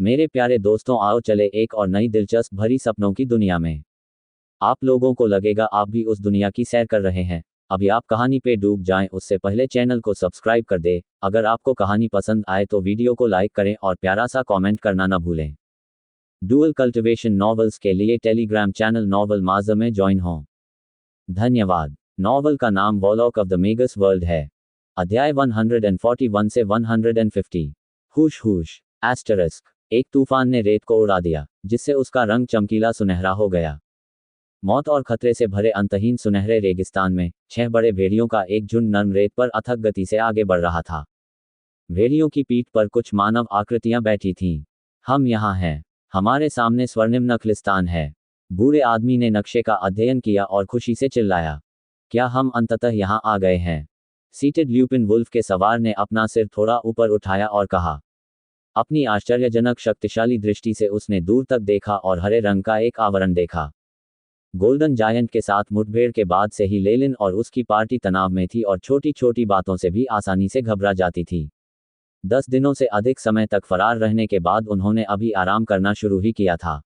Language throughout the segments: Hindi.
मेरे प्यारे दोस्तों, आओ चले एक और नई दिलचस्प भरी सपनों की दुनिया में। आप लोगों को लगेगा आप भी उस दुनिया की सैर कर रहे हैं। अभी आप कहानी पे डूब जाएं उससे पहले चैनल को सब्सक्राइब कर दे। अगर आपको कहानी पसंद आए तो वीडियो को लाइक करें और प्यारा सा कमेंट करना न भूलें। डुअल कल्टिवेशन नॉवेल्स के लिए टेलीग्राम चैनल नॉवल माज़ में ज्वाइन हों। धन्यवाद। नॉवल का नाम वॉलॉक ऑफ द मेगस वर्ल्ड है। अध्याय 141 से 150। हुश हुश एस्टरिस्क। एक तूफान ने रेत को उड़ा दिया, जिससे उसका रंग चमकीला सुनहरा हो गया। मौत और खतरे से भरे अंतहीन सुनहरे रेगिस्तान में 6 बड़े भेड़ियों का एक झुंड नर्म रेत पर अथक गति से आगे बढ़ रहा था। भेड़ियों की पीठ पर कुछ मानव आकृतियां बैठी थीं। हम यहाँ हैं। हमारे सामने स्वर्णिम नखलिस्तान है। बूढ़े आदमी ने नक्शे का अध्ययन किया और खुशी से चिल्लाया, क्या हम अंततः यहाँ आ गए हैं? सीटेड ल्यूपिन वुल्फ के सवार ने अपना सिर थोड़ा ऊपर उठाया और कहा। अपनी आश्चर्यजनक शक्तिशाली दृष्टि से उसने दूर तक देखा और हरे रंग का एक आवरण देखा। गोल्डन जायंट के साथ मुठभेड़ के बाद से ही लेलिन और उसकी पार्टी तनाव में थी और छोटी छोटी बातों से भी आसानी से घबरा जाती थी। 10 दिनों से अधिक समय तक फरार रहने के बाद उन्होंने अभी आराम करना शुरू ही किया था।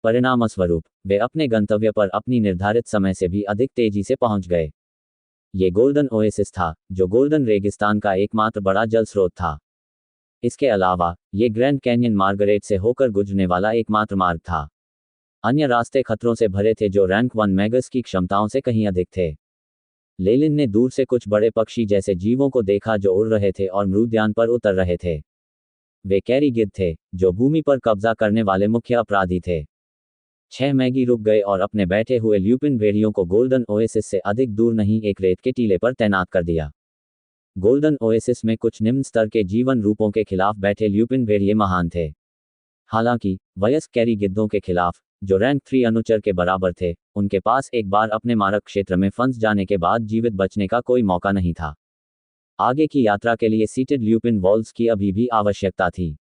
परिणामस्वरूप वे अपने गंतव्य पर अपनी निर्धारित समय से भी अधिक तेजी से पहुंच गए। ये गोल्डन ओएसिस था, जो गोल्डन रेगिस्तान का एकमात्र बड़ा जल स्रोत था। इसके अलावा ये ग्रैंड कैन्यन मार्गरेट से होकर गुजरने वाला एकमात्र मार्ग था। अन्य रास्ते खतरों से भरे थे जो रैंक 1 मैगस की क्षमताओं से कहीं अधिक थे। लेलिन ने दूर से कुछ बड़े पक्षी जैसे जीवों को देखा जो उड़ रहे थे और मृद्यान पर उतर रहे थे। वे कैरी गिद्ध थे, जो भूमि पर कब्जा करने वाले मुख्य अपराधी थे। 6 मैगी रुक गए और अपने बैठे हुए ल्यूपिन भेड़ियों को गोल्डन ओएसिस से अधिक दूर नहीं एक रेत के टीले पर तैनात कर दिया। गोल्डन ओएसिस में कुछ निम्न स्तर के जीवन रूपों के खिलाफ बैठे ल्यूपिन भेड़िए महान थे। हालांकि वयस्क कैरी गिद्धों के खिलाफ, जो रैंक 3 अनुचर के बराबर थे, उनके पास एक बार अपने मारक क्षेत्र में फंस जाने के बाद जीवित बचने का कोई मौका नहीं था। आगे की यात्रा के लिए सीटेड ल्यूपिन वॉल्स की अभी भी आवश्यकता थी।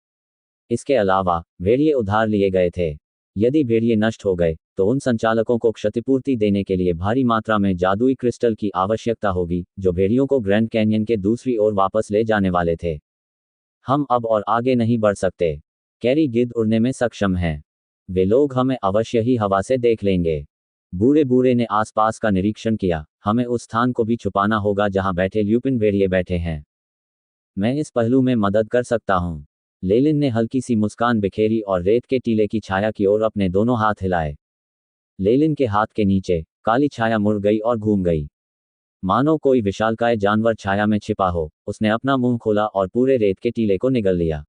इसके अलावा भेड़िए उधार लिए गए थे। यदि भेड़िए नष्ट हो गए तो उन संचालकों को क्षतिपूर्ति देने के लिए भारी मात्रा में जादुई क्रिस्टल की आवश्यकता होगी, जो भेड़ियों को ग्रैंड कैन्यन के दूसरी ओर वापस ले जाने वाले थे। हम अब और आगे नहीं बढ़ सकते। कैरी गिद्ध उड़ने में सक्षम हैं। वे लोग हमें अवश्य ही हवा से देख लेंगे। बूढ़े बूढ़े ने आसपास का निरीक्षण किया। हमें उस स्थान को भी छुपाना होगा जहां बैठे ल्यूपिन भेड़िए बैठे हैं। मैं इस पहलू में मदद कर सकता हूं। लेलिन ने हल्की सी मुस्कान बिखेरी और रेत के टीले की छाया की ओर अपने दोनों हाथ हिलाए। लेलिन के हाथ के नीचे काली छाया मुड़ गई और घूम गई, मानो कोई विशालकाय जानवर छाया में छिपा हो। उसने अपना मुंह खोला और पूरे रेत के टीले को निगल लिया।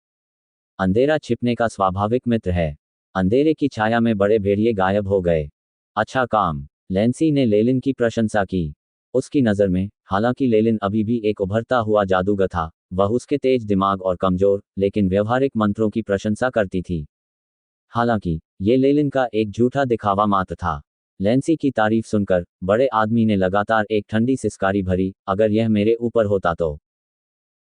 अंधेरा छिपने का स्वाभाविक मित्र है। अंधेरे की छाया में बड़े भेड़िए गायब हो गए। अच्छा काम, लैंसी ने लेलिन की प्रशंसा की। उसकी नज़र में, हालांकि लेलिन अभी भी एक उभरता हुआ जादूगर था, वह उसके तेज दिमाग और कमजोर लेकिन व्यवहारिक मंत्रों की प्रशंसा करती थी। हालांकि ये लेलिन का एक झूठा दिखावा मात्र था। लैंसी की तारीफ सुनकर बड़े आदमी ने लगातार एक ठंडी सिसकारी भरी, अगर यह मेरे ऊपर होता तो।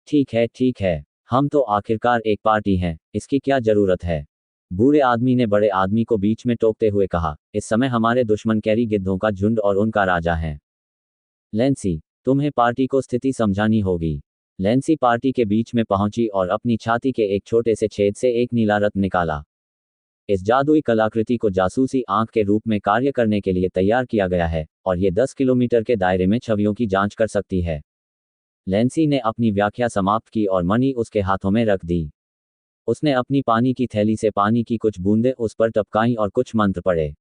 ठीक है, हम तो आखिरकार एक पार्टी हैं, इसकी क्या जरूरत है? बूढ़े आदमी ने बड़े आदमी को बीच में टोकते हुए कहा। इस समय हमारे दुश्मन कैरी गिद्धों का झुंड और उनका राजा है। लैंसी, तुम्हें पार्टी को स्थिति समझानी होगी। लैंसी पार्टी के बीच में पहुंची और अपनी छाती के एक छोटे से छेद से एक नीला रत्न निकाला। इस जादुई कलाकृति को जासूसी आंख के रूप में कार्य करने के लिए तैयार किया गया है और ये 10 किलोमीटर के दायरे में छवियों की जांच कर सकती है। लैंसी ने अपनी व्याख्या समाप्त की और मणि उसके हाथों में रख दी। उसने अपनी पानी की थैली से पानी की कुछ बूंदें उस पर टपकाईं और कुछ मंत्र पढ़े।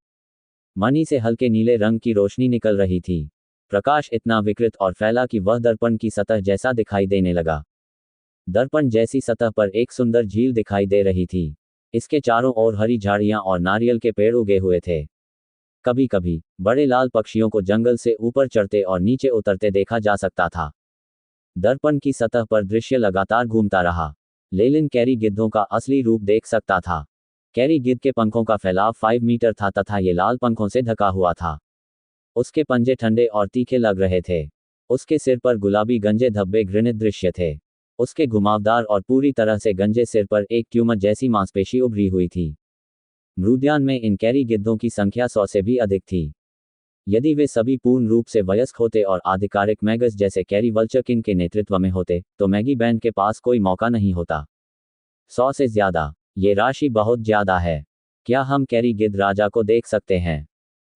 मणि से हल्के नीले रंग की रोशनी निकल रही थी। प्रकाश इतना विकृत और फैला कि वह दर्पण की सतह जैसा दिखाई देने लगा। दर्पण जैसी सतह पर एक सुंदर झील दिखाई दे रही थी। इसके चारों ओर हरी झाड़ियां और नारियल के पेड़ उगे हुए थे। कभी कभी बड़े लाल पक्षियों को जंगल से ऊपर चढ़ते और नीचे उतरते देखा जा सकता था। दर्पण की सतह पर दृश्य लगातार घूमता रहा। लेलिन कैरी गिद्धों का असली रूप देख सकता था। कैरी गिद्ध के पंखों का फैलाव 5 मीटर था तथा ये लाल पंखों से ढका हुआ था। उसके पंजे ठंडे और तीखे लग रहे थे। उसके सिर पर गुलाबी गंजे धब्बे घृणित दृश्य थे। उसके घुमावदार और पूरी तरह से गंजे सिर पर एक ट्यूमर जैसी मांसपेशी उभरी हुई थी। मृद्यान में इन कैरी गिद्धों की संख्या 100 से भी अधिक थी। यदि वे सभी पूर्ण रूप से वयस्क होते और आधिकारिक मैगस जैसे कैरी वल्चरकिन के नेतृत्व में होते, तो मैगी बैंड के पास कोई मौका नहीं होता। 100 से ज्यादा। ये राशि बहुत ज्यादा है। क्या हम कैरी गिद्ध राजा को देख सकते हैं?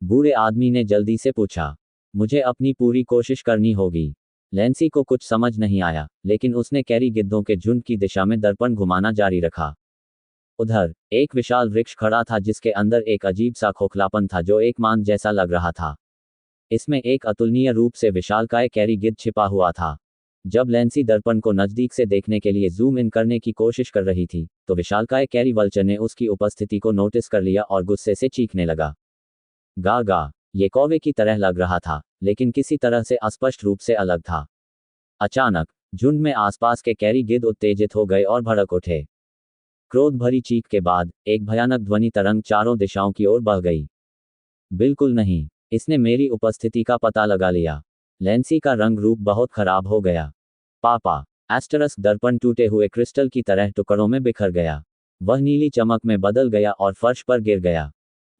बूढ़े आदमी ने जल्दी से पूछा। मुझे अपनी पूरी कोशिश करनी होगी। लैंसी को कुछ समझ नहीं आया, लेकिन उसने कैरी गिद्धों के झुंड की दिशा में दर्पण घुमाना जारी रखा। उधर एक विशाल वृक्ष खड़ा था जिसके अंदर एक अजीब सा खोखलापन था जो एक मान जैसा लग रहा था। इसमें एक अतुलनीय रूप से विशालकाय कैरी गिद्ध छिपा हुआ था। जब लैंसी दर्पण को नजदीक से देखने के लिए जूम इन करने की कोशिश कर रही थी, तो विशालकाय कैरी वल्चर ने उसकी उपस्थिति को नोटिस कर लिया और गुस्से से चीखने लगा। गा गा। ये कौवे की तरह लग रहा था, लेकिन किसी तरह से अस्पष्ट रूप से अलग था। अचानक झुंड में आसपास के कैरी गिद्ध उत्तेजित हो गए और भड़क उठे। क्रोध भरी चीख के बाद एक भयानक ध्वनि तरंग चारों दिशाओं की ओर बह गई। बिल्कुल नहीं, इसने मेरी उपस्थिति का पता लगा लिया। लैंसी का रंग रूप बहुत खराब हो गया। पापा। एस्टरस दर्पण टूटे हुए क्रिस्टल की तरह टुकड़ों में बिखर गया। वह नीली चमक में बदल गया और फर्श पर गिर गया।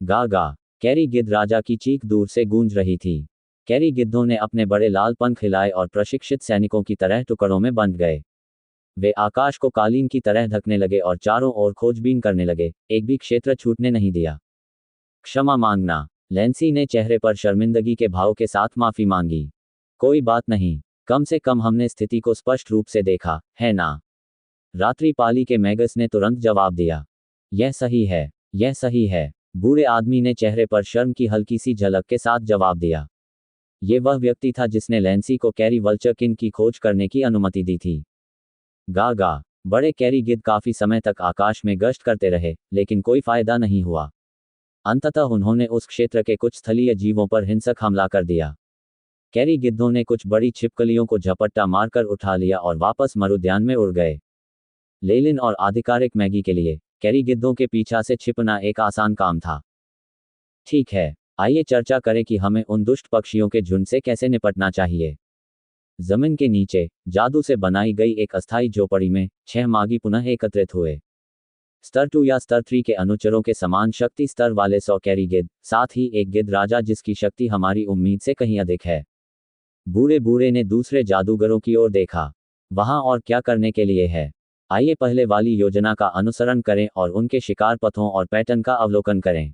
गा गा। कैरी गिद्ध राजा की चीख दूर से गूंज रही थी। कैरी गिद्धों ने अपने बड़े लाल पंख हिलाए और प्रशिक्षित सैनिकों की तरह टुकड़ों में बंट गए। वे आकाश को कालीन की तरह ढकने लगे और चारों ओर खोजबीन करने लगे, एक भी क्षेत्र छूटने नहीं दिया। क्षमा मांगना। लैंसी ने चेहरे पर शर्मिंदगी के भाव के साथ माफी मांगी। कोई बात नहीं, कम से कम हमने स्थिति को स्पष्ट रूप से देखा, है ना? रात्रिपाली के मैगस ने तुरंत जवाब दिया। यह सही है, यह सही है। बूढ़े आदमी ने चेहरे पर शर्म की हल्की सी झलक के साथ जवाब दिया। ये वह व्यक्ति था जिसने लैंसी को कैरी वल्चर किंग की खोज करने की अनुमति दी थी। गा गा। बड़े कैरी गिद्ध काफी समय तक आकाश में गश्त करते रहे, लेकिन कोई फायदा नहीं हुआ। अंततः उन्होंने उस क्षेत्र के कुछ स्थलीय जीवों पर हिंसक हमला कर दिया। कैरी गिद्धों ने कुछ बड़ी छिपकलियों को झपट्टा मारकर उठा लिया और वापस मरुद्यान में उड़ गए। लेलिन और आधिकारिक मैगी के लिए कैरी गिद्धों के पीछा से छिपना एक आसान काम था। ठीक है, आइए चर्चा करें कि हमें उन दुष्ट पक्षियों के झुंड से कैसे निपटना चाहिए। जमीन के नीचे जादू से बनाई गई एक अस्थायी झोपड़ी में 6 मागी पुनः एकत्रित हुए। स्तर 2 या स्तर 3 के अनुचरों के समान शक्ति स्तर वाले 100 कैरी गिद्ध, साथ ही एक गिद्ध राजा जिसकी शक्ति हमारी उम्मीद से कहीं अधिक है। बूढ़े बूढ़े ने दूसरे जादूगरों की ओर देखा। वहां और क्या करने के लिए है? आइए पहले वाली योजना का अनुसरण करें और उनके शिकार पथों और पैटर्न का अवलोकन करें।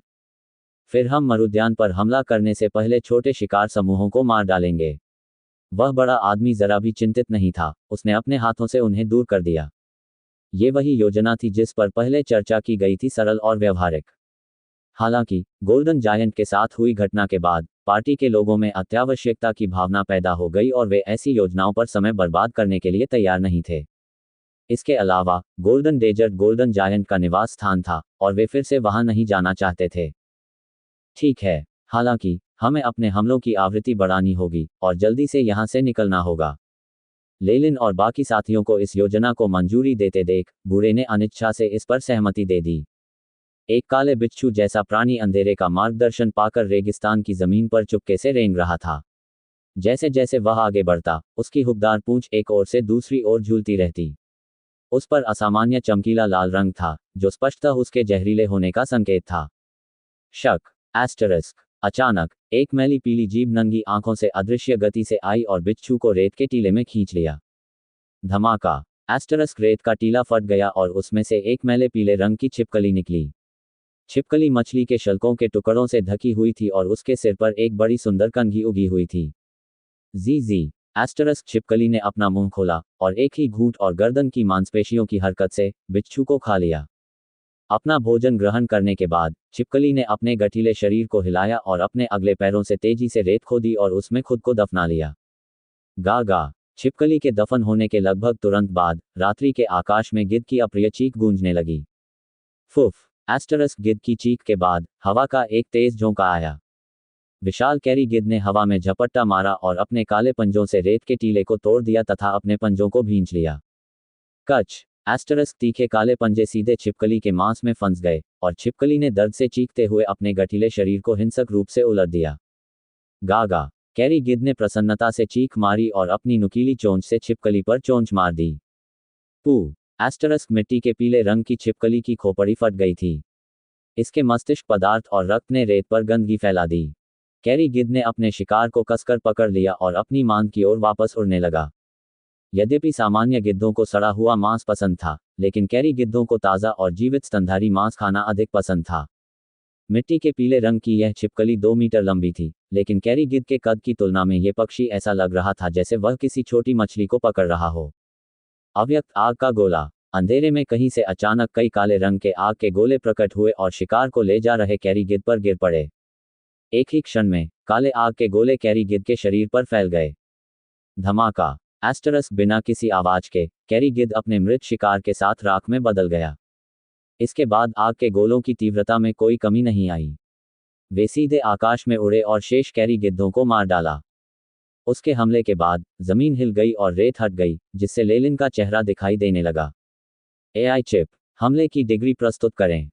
फिर हम मरुद्यान पर हमला करने से पहले छोटे शिकार समूहों को मार डालेंगे। वह बड़ा आदमी जरा भी चिंतित नहीं था, उसने अपने हाथों से उन्हें दूर कर दिया। ये वही योजना थी जिस पर पहले चर्चा की गई थी, सरल और व्यवहारिक। हालांकि गोल्डन जायंट के साथ हुई घटना के बाद पार्टी के लोगों में अत्यावश्यकता की भावना पैदा हो गई और वे ऐसी योजनाओं पर समय बर्बाद करने के लिए तैयार नहीं थे। इसके अलावा गोल्डन डेजर्ट गोल्डन जायंट का निवास स्थान था और वे फिर से वहां नहीं जाना चाहते थे। ठीक है, हालांकि हमें अपने हमलों की आवृत्ति बढ़ानी होगी और जल्दी से यहां से निकलना होगा। लेलिन और बाकी साथियों को इस योजना को मंजूरी देते देख बूढ़े ने अनिच्छा से इस पर सहमति दे दी। एक काले बिच्छू जैसा प्राणी अंधेरे का मार्गदर्शन पाकर रेगिस्तान की जमीन पर चुपके से रेंग रहा था। जैसे जैसे वह आगे बढ़ता, उसकी हुकदार पूंछ एक ओर से दूसरी ओर झूलती रहती। उस पर असामान्य चमकीला लाल रंग था, जो स्पष्टतः उसके जहरीले होने का संकेत था। शक। एस्टरिस्क। अचानक एक मैली पीली जीभ नंगी आंखों से अदृश्य गति से आई और बिच्छू को रेत के टीले में खींच लिया। धमाका। एस्टरिस्क रेत का टीला फट गया और उसमें से एक मैले पीले रंग की छिपकली निकली। छिपकली मछली के शल्कों के टुकड़ों से ढकी हुई थी और उसके सिर पर एक बड़ी सुंदर कंघी उगी हुई थी। जी। एस्टरिस्क छिपकली ने अपना मुंह खोला और एक ही घूंट और गर्दन की मांसपेशियों की हरकत से बिच्छू को खा लिया। अपना भोजन ग्रहण करने के बाद छिपकली ने अपने गठीले शरीर को हिलाया और अपने अगले पैरों से तेजी से रेत खोदी और उसमें खुद को दफना लिया। गा गा। छिपकली के दफन होने के लगभग तुरंत बाद रात्रि के आकाश में गिद्ध की अप्रिय चीख गूंजने लगी। फुफ। एस्टरिस्क गिद्ध की चीख के बाद हवा का एक तेज झोंका आया। विशाल कैरी गिद्ध ने हवा में झपट्टा मारा और अपने काले पंजों से रेत के टीले को तोड़ दिया तथा अपने पंजों को भींच लिया। कच। एस्टरिस्क तीखे काले पंजे सीधे छिपकली के मांस में फंस गए और छिपकली ने दर्द से चीखते हुए अपने गठीले शरीर को हिंसक रूप से उलट दिया। गागा। कैरी गिद्ध ने प्रसन्नता से चीख मारी और अपनी नुकीली चोंच से छिपकली पर चोंच मार दी। पू। एस्टरिस्क मिट्टी के पीले रंग की छिपकली की खोपड़ी फट गई थी। इसके मस्तिष्क पदार्थ और रक्त ने रेत पर गंदगी फैला दी। कैरी गिद्ध ने अपने शिकार को कसकर पकड़ लिया और अपनी मांद की ओर वापस उड़ने लगा। यद्यपि सामान्य गिद्धों को सड़ा हुआ मांस पसंद था, लेकिन कैरी गिद्धों को ताज़ा और जीवित स्तनधारी मांस खाना अधिक पसंद था। मिट्टी के पीले रंग की यह छिपकली 2 मीटर लंबी थी, लेकिन कैरी गिद्ध के कद की तुलना में यह पक्षी ऐसा लग रहा था जैसे वह किसी छोटी मछली को पकड़ रहा हो। अव्यक्त आग का गोला। अंधेरे में कहीं से अचानक कई काले रंग के आग के गोले प्रकट हुए और शिकार को ले जा रहे कैरी गिद्ध पर गिर पड़े। एक ही क्षण में काले आग के गोले कैरी गिद्ध के शरीर पर फैल गए। धमाका। एस्टरस बिना किसी आवाज के कैरी गिद्ध अपने मृत शिकार के साथ राख में बदल गया। इसके बाद आग के गोलों की तीव्रता में कोई कमी नहीं आई। वे सीधे आकाश में उड़े और शेष कैरी गिद्धों को मार डाला। उसके हमले के बाद जमीन हिल गई और रेत हट गई, जिससे लेलिन का चेहरा दिखाई देने लगा। एआई चिप, हमले की डिग्री प्रस्तुत करें।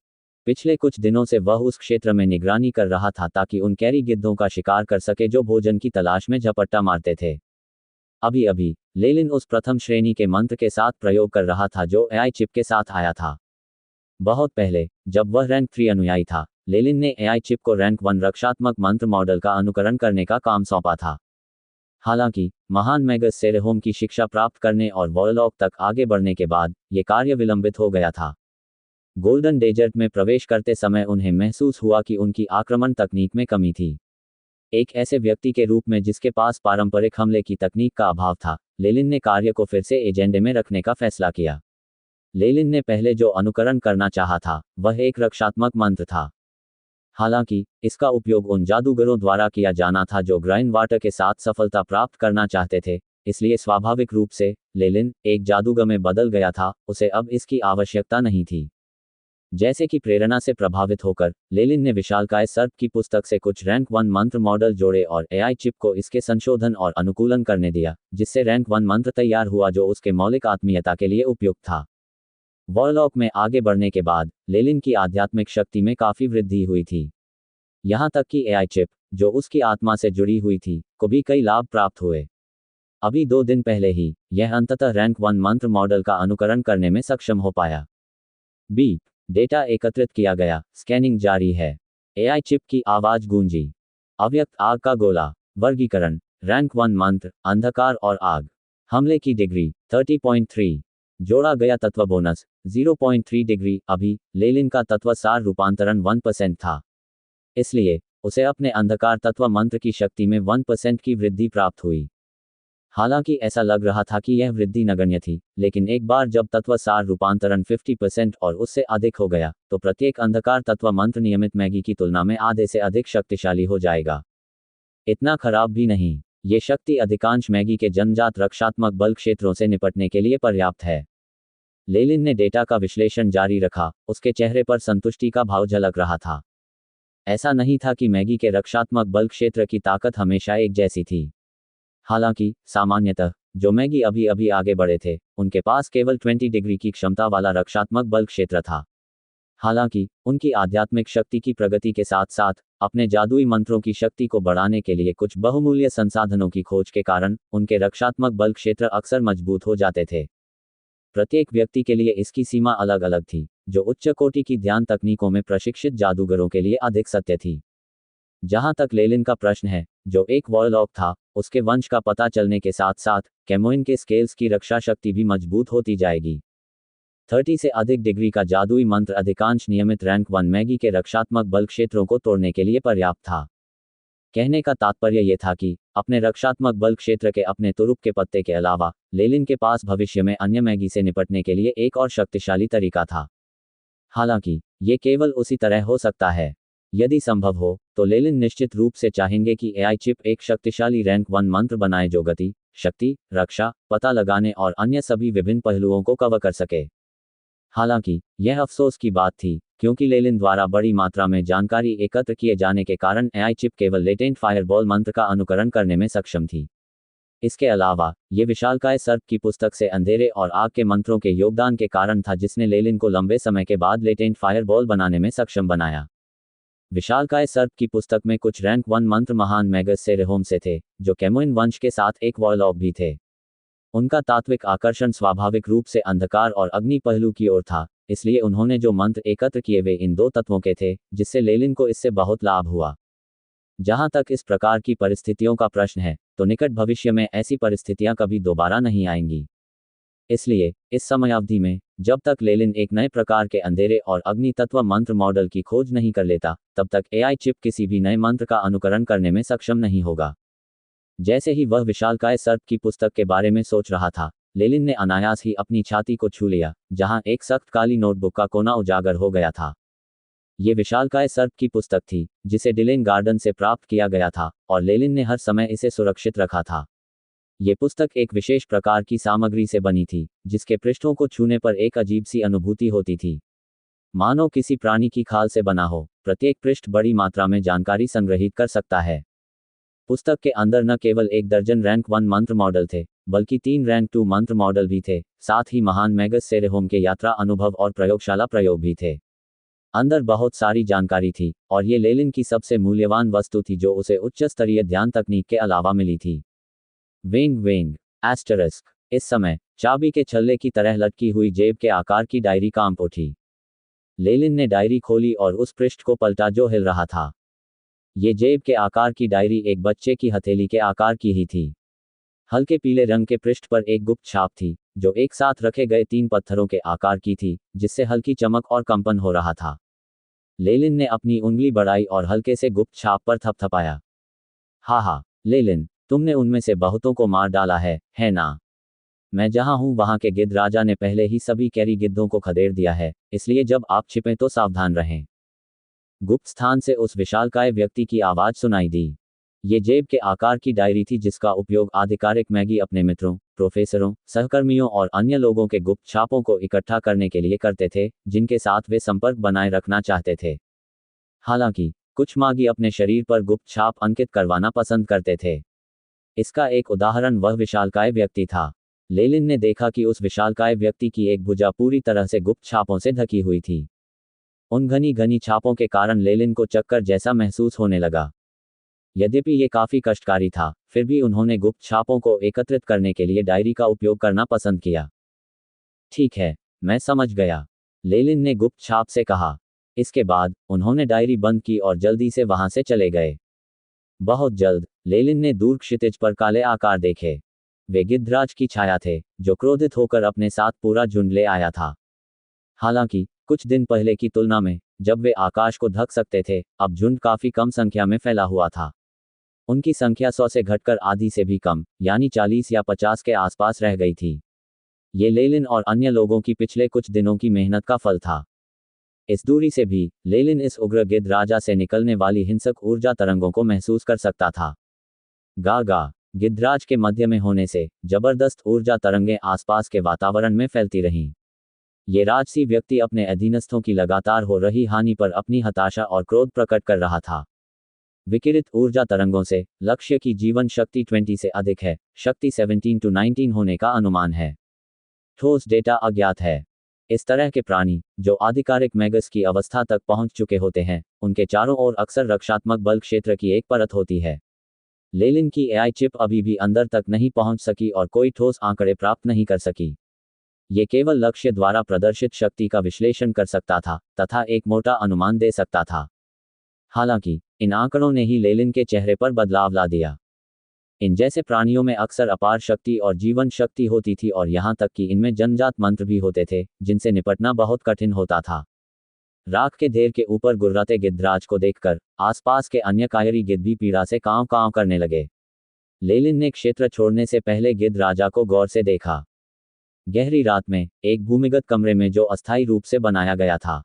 पिछले कुछ दिनों से वह उस क्षेत्र में निगरानी कर रहा था ताकि उन कैरी गिद्धों का शिकार कर सके जो भोजन की तलाश में झपट्टा मारते थे। अभी अभी लेलिन उस प्रथम श्रेणी के मंत्र के साथ प्रयोग कर रहा था जो एआई चिप के साथ आया था। बहुत पहले, जब वह रैंक 3 अनुयायी था, लेलिन ने एआई चिप को रैंक 1 रक्षात्मक मंत्र मॉडल का अनुकरण करने का काम सौंपा था। हालांकि महान मैगस सेरेहोम की शिक्षा प्राप्त करने और वॉरलॉक तक आगे बढ़ने के बाद ये कार्य विलंबित हो गया था। गोल्डन डेजर्ट में प्रवेश करते समय उन्हें महसूस हुआ कि उनकी आक्रमण तकनीक में कमी थी। एक ऐसे व्यक्ति के रूप में जिसके पास पारंपरिक हमले की तकनीक का अभाव था, लेलिन ने कार्य को फिर से एजेंडे में रखने का फैसला किया। लेलिन ने पहले जो अनुकरण करना चाहा था वह एक रक्षात्मक मंत्र था। हालांकि इसका उपयोग उन जादूगरों द्वारा किया जाना था जो ग्राइन वाटर के साथ सफलता प्राप्त करना चाहते थे, इसलिए स्वाभाविक रूप से लेलिन एक जादूगर में बदल गया था। उसे अब इसकी आवश्यकता नहीं थी। जैसे कि प्रेरणा से प्रभावित होकर लेलिन ने विशालकाय सर्प की पुस्तक से कुछ रैंक 1 मंत्र मॉडल जोड़े और एआई चिप को इसके संशोधन और अनुकूलन करने दिया, जिससे रैंक 1 मंत्र तैयार हुआ जो उसके मौलिक आत्मीयता के लिए उपयुक्त था। वॉरलॉक में आगे बढ़ने के बाद लेलिन की आध्यात्मिक शक्ति में काफी वृद्धि हुई थी। यहाँ तक कि एआई चिप, जो उसकी आत्मा से जुड़ी हुई थी, को भी कई लाभ प्राप्त हुए। अभी 2 दिन पहले ही यह अंततः रैंक 1 मंत्र मॉडल का अनुकरण करने में सक्षम हो पाया। बीप। डेटा एकत्रित किया गया, स्कैनिंग जारी है। एआई चिप की आवाज गूंजी। अव्यक्त आग का गोला। वर्गीकरण, रैंक 1 मंत्र, अंधकार और आग। हमले की डिग्री 30.3। जोड़ा गया तत्व बोनस 0.3 डिग्री। अभी लेलिन का तत्व सार रूपांतरण 1% था, इसलिए उसे अपने अंधकार तत्व मंत्र की शक्ति में 1% की वृद्धि प्राप्त हुई। हालांकि ऐसा लग रहा था कि यह वृद्धि नगण्य थी, लेकिन एक बार जब तत्व सार रूपांतरण 50% और उससे अधिक हो गया, तो प्रत्येक अंधकार तत्व मंत्र नियमित मैगी की तुलना में आधे से अधिक शक्तिशाली हो जाएगा। इतना खराब भी नहीं। ये शक्ति अधिकांश मैगी के जन्मजात रक्षात्मक बल क्षेत्रों से निपटने के लिए पर्याप्त है। लेलिन ने डेटा का विश्लेषण जारी रखा, उसके चेहरे पर संतुष्टि का भाव झलक रहा था। ऐसा नहीं था कि मैगी के रक्षात्मक बल क्षेत्र की ताकत हमेशा एक जैसी थी। हालांकि सामान्यतः जो मैगी अभी अभी आगे बढ़े थे, उनके पास केवल 20 डिग्री की क्षमता वाला रक्षात्मक बल क्षेत्र था। हालांकि उनकी आध्यात्मिक शक्ति की प्रगति के साथ साथ अपने जादुई मंत्रों की शक्ति को बढ़ाने के लिए कुछ बहुमूल्य संसाधनों की खोज के कारण उनके रक्षात्मक बल क्षेत्र अक्सर मजबूत हो जाते थे। प्रत्येक व्यक्ति के लिए इसकी सीमा अलग अलग थी, जो उच्च कोटि की ध्यान तकनीकों में प्रशिक्षित जादूगरों के लिए अधिक सत्य थी। जहां तक लेलिन का प्रश्न है, जो एक वॉरलॉक था, उसके वंश का पता चलने के साथ साथ कैमोइन के स्केल्स की रक्षा शक्ति भी मजबूत होती जाएगी। 30 से अधिक डिग्री का जादुई मंत्र अधिकांश नियमित रैंक 1 मैगी के रक्षात्मक बल क्षेत्रों को तोड़ने के लिए पर्याप्त था। कहने का तात्पर्य यह था कि अपने रक्षात्मक बल क्षेत्र के अपने तुरुप के पत्ते के अलावा लेलिन के पास भविष्य में अन्य मैगी से निपटने के लिए एक और शक्तिशाली तरीका था। हालांकि ये केवल उसी तरह हो सकता है। यदि संभव हो तो लेलिन निश्चित रूप से चाहेंगे कि एआई चिप एक शक्तिशाली रैंक 1 मंत्र बनाए जो गति, शक्ति, रक्षा, पता लगाने और अन्य सभी विभिन्न पहलुओं को कवर कर सके। हालांकि यह अफसोस की बात थी, क्योंकि लेलिन द्वारा बड़ी मात्रा में जानकारी एकत्र किए जाने के कारण एआई चिप केवल लेटेंट फायरबॉल मंत्र का अनुकरण करने में सक्षम थी। इसके अलावा ये विशालकाय सर्प की पुस्तक से अंधेरे और आग के मंत्रों के योगदान के कारण था जिसने लेलिन को लंबे समय के बाद लेटेंट फायरबॉल बनाने में सक्षम बनाया। विशालकाय सर्प की पुस्तक में कुछ रैंक 1 मंत्र महान मैगस सेरेहोम से थे, जो कैमोइन वंश के साथ एक वॉरलॉक भी थे। उनका तात्विक आकर्षण स्वाभाविक रूप से अंधकार और अग्नि पहलू की ओर था, इसलिए उन्होंने जो मंत्र एकत्र किए वे इन 2 तत्वों के थे, जिससे लेलिन को इससे बहुत लाभ हुआ। जहां तक इस प्रकार की परिस्थितियों का प्रश्न है, तो निकट भविष्य में ऐसी परिस्थितियां कभी दोबारा नहीं आएंगी। इसलिए इस समयावधि में जब तक लेलिन एक नए प्रकार के अंधेरे और अग्नि तत्व मंत्र मॉडल की खोज नहीं कर लेता, तब तक एआई चिप किसी भी नए मंत्र का अनुकरण करने में सक्षम नहीं होगा। जैसे ही वह विशालकाय सर्प की पुस्तक के बारे में सोच रहा था, लेलिन ने अनायास ही अपनी छाती को छू लिया, जहां एक सख्त काली नोटबुक का कोना उजागर हो गया था। ये विशालकाय सर्प की पुस्तक थी, जिसे डिलेन गार्डन से प्राप्त किया गया था, और लेलिन ने हर समय इसे सुरक्षित रखा था। ये पुस्तक एक विशेष प्रकार की सामग्री से बनी थी, जिसके पृष्ठों को छूने पर एक अजीब सी अनुभूति होती थी, मानो किसी प्राणी की खाल से बना हो। प्रत्येक पृष्ठ बड़ी मात्रा में जानकारी संग्रहित कर सकता है। पुस्तक के अंदर न केवल 1 दर्जन रैंक 1 मंत्र मॉडल थे, बल्कि 3 रैंक 2 मंत्र मॉडल भी थे। साथ ही महान मैगस सेरेहोम के यात्रा अनुभव और प्रयोगशाला प्रयोग भी थे। अंदर बहुत सारी जानकारी थी, और ये लेलिन की सबसे मूल्यवान वस्तु थी, जो उसे उच्च स्तरीय ध्यान तकनीक के अलावा मिली थी। वेंग वेंग एस्टरिस्क। इस समय चाबी के छल्ले की तरह लटकी हुई जेब के आकार की डायरी कांप उठी। लेलिन ने डायरी खोली और उस पृष्ठ को पलटा जो हिल रहा था। ये जेब के आकार की डायरी एक बच्चे की हथेली के आकार की ही थी। हल्के पीले रंग के पृष्ठ पर एक गुप्त छाप थी, जो एक साथ रखे गए 3 पत्थरों के आकार की थी, जिससे हल्की चमक और कंपन हो रहा था। लेलिन ने अपनी उंगली बढ़ाई और हल्के से गुप्त छाप पर थपथपाया। हा, लेलिन, तुमने उनमें से बहुतों को मार डाला है ना? मैं जहां हूं वहां के गिद्ध राजा ने पहले ही सभी कैरी गिद्धों को खदेड़ दिया है, इसलिए जब आप छिपें तो सावधान रहें। गुप्त स्थान से उस विशालकाय व्यक्ति की आवाज सुनाई दी। ये जेब के आकार की डायरी थी, जिसका उपयोग आधिकारिक मैगी अपने मित्रों, प्रोफेसरों, सहकर्मियों और अन्य लोगों के गुप्त छापों को इकट्ठा करने के लिए करते थे, जिनके साथ वे संपर्क बनाए रखना चाहते थे। हालांकि कुछ मागी अपने शरीर पर गुप्त छाप अंकित करवाना पसंद करते थे। इसका एक उदाहरण वह विशालकाय व्यक्ति था। लेलिन ने देखा कि उस विशालकाय व्यक्ति की एक भुजा पूरी तरह से गुप्त छापों से ढकी हुई थी। उन घनी घनी छापों के कारण लेलिन को चक्कर जैसा महसूस होने लगा। यद्यपि ये काफी कष्टकारी था, फिर भी उन्होंने गुप्त छापों को एकत्रित करने के लिए डायरी का उपयोग करना पसंद किया। ठीक है, मैं समझ गया, लेलिन ने गुप्त छाप से कहा। इसके बाद उन्होंने डायरी बंद की और जल्दी से वहां से चले गए। बहुत जल्द लेलिन ने दूर क्षितिज पर काले आकार देखे। वे गिद्धराज की छाया थे, जो क्रोधित होकर अपने साथ पूरा झुंड ले आया था। हालांकि कुछ दिन पहले की तुलना में, जब वे आकाश को ढक सकते थे, अब झुंड काफी कम संख्या में फैला हुआ था। उनकी संख्या 100 से घटकर आधी से भी कम, यानी 40 या 50 के आसपास रह गई थी। ये लेलिन और अन्य लोगों की पिछले कुछ दिनों की मेहनत का फल था। इस दूरी से भी लेलिन इस उग्र गिद्ध राजा से निकलने वाली हिंसक ऊर्जा तरंगों को महसूस कर सकता था। गा गिद्धराज के मध्य में होने से जबरदस्त ऊर्जा तरंगें आसपास के वातावरण में फैलती रहीं। ये राजसी व्यक्ति अपने अधीनस्थों की लगातार हो रही हानि पर अपनी हताशा और क्रोध प्रकट कर रहा था। विकिरित ऊर्जा तरंगों से लक्ष्य की जीवन शक्ति 20 से अधिक है, शक्ति 17 to 19 होने का अनुमान है। ठोस डेटा अज्ञात है। इस तरह के प्राणी, जो आधिकारिक मैगस की अवस्था तक पहुंच चुके होते हैं, उनके चारों ओर अक्सर रक्षात्मक बल क्षेत्र की एक परत होती है। लेलिन की एआई चिप अभी भी अंदर तक नहीं पहुंच सकी और कोई ठोस आंकड़े प्राप्त नहीं कर सकी। ये केवल लक्ष्य द्वारा प्रदर्शित शक्ति का विश्लेषण कर सकता था तथा एक मोटा अनुमान दे सकता था। हालांकि इन आंकड़ों ने ही लेलिन के चेहरे पर बदलाव ला दिया। इन जैसे प्राणियों में अक्सर अपार शक्ति और जीवन शक्ति होती थी, और यहाँ तक कि इनमें जन्मजात मंत्र भी होते थे, जिनसे निपटना बहुत कठिन होता था। राख के ढेर के ऊपर गुर्राते गिद्धराज को देखकर आसपास के अन्य कायरी गिद्ध भी पीड़ा से कांव कांव करने लगे। लेलिन ने क्षेत्र छोड़ने से पहले गिद्ध राजा को गौर से देखा। गहरी रात में एक भूमिगत कमरे में, जो अस्थायी रूप से बनाया गया था।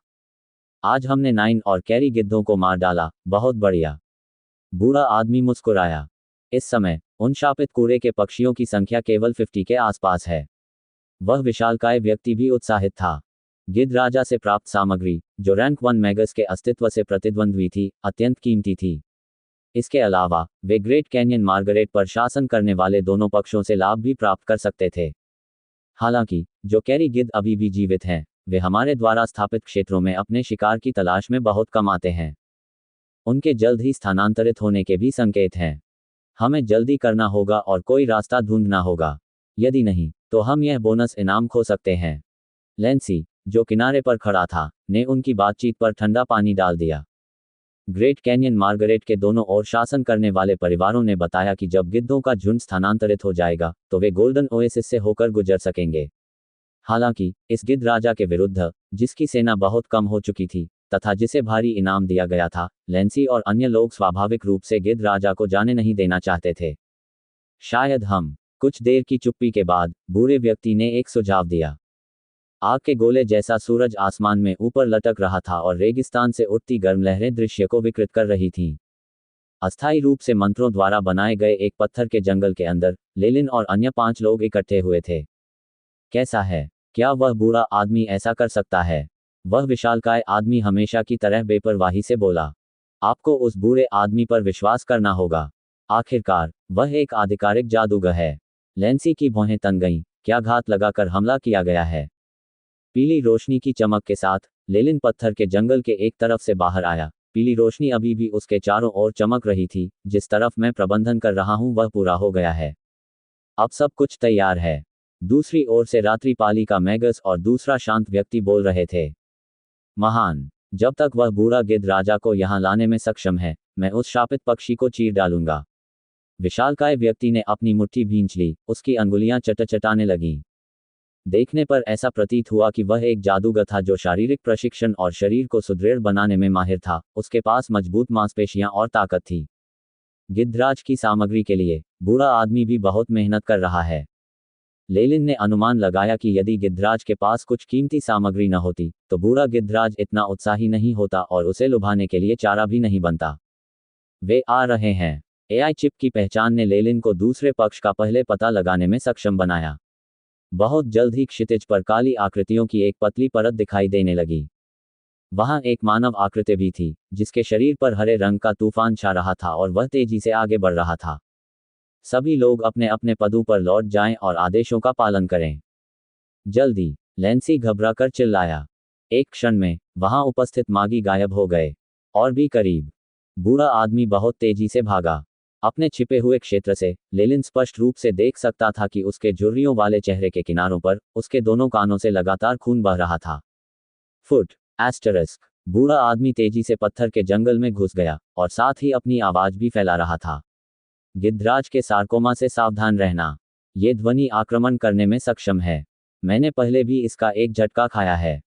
आज हमने 9 और कैरी गिद्धों को मार डाला, बहुत बढ़िया। बूढ़ा आदमी मुस्कुराया। इस समय उन शापित कूड़े के पक्षियों की संख्या केवल 50 के आसपास है। वह विशालकाय व्यक्ति भी उत्साहित था। गिद्ध राजा से प्राप्त सामग्री, जो रैंक 1 मैगस के अस्तित्व से प्रतिद्वंद्वी थी, अत्यंत कीमती थी। इसके अलावा वे ग्रेट कैनियन मार्गरेट पर शासन करने वाले दोनों पक्षों से लाभ भी प्राप्त कर सकते थे। हालांकि जो कैरी गिद्ध अभी भी जीवित हैं, वे हमारे द्वारा स्थापित क्षेत्रों में अपने शिकार की तलाश में बहुत कम आते हैं। उनके जल्द ही स्थानांतरित होने के भी संकेत हैं। हमें जल्दी करना होगा और कोई रास्ता ढूंढना होगा। यदि नहीं, तो हम यह बोनस इनाम खो सकते हैं। लेंसी, जो किनारे पर खड़ा था, ने उनकी बातचीत पर ठंडा पानी डाल दिया। ग्रेट कैनियन मार्गरेट के दोनों ओर शासन करने वाले परिवारों ने बताया कि जब गिद्धों का झुंड स्थानांतरित हो जाएगा तो वे गोल्डन ओएसिस से होकर गुजर सकेंगे। हालांकि इस गिद्ध राजा के विरुद्ध, जिसकी सेना बहुत कम हो चुकी थी तथा जिसे भारी इनाम दिया गया था, लैंसी और अन्य लोग स्वाभाविक रूप से गिद्ध राजा को जाने नहीं देना चाहते थे। शायद हम। कुछ देर की चुप्पी के बाद बूढ़े व्यक्ति ने एक सुझाव दिया। आग के गोले जैसा सूरज आसमान में ऊपर लटक रहा था और रेगिस्तान से उठती गर्म लहरें दृश्य को विकृत कर रही थीं। अस्थायी रूप से मंत्रों द्वारा बनाए गए एक पत्थर के जंगल के अंदर लेलिन और अन्य 5 लोग इकट्ठे हुए थे। कैसा है? क्या वह बूढ़ा आदमी ऐसा कर सकता है? वह विशालकाय आदमी हमेशा की तरह बेपरवाही से बोला। आपको उस बूढ़े आदमी पर विश्वास करना होगा। आखिरकार वह एक आधिकारिक जादूगर है। लैंसी की भौहें तन गईं। क्या घात लगाकर हमला किया गया है? पीली रोशनी की चमक के साथ लेलिन पत्थर के जंगल के एक तरफ से बाहर आया। पीली रोशनी अभी भी उसके चारों ओर चमक रही थी। जिस तरफ मैं प्रबंधन कर रहा हूं वह पूरा हो गया है। अब सब कुछ तैयार है। दूसरी ओर से रात्रिपाली का मैगस और दूसरा शांत व्यक्ति बोल रहे थे। महान। जब तक वह बूढ़ा गिद्ध राजा को यहां लाने में सक्षम है, मैं उस शापित पक्षी को चीर डालूंगा। विशालकाय व्यक्ति ने अपनी मुट्ठी भींच ली। उसकी अंगुलियां चटचटाने लगीं। देखने पर ऐसा प्रतीत हुआ कि वह एक जादूगर था जो शारीरिक प्रशिक्षण और शरीर को सुदृढ़ बनाने में माहिर था। उसके पास मजबूत मांसपेशियां और ताकत थी। गिद्धराज की सामग्री के लिए बूढ़ा आदमी भी बहुत मेहनत कर रहा है। लेलिन ने अनुमान लगाया कि यदि गिद्धराज के पास कुछ कीमती सामग्री न होती तो बूढ़ा गिद्धराज इतना उत्साही नहीं होता और उसे लुभाने के लिए चारा भी नहीं बनता। वे आ रहे हैं। एआई चिप की पहचान ने लेलिन को दूसरे पक्ष का पहले पता लगाने में सक्षम बनाया। बहुत जल्द ही क्षितिज पर काली आकृतियों की एक पतली परत दिखाई देने लगी। वहां एक मानव आकृति भी थी जिसके शरीर पर हरे रंग का तूफान छा रहा था और वह तेजी से आगे बढ़ रहा था। सभी लोग अपने अपने पदों पर लौट जाएं और आदेशों का पालन करें। जल्दी। लैंसी घबराकर चिल्लाया। एक क्षण में वहां उपस्थित मागी गायब हो गए। और भी करीब। बूढ़ा आदमी बहुत तेजी से भागा। अपने छिपे हुए क्षेत्र से लेलिन स्पष्ट रूप से देख सकता था कि उसके झुर्रियों वाले चेहरे के किनारों पर उसके दोनों कानों से लगातार खून बह रहा था। Foot asterisk. बूढ़ा आदमी तेजी से पत्थर के जंगल में घुस गया और साथ ही अपनी आवाज भी फैला रहा था। गिद्धराज के सार्कोमा से सावधान रहना। ये ध्वनि आक्रमण करने में सक्षम है। मैंने पहले भी इसका एक झटका खाया है।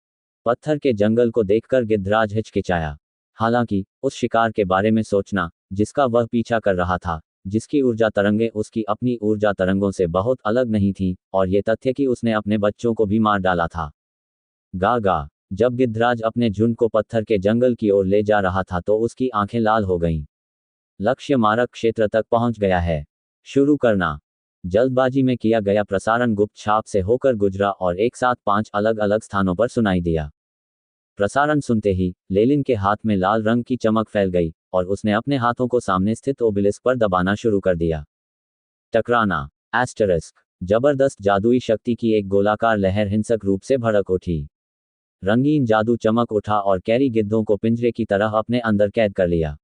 पत्थर के जंगल को देखकर गिद्धराज हिचकिचाया। हालांकि उस शिकार के बारे में सोचना जिसका वह पीछा कर रहा था, जिसकी ऊर्जा तरंगें उसकी अपनी ऊर्जा तरंगों से बहुत अलग नहीं थीं, और ये तथ्य कि उसने अपने बच्चों को भी मार डाला था। गा गा। जब गिद्धराज अपने झुंड को पत्थर के जंगल की ओर ले जा रहा था तो उसकी आंखें लाल हो गईं। लक्ष्य मारक क्षेत्र तक पहुंच गया है। शुरू करना। जल्दबाजी में किया गया प्रसारण गुप्त छाप से होकर गुजरा और एक साथ 5 अलग अलग स्थानों पर सुनाई दिया। प्रसारण सुनते ही लेलिन के हाथ में लाल रंग की चमक फैल गई और उसने अपने हाथों को सामने स्थित ओबेलिस्क पर दबाना शुरू कर दिया। टकराना। एस्टरिस्क। जबरदस्त जादुई शक्ति की एक गोलाकार लहर हिंसक रूप से भड़क उठी। रंगीन जादू चमक उठा और कैरी गिद्धों को पिंजरे की तरह अपने अंदर कैद कर लिया।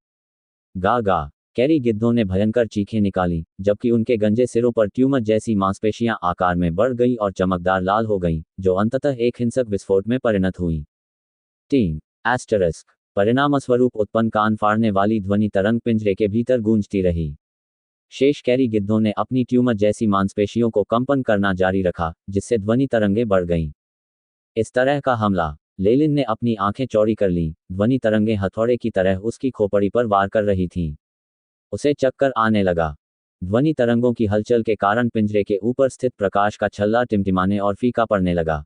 गा गा। कैरी गिद्धों ने भयंकर चीखें निकाली, जबकि उनके गंजे सिरों पर ट्यूमर जैसी मांसपेशियां आकार में बढ़ गईं और चमकदार लाल हो गईं, जो अंततः एक हिंसक विस्फोट में परिणत हुईं। Team asterisk. परिणामस्वरूप उत्पन्न कान फाड़ने वाली ध्वनि तरंग पिंजरे के भीतर गूंजती रही। शेष कैरी गिद्धों ने अपनी ट्यूमर जैसी मांसपेशियों को कंपन करना जारी रखा, जिससे ध्वनि तरंगें बढ़ गईं। इस तरह का हमला। लेलिन ने अपनी आंखें चौड़ी कर लीं। ध्वनि तरंगें हथौड़े की तरह उसकी खोपड़ी पर वार कर रही थीं। उसे चक्कर आने लगा। ध्वनि तरंगों की हलचल के कारण पिंजरे के ऊपर स्थित प्रकाश का छल्ला टिमटिमाने और फीका पड़ने लगा।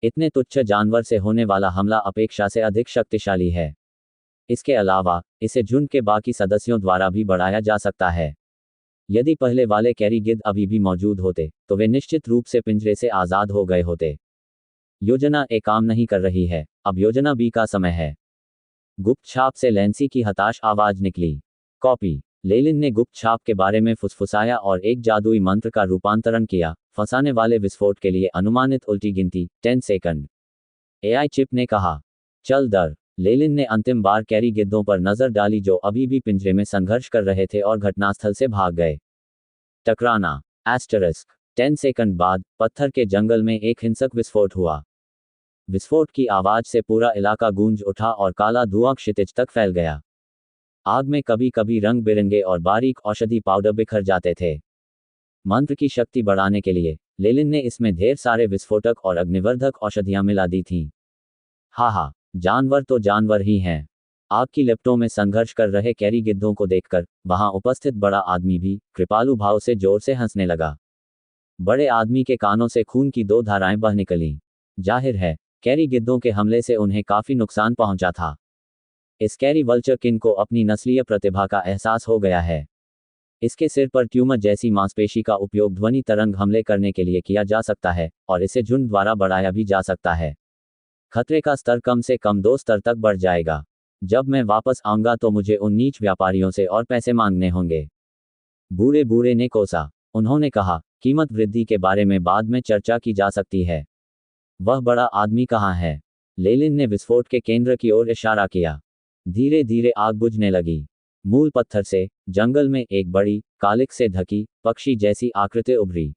इतने तुच्छ जानवर से होने वाला हमला अपेक्षा से अधिक शक्तिशाली है। इसके अलावा इसे झुंड के बाकी सदस्यों द्वारा भी बढ़ाया जा सकता है। यदि पहले वाले कैरी गिद्ध अभी भी मौजूद होते तो वे निश्चित रूप से पिंजरे से आजाद हो गए होते। योजना ए काम नहीं कर रही है। अब योजना बी का समय है। गुप्त छाप से लैंसी की हताश आवाज निकली। कॉपी। लेलिन ने गुप्त छाप के बारे में फुसफुसाया और एक जादुई मंत्र का रूपांतरण किया। फंसाने वाले विस्फोट के लिए अनुमानित उल्टी गिनती 10 सेकंड। एआई चिप ने कहा। चल दर। लेलिन ने अंतिम बार कैरी गिद्धों पर नजर डाली जो अभी भी पिंजरे में संघर्ष कर रहे थे और घटनास्थल से भाग गए। टकराना। एस्टरिस्क। 10 सेकंड बाद पत्थर के जंगल में एक हिंसक विस्फोट हुआ। विस्फोट की आवाज से पूरा इलाका गूंज उठा और काला धुआं क्षितिज तक फैल गया। आग में कभी कभी रंग बिरंगे और बारीक औषधि पाउडर बिखर जाते थे। मंत्र की शक्ति बढ़ाने के लिए लेलिन ने इसमें ढेर सारे विस्फोटक और अग्निवर्धक औषधियां मिला दी थीं। हा, जानवर तो जानवर ही हैं। आग की लिपटों में संघर्ष कर रहे कैरी गिद्धों को देखकर वहां उपस्थित बड़ा आदमी भी कृपालु भाव से जोर से हंसने लगा। बड़े आदमी के कानों से खून की दो धाराएं बह निकलीं। जाहिर है, कैरी गिद्धों के हमले से उन्हें काफी नुकसान पहुंचा था। इस कैरी वल्चर किंग को अपनी नस्लीय प्रतिभा का एहसास हो गया है। इसके सिर पर ट्यूमर जैसी मांसपेशी का उपयोग ध्वनि तरंग हमले करने के लिए किया जा सकता है और इसे झुंड द्वारा बढ़ाया भी जा सकता है। खतरे का स्तर कम से कम 2 स्तर तक बढ़ जाएगा। जब मैं वापस आऊंगा तो मुझे उन नीच व्यापारियों से और पैसे मांगने होंगे। बूढ़े बूढ़े ने कोसा। उन्होंने कहा, कीमत वृद्धि के बारे में बाद में चर्चा की जा सकती है। वह बड़ा आदमी कहाँ है? लेलिन ने विस्फोट के केंद्र की ओर इशारा किया। धीरे धीरे आग बुझने लगी। मूल पत्थर से जंगल में एक बड़ी कालिक से ढकी पक्षी जैसी आकृति उभरी।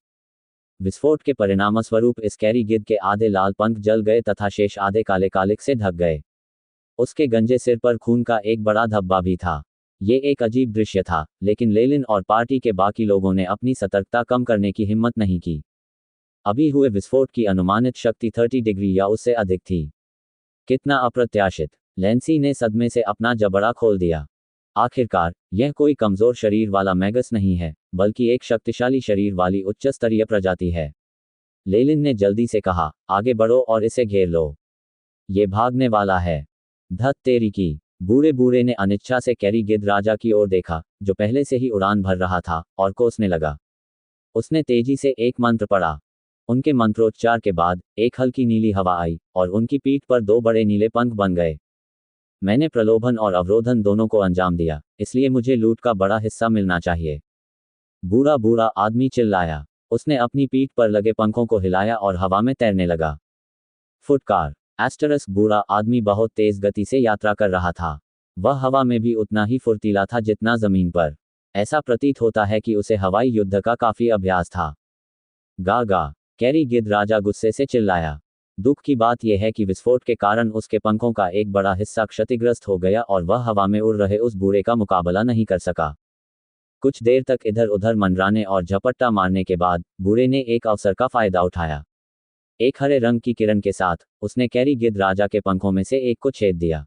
विस्फोट के परिणामस्वरूप इस कैरी गिद्ध के आधे लाल पंख जल गए तथा शेष आधे काले कालिक से ढक गए। उसके गंजे सिर पर खून का एक बड़ा धब्बा भी था। ये एक अजीब दृश्य था, लेकिन लेलिन और पार्टी के बाकी लोगों ने अपनी सतर्कता कम करने की हिम्मत नहीं की। अभी हुए विस्फोट की अनुमानित शक्ति 30 डिग्री या उससे अधिक थी। कितना अप्रत्याशित! लैंसी ने सदमे से अपना जबड़ा खोल दिया। आखिरकार, यह कोई कमजोर शरीर वाला मैगस नहीं है, बल्कि एक शक्तिशाली शरीर वाली उच्च स्तरीय प्रजाति है। लेलिन ने जल्दी से कहा, आगे बढ़ो और इसे घेर लो। ये भागने वाला है। धत तेरी की! बूढ़े बूढ़े ने अनिच्छा से कैरी गिद्ध राजा की ओर देखा, जो पहले से ही उड़ान भर रहा था, और कोसने लगा। उसने तेजी से एक मंत्र पढ़ा। उनके मंत्रोच्चार के बाद एक हल्की नीली हवा आई और उनकी पीठ पर 2 बड़े नीले पंख बन गए। मैंने प्रलोभन और अवरोधन दोनों को अंजाम दिया, इसलिए मुझे लूट का बड़ा हिस्सा मिलना चाहिए। बूढ़ा बूढ़ा आदमी चिल्लाया। उसने अपनी पीठ पर लगे पंखों को हिलाया और हवा में तैरने लगा। फुटकार! एस्टरस बूढ़ा आदमी बहुत तेज गति से यात्रा कर रहा था। वह हवा में भी उतना ही फुर्तीला था जितना जमीन पर। ऐसा प्रतीत होता है कि उसे हवाई युद्ध का काफी अभ्यास था। गा गा! कैरी गिद्ध राजा गुस्से से चिल्लाया। दुख की बात यह है कि विस्फोट के कारण उसके पंखों का एक बड़ा हिस्सा क्षतिग्रस्त हो गया और वह हवा में उड़ रहे उस बूढ़े का मुकाबला नहीं कर सका। कुछ देर तक इधर उधर मंडराने और झपट्टा मारने के बाद बूढ़े ने एक अवसर का फायदा उठाया। एक हरे रंग की किरण के साथ उसने कैरी गिद्ध राजा के पंखों में से एक को छेद दिया।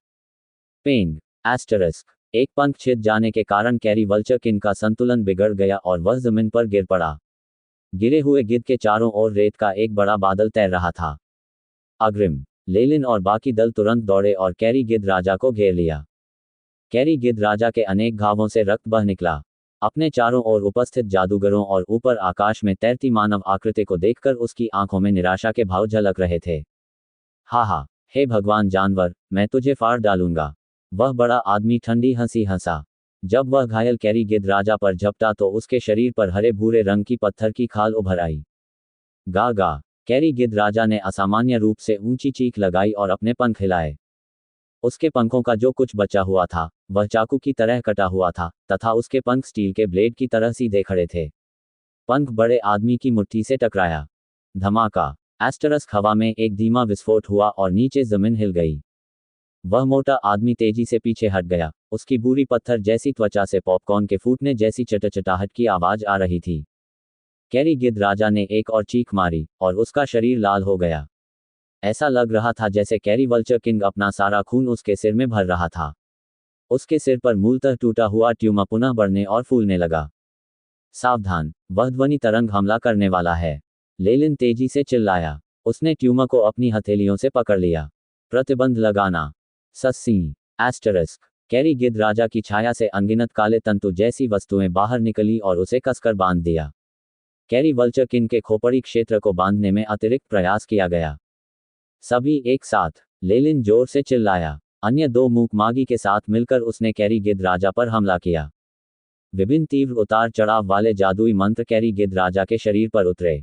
पेंग! एस्टरिस्क! एक पंख छिद जाने के कारण कैरी वल्चर किंग का संतुलन बिगड़ गया और वह जमीन पर गिर पड़ा। गिरे हुए गिद्ध के चारों ओर रेत का एक बड़ा बादल तैर रहा था। अग्रिम! लेलिन और बाकी दल तुरंत दौड़े और कैरी गिद्ध राजा को घेर लिया। कैरी गिद्ध राजा के अनेक घावों से रक्त बह निकला। अपने चारों ओर उपस्थित जादूगरों और ऊपर आकाश में तैरती मानव आकृति को देखकर उसकी आंखों में निराशा के भाव झलक रहे थे। हा, हे भगवान जानवर, मैं तुझे फाड़ डालूंगा। वह बड़ा आदमी ठंडी हंसी हंसा। जब वह घायल कैरी गिद्ध राजा पर झपटा तो उसके शरीर पर हरे भूरे रंग की पत्थर की खाल उभर आई। गा गा! कैरी गिद्ध राजा ने असामान्य रूप से ऊंची चीख लगाई और अपने पंख हिलाए। उसके पंखों का जो कुछ बचा हुआ था वह चाकू की तरह कटा हुआ था तथा उसके पंख स्टील के ब्लेड की तरह सीधे खड़े थे। पंख बड़े आदमी की मुट्ठी से टकराया। धमाका! एस्टरस हवा में एक धीमा विस्फोट हुआ और नीचे जमीन हिल गई। वह मोटा आदमी तेजी से पीछे हट गया। उसकी बुरी पत्थर जैसी त्वचा से पॉपकॉर्न के फूटने जैसी चटचटाहट की आवाज आ रही थी। कैरी गिद्ध राजा ने एक और चीख मारी और उसका शरीर लाल हो गया। ऐसा लग रहा था जैसे कैरी वल्चर किंग अपना सारा खून उसके सिर में भर रहा था। उसके सिर पर मूलतः टूटा हुआ ट्यूमर पुनः बढ़ने और फूलने लगा। सावधान! वह ध्वनि तरंग हमला करने वाला है। लेलिन तेजी से चिल्लाया। उसने ट्यूमर को अपनी हथेलियों से पकड़ लिया। प्रतिबंध लगाना। सस्सी! एस्टरिस्क! कैरी गिद्ध राजा की छाया से अनगिनत काले तंतु जैसी वस्तुएं बाहर निकली और उसे कसकर बांध दिया। कैरी वल्चर किंग के खोपड़ी क्षेत्र को बांधने में अतिरिक्त प्रयास किया गया। सभी एक साथ! लेलिन जोर से चिल्लाया। अन्य 2 मूक मागी के साथ मिलकर उसने कैरी गिद्ध राजा पर हमला किया। विभिन्न तीव्र उतार चढ़ाव वाले जादुई मंत्र कैरी गिद्ध राजा के शरीर पर उतरे।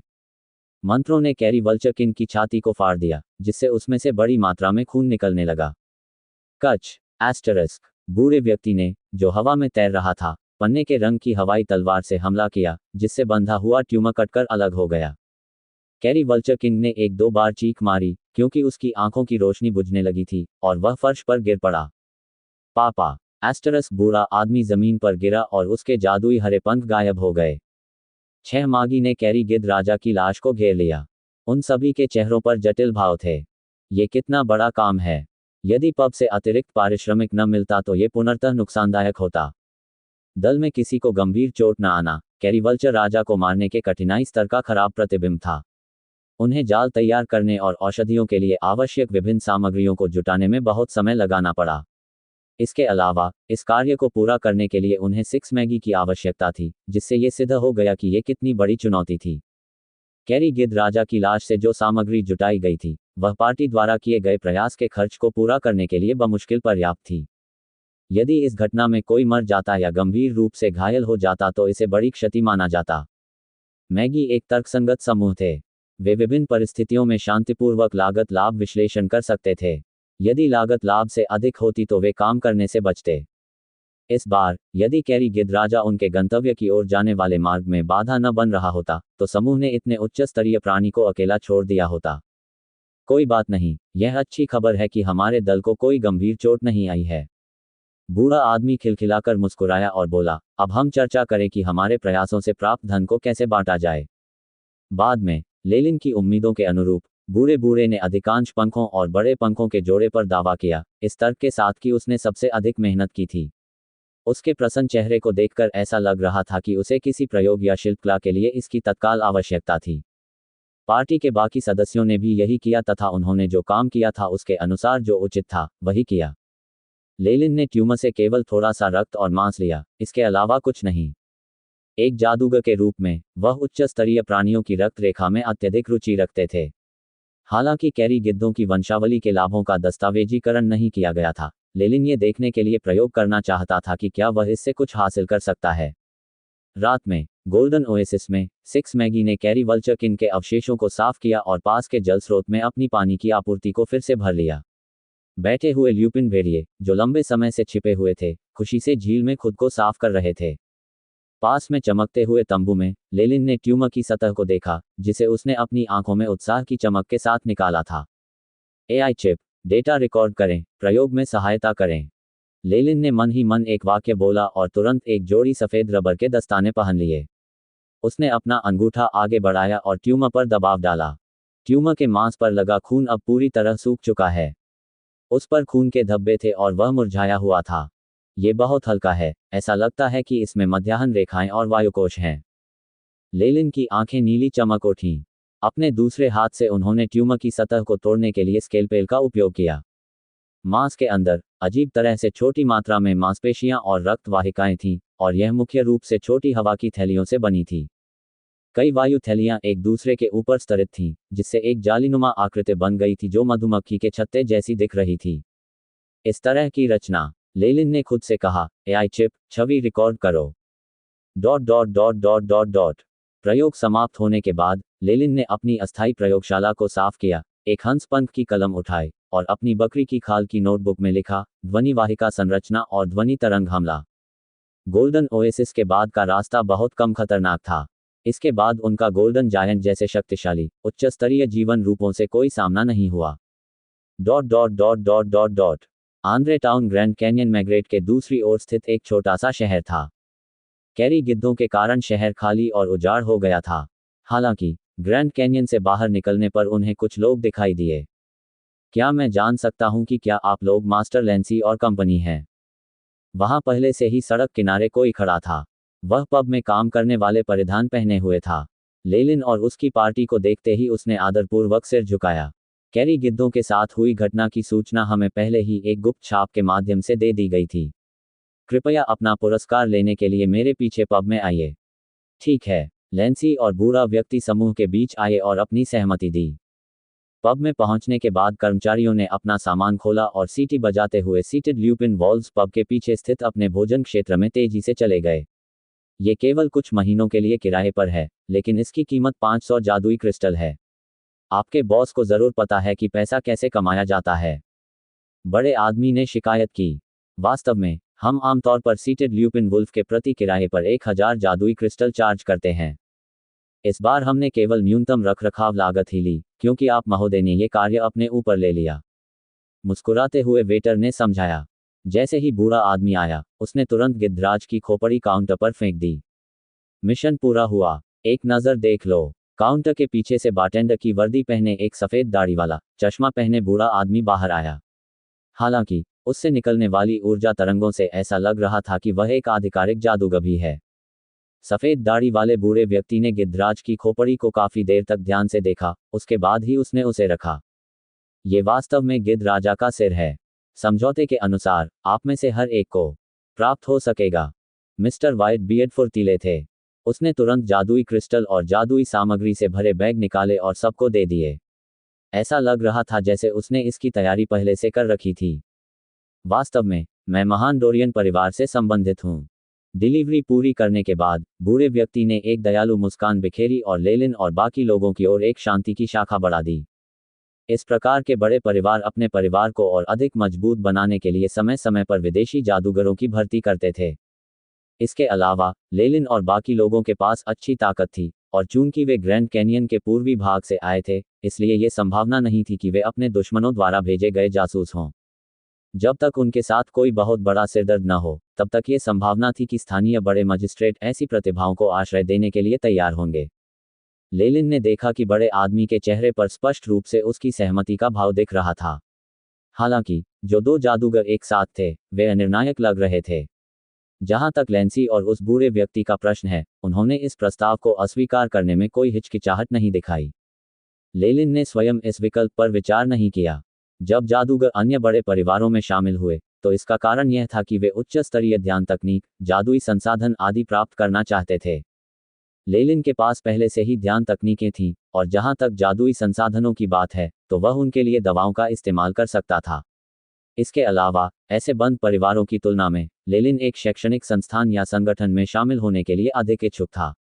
मंत्रों ने कैरी वल्चर किंग की छाती को फाड़ दिया, जिससे उसमें से बड़ी मात्रा में खून निकलने लगा। कच! एस्टरिस्क! बूढ़े व्यक्ति ने, जो हवा में तैर रहा था, पन्ने के रंग की हवाई तलवार से हमला किया, जिससे बंधा हुआ ट्यूमर कटकर अलग हो गया। कैरी वल्चर किंग ने 1-2 बार चीख मारी, क्योंकि उसकी आंखों की रोशनी बुझने लगी थी, और वह फर्श पर गिर पड़ा। पापा! एस्टरस बूढ़ा आदमी जमीन पर गिरा और उसके जादुई हरे पंख गायब हो गए। 6 मागी ने कैरी गिद्ध राजा की लाश को घेर लिया। उन सभी के चेहरों पर जटिल भाव थे। ये कितना बड़ा काम है। यदि पब से अतिरिक्त पारिश्रमिक न मिलता तो ये पुनर्तः नुकसानदायक होता। दल में किसी को गंभीर चोट न आना कैरी वल्चर राजा को मारने के कठिनाई स्तर का खराब प्रतिबिंब था। उन्हें जाल तैयार करने और औषधियों के लिए आवश्यक विभिन्न सामग्रियों को जुटाने में बहुत समय लगाना पड़ा। इसके अलावा इस कार्य को पूरा करने के लिए उन्हें 6 मैगी की आवश्यकता थी, जिससे ये सिद्ध हो गया कि ये कितनी बड़ी चुनौती थी। कैरी गिद्ध राजा की लाश से जो सामग्री जुटाई गई थी वह पार्टी द्वारा किए गए प्रयास के खर्च को पूरा करने के लिए बमुश्किल पर्याप्त थी। यदि इस घटना में कोई मर जाता या गंभीर रूप से घायल हो जाता तो इसे बड़ी क्षति माना जाता। मैगी एक तर्कसंगत समूह थे। वे विभिन्न परिस्थितियों में शांतिपूर्वक लागत लाभ विश्लेषण कर सकते थे। यदि लागत लाभ से अधिक होती तो वे काम करने से बचते। इस बार यदि कैरी गिद्ध राजा उनके गंतव्य की ओर जाने वाले मार्ग में बाधा न बन रहा होता तो समूह ने इतने उच्च स्तरीय प्राणी को अकेला छोड़ दिया होता। कोई बात नहीं, यह अच्छी खबर है कि हमारे दल को कोई गंभीर चोट नहीं आई है। बूढ़ा आदमी खिलखिलाकर मुस्कुराया और बोला, अब हम चर्चा करें कि हमारे प्रयासों से प्राप्त धन को कैसे बांटा जाए। बाद में लेलिन की उम्मीदों के अनुरूप बूढ़े बूढ़े ने अधिकांश पंखों और बड़े पंखों के जोड़े पर दावा किया, इस तर्क के साथ कि उसने सबसे अधिक मेहनत की थी। उसके प्रसन्न चेहरे को देखकर ऐसा लग रहा था कि उसे किसी प्रयोग या शिल्पकला के लिए इसकी तत्काल आवश्यकता थी। पार्टी के बाकी सदस्यों ने भी यही किया तथा उन्होंने जो काम किया था उसके अनुसार जो उचित था वही किया। लेलिन ने ट्यूमर से केवल थोड़ा सा रक्त और मांस लिया, इसके अलावा कुछ नहीं। एक जादूगर के रूप में वह उच्च स्तरीय प्राणियों की रक्त रेखा में अत्यधिक रुचि रखते थे। हालांकि कैरी गिद्धों की वंशावली के लाभों का दस्तावेजीकरण नहीं किया गया था, लेलिन ये देखने के लिए प्रयोग करना चाहता था कि क्या वह इससे कुछ हासिल कर सकता है। रात में गोल्डन ओएसिस में 6 मैगी ने कैरी वल्चर किन के अवशेषों को साफ किया और पास के जल स्रोत में अपनी पानी की आपूर्ति को फिर से भर लिया। बैठे हुए ल्यूपिन भेड़िए जो लंबे समय से छिपे हुए थे खुशी से झील में खुद को साफ कर रहे थे। पास में चमकते हुए तंबू में लेलिन ने ट्यूमर की सतह को देखा जिसे उसने अपनी आंखों में उत्साह की चमक के साथ निकाला था। एआई चिप, डेटा रिकॉर्ड करें, प्रयोग में सहायता करें। लेलिन ने मन ही मन एक वाक्य बोला और तुरंत एक जोड़ी सफेद रबर के दस्ताने पहन लिए। उसने अपना अंगूठा आगे बढ़ाया और ट्यूमर पर दबाव डाला। ट्यूमर के मांस पर लगा खून अब पूरी तरह सूख चुका है। उस पर खून के धब्बे थे और वह मुरझाया हुआ था। ये बहुत हल्का है, ऐसा लगता है कि इसमें मध्याह्न रेखाएं और वायुकोश हैं। लेलिन की आंखें नीली चमक उठीं। अपने दूसरे हाथ से उन्होंने ट्यूमर की सतह को तोड़ने के लिए स्केलपेल का उपयोग किया। मांस के अंदर अजीब तरह से छोटी मात्रा में मांसपेशियां और रक्त वाहिकाएं थीं, और यह मुख्य रूप से छोटी हवा की थैलियों से बनी थी। कई वायु थैलियां एक दूसरे के ऊपर स्तरित थीं, जिससे एक जालीनुमा आकृति बन गई थी जो मधुमक्खी के छत्ते जैसी दिख रही थी। इस तरह की रचना, लेलिन ने खुद से कहा, एआई चिप, छवि रिकॉर्ड करो। ... प्रयोग समाप्त होने के बाद लेलिन ने अपनी अस्थायी प्रयोगशाला को साफ किया, एक हंस पंख की कलम उठाई और अपनी बकरी की खाल की नोटबुक में लिखा, ध्वनि वाहिका संरचना और ध्वनि तरंग हमला। गोल्डन ओएसिस के बाद का रास्ता बहुत कम खतरनाक था। इसके बाद उनका गोल्डन जायंट जैसे शक्तिशाली उच्च स्तरीय जीवन रूपों से कोई सामना नहीं हुआ। ... Andre town grand Canyon Maigret के दूसरी ओर स्थित एक छोटा सा शहर था। कैरी गिद्धों के कारण शहर खाली और उजाड़ हो गया था। हालांकि ग्रैंड कैन्यन से बाहर निकलने पर उन्हें कुछ लोग दिखाई दिए। क्या मैं जान सकता हूं कि क्या आप लोग मास्टर लैंसी और कंपनी हैं? वहां पहले से ही सड़क किनारे कोई खड़ा था। वह पब में काम करने वाले परिधान पहने हुए था। लेलिन और उसकी पार्टी को देखते ही उसने आदरपूर्वक सिर झुकाया। कैरी गिद्धों के साथ हुई घटना की सूचना हमें पहले ही एक गुप्त छाप के माध्यम से दे दी गई थी। कृपया अपना पुरस्कार लेने के लिए मेरे पीछे पब में आइए। ठीक है। लैंसी और बूढ़ा व्यक्ति समूह के बीच आए और अपनी सहमति दी। पब में पहुंचने के बाद कर्मचारियों ने अपना सामान खोला और सीटी बजाते हुए सीटेड ल्यूपिन वॉल्स पब के पीछे स्थित अपने भोजन क्षेत्र में तेजी से चले गए। ये केवल कुछ महीनों के लिए किराए पर है, लेकिन इसकी कीमत 500 जादुई क्रिस्टल है। आपके बॉस को जरूर पता है कि पैसा कैसे कमाया जाता है। बड़े आदमी ने शिकायत की। वास्तव में हम आमतौर पर सीटेड ल्यूपिन वुल्फ के प्रति किराए पर 1000 जादुई क्रिस्टल चार्ज करते हैं। इस बार हमने केवल न्यूनतम रखरखाव लागत ही ली, क्योंकि आप महोदय ने ये कार्य अपने ऊपर ले लिया। मुस्कुराते हुए वेटर ने समझाया। जैसे ही बूढ़ा आदमी आया, उसने तुरंत गिद्धराज की खोपड़ी काउंटर पर फेंक दी। मिशन पूरा हुआ। एक नज़र देख लो। काउंटर के पीछे से बारटेंडर की वर्दी पहने एक सफ़ेद दाढ़ी वाला, चश्मा पहने बूढ़ा आदमी बाहर आया। हालांकि उससे निकलने वाली ऊर्जा तरंगों से ऐसा लग रहा था कि वह एक आधिकारिक जादूगर भी है। सफ़ेद दाढ़ी वाले बूढ़े व्यक्ति ने गिद्धराज की खोपड़ी को काफ़ी देर तक ध्यान से देखा, उसके बाद ही उसने उसे रखा। ये वास्तव में गिद्ध राजा का सिर है। समझौते के अनुसार आप में से हर एक को प्राप्त हो सकेगा। मिस्टर व्हाइट बियर्ड फुर्तीले थे। उसने तुरंत जादुई क्रिस्टल और जादुई सामग्री से भरे बैग निकाले और सबको दे दिए। ऐसा लग रहा था जैसे उसने इसकी तैयारी पहले से कर रखी थी। वास्तव में मैं महान डोरियन परिवार से संबंधित हूँ। डिलीवरी पूरी करने के बाद बूढ़े व्यक्ति ने एक दयालु मुस्कान बिखेरी और लेलिन और बाकी लोगों की ओर एक शांति की शाखा बढ़ा दी। इस प्रकार के बड़े परिवार अपने परिवार को और अधिक मजबूत बनाने के लिए समय समय पर विदेशी जादूगरों की भर्ती करते थे। इसके अलावा लेलिन और बाकी लोगों के पास अच्छी ताकत थी, और चूंकि वे ग्रैंड कैनियन के पूर्वी भाग से आए थे, इसलिए ये संभावना नहीं थी कि वे अपने दुश्मनों द्वारा भेजे गए जासूस हों। जब तक उनके साथ कोई बहुत बड़ा सिरदर्द न हो, तब तक ये संभावना थी कि स्थानीय बड़े मजिस्ट्रेट ऐसी प्रतिभाओं को आश्रय देने के लिए तैयार होंगे। लेलिन ने देखा कि बड़े आदमी के चेहरे पर स्पष्ट रूप से उसकी सहमति का भाव दिख रहा था। हालांकि जो दो जादूगर एक साथ थे, वे अनिर्णायक लग रहे थे। जहां तक लैंसी और उस बूढ़े व्यक्ति का प्रश्न है, उन्होंने इस प्रस्ताव को अस्वीकार करने में कोई हिचकिचाहट नहीं दिखाई। लेलिन ने स्वयं इस विकल्प पर विचार नहीं किया। जब जादूगर अन्य बड़े परिवारों में शामिल हुए, तो इसका कारण यह था कि वे उच्च स्तरीय ध्यान तकनीक, जादुई संसाधन आदि प्राप्त करना चाहते थे। लेलिन के पास पहले से ही ध्यान तकनीकें थीं, और जहां तक जादुई संसाधनों की बात है, तो वह उनके लिए दवाओं का इस्तेमाल कर सकता था। इसके अलावा ऐसे बंद परिवारों की तुलना में लेलिन एक शैक्षणिक संस्थान या संगठन में शामिल होने के लिए अधिक इच्छुक था।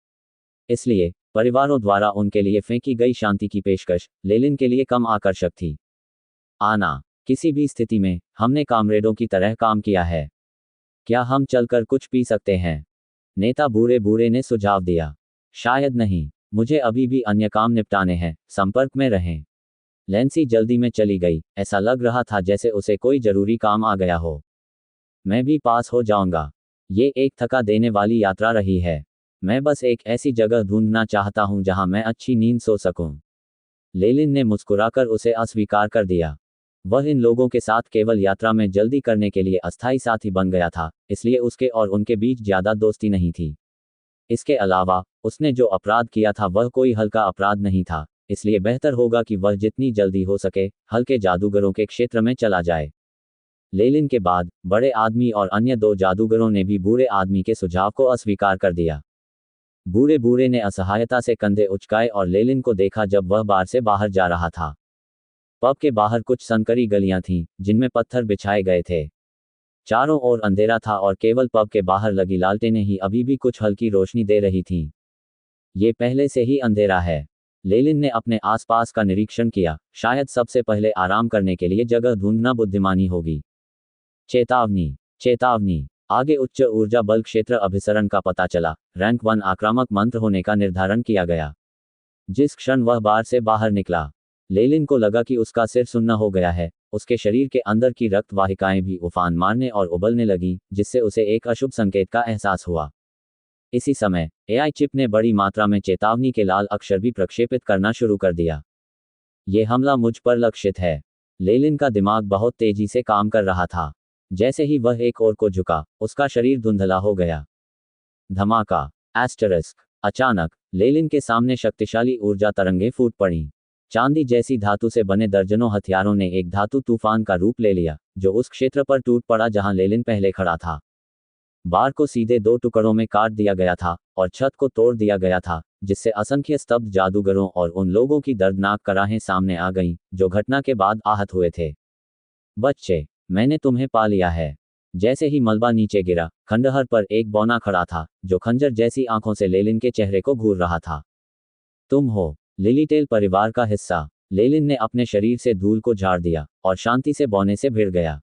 इसलिए परिवारों द्वारा उनके लिए फेंकी गई शांति की पेशकश लेलिन के लिए कम आकर्षक थी। आना, किसी भी स्थिति में हमने कामरेडों की तरह काम किया है। क्या हम चलकर कुछ पी सकते हैं? नेता बूढ़े बूढ़े ने सुझाव दिया। शायद नहीं, मुझे अभी भी अन्य काम निपटाने हैं, संपर्क में रहें। लैंसी जल्दी में चली गई, ऐसा लग रहा था जैसे उसे कोई जरूरी काम आ गया हो। मैं भी पास हो जाऊंगा। ये एक थका देने वाली यात्रा रही है। मैं बस एक ऐसी जगह ढूंढना चाहता हूं जहां मैं अच्छी नींद सो सकूं। लेलिन ने मुस्कुराकर उसे अस्वीकार कर दिया। वह इन लोगों के साथ केवल यात्रा में जल्दी करने के लिए अस्थायी साथी बन गया था, इसलिए उसके और उनके बीच ज्यादा दोस्ती नहीं थी। इसके अलावा उसने जो अपराध किया था वह कोई हल्का अपराध नहीं था, इसलिए बेहतर होगा कि वह जितनी जल्दी हो सके हल्के जादूगरों के क्षेत्र में चला जाए। लेलिन के बाद बड़े आदमी और अन्य दो जादूगरों ने भी बूढ़े आदमी के सुझाव को अस्वीकार कर दिया। बूढ़े बूढ़े ने असहायता से कंधे उचकाए और लेलिन को देखा जब वह बार से बाहर जा रहा था। पब के बाहर कुछ संकरी गलियां थीं, जिनमें पत्थर बिछाए गए थे। चारों ओर अंधेरा था और केवल पब के बाहर लगी लालटेनें ही अभी भी कुछ हल्की रोशनी दे रही थीं। ये पहले से ही अंधेरा है। लेलिन ने अपने आसपास का निरीक्षण किया। शायद सबसे पहले आराम करने के लिए जगह ढूंढना बुद्धिमानी होगी। चेतावनी, चेतावनी, आगे उच्च ऊर्जा बल क्षेत्र अभिसरण का पता चला। रैंक 1 आक्रामक मंत्र होने का निर्धारण किया गया। जिस क्षण वह बार से बाहर निकला, लेलिन को लगा कि उसका सिर सुन्न हो गया है। उसके शरीर के अंदर की रक्त वाहिकाएं भी उफान मारने और उबलने लगी, जिससे उसे एक अशुभ संकेत का एहसास हुआ। इसी समय एआई चिप ने बड़ी मात्रा में चेतावनी के लाल अक्षर भी प्रक्षेपित करना शुरू कर दिया। ये हमला मुझ पर लक्षित है। लेलिन का दिमाग बहुत तेजी से काम कर रहा था। जैसे ही वह एक ओर को झुका, उसका शरीर धुंधला हो गया। धमाका, एस्टरिस्क। अचानक लेलिन के सामने शक्तिशाली ऊर्जा तरंगें फूट पड़ी। चांदी जैसी धातु से बने दर्जनों हथियारों ने एक धातु तूफान का रूप ले लिया, जो उस क्षेत्र पर टूट पड़ा जहां लेलिन पहले खड़ा था। बार को सीधे दो टुकड़ों में काट दिया गया था और छत को तोड़ दिया गया था, जिससे असंख्य स्तब्ध जादूगरों और उन लोगों की दर्दनाक कराहें सामने आ गईं, जो घटना के बाद आहत हुए थे। बच्चे, मैंने तुम्हें पा लिया है। जैसे ही मलबा नीचे गिरा, खंडहर पर एक बौना खड़ा था, जो खंजर जैसी आंखों से लेलिन के चेहरे को घूर रहा था। तुम हो लिलीटेल परिवार का हिस्सा। लेलिन ने अपने शरीर से धूल को झाड़ दिया और शांति से बौने से भिड़ गया।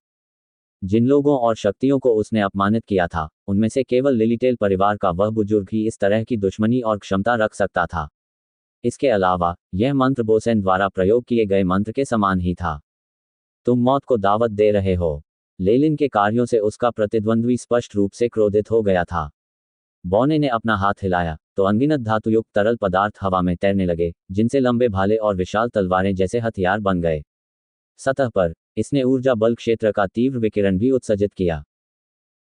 जिन लोगों और शक्तियों को उसने अपमानित किया था, उनमें से केवल लिलीटेल परिवार का वह बुजुर्ग ही इस तरह की दुश्मनी और क्षमता रख सकता था। इसके अलावा यह मंत्र बोसेन द्वारा प्रयोग किए गए मंत्र के समान ही था। तुम मौत को दावत दे रहे हो। लेलिन के कार्यों से उसका प्रतिद्वंद्वी स्पष्ट रूप से क्रोधित हो गया था। बौने ने अपना हाथ हिलाया तो अनगिनत धातुयुक्त तरल पदार्थ हवा में तैरने लगे, जिनसे लंबे भाले और विशाल तलवारें जैसे हथियार बन गए। सतह पर इसने ऊर्जा बल क्षेत्र का तीव्र विकिरण भी उत्सर्जित किया।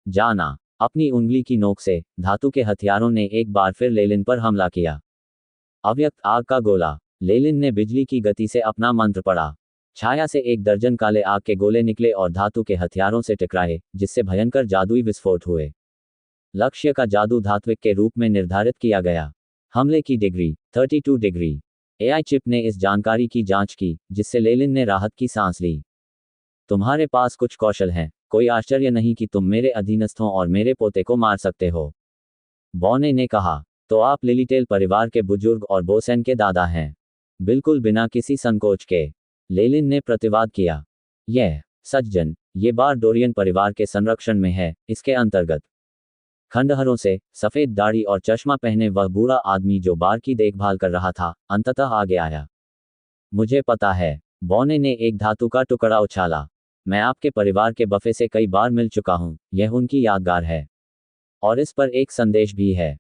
जाना। अपनी उंगली की नोक से धातु के हथियारों ने एक बार फिर लेलिन पर हमला किया। अव्यक्त आग का गोला। लेलिन ने बिजली की गति से अपना मंत्र पढ़ा। छाया से एक दर्जन काले आग के गोले निकले और धातु के हथियारों से टकराए, जिससे भयंकर जादुई विस्फोट हुए। लक्ष्य का जादू धात्विक के रूप में निर्धारित किया गया। हमले की डिग्री 32 डिग्री। एआई चिप ने इस जानकारी की जांच की, जिससे लेलिन ने राहत की सांस ली। तुम्हारे पास कुछ कौशल हैं, कोई आश्चर्य नहीं कि तुम मेरे अधीनस्थों और मेरे पोते को मार सकते हो, बौने ने कहा। तो आप लिलिटेल परिवार के बुजुर्ग और बोसेन के दादा हैं? बिल्कुल बिना किसी संकोच के लेलिन ने प्रतिवाद किया। यह सज्जन, ये बार डोरियन परिवार के संरक्षण में है। इसके अंतर्गत खंडहरों से सफेद दाढ़ी और चश्मा पहने वह बूढ़ा आदमी जो बार की देखभाल कर रहा था, अंततः आगे आया। मुझे पता है, बौने ने एक धातु का टुकड़ा उछाला। मैं आपके परिवार के बफे से कई बार मिल चुका हूं, यह उनकी यादगार है। और इस पर एक संदेश भी है।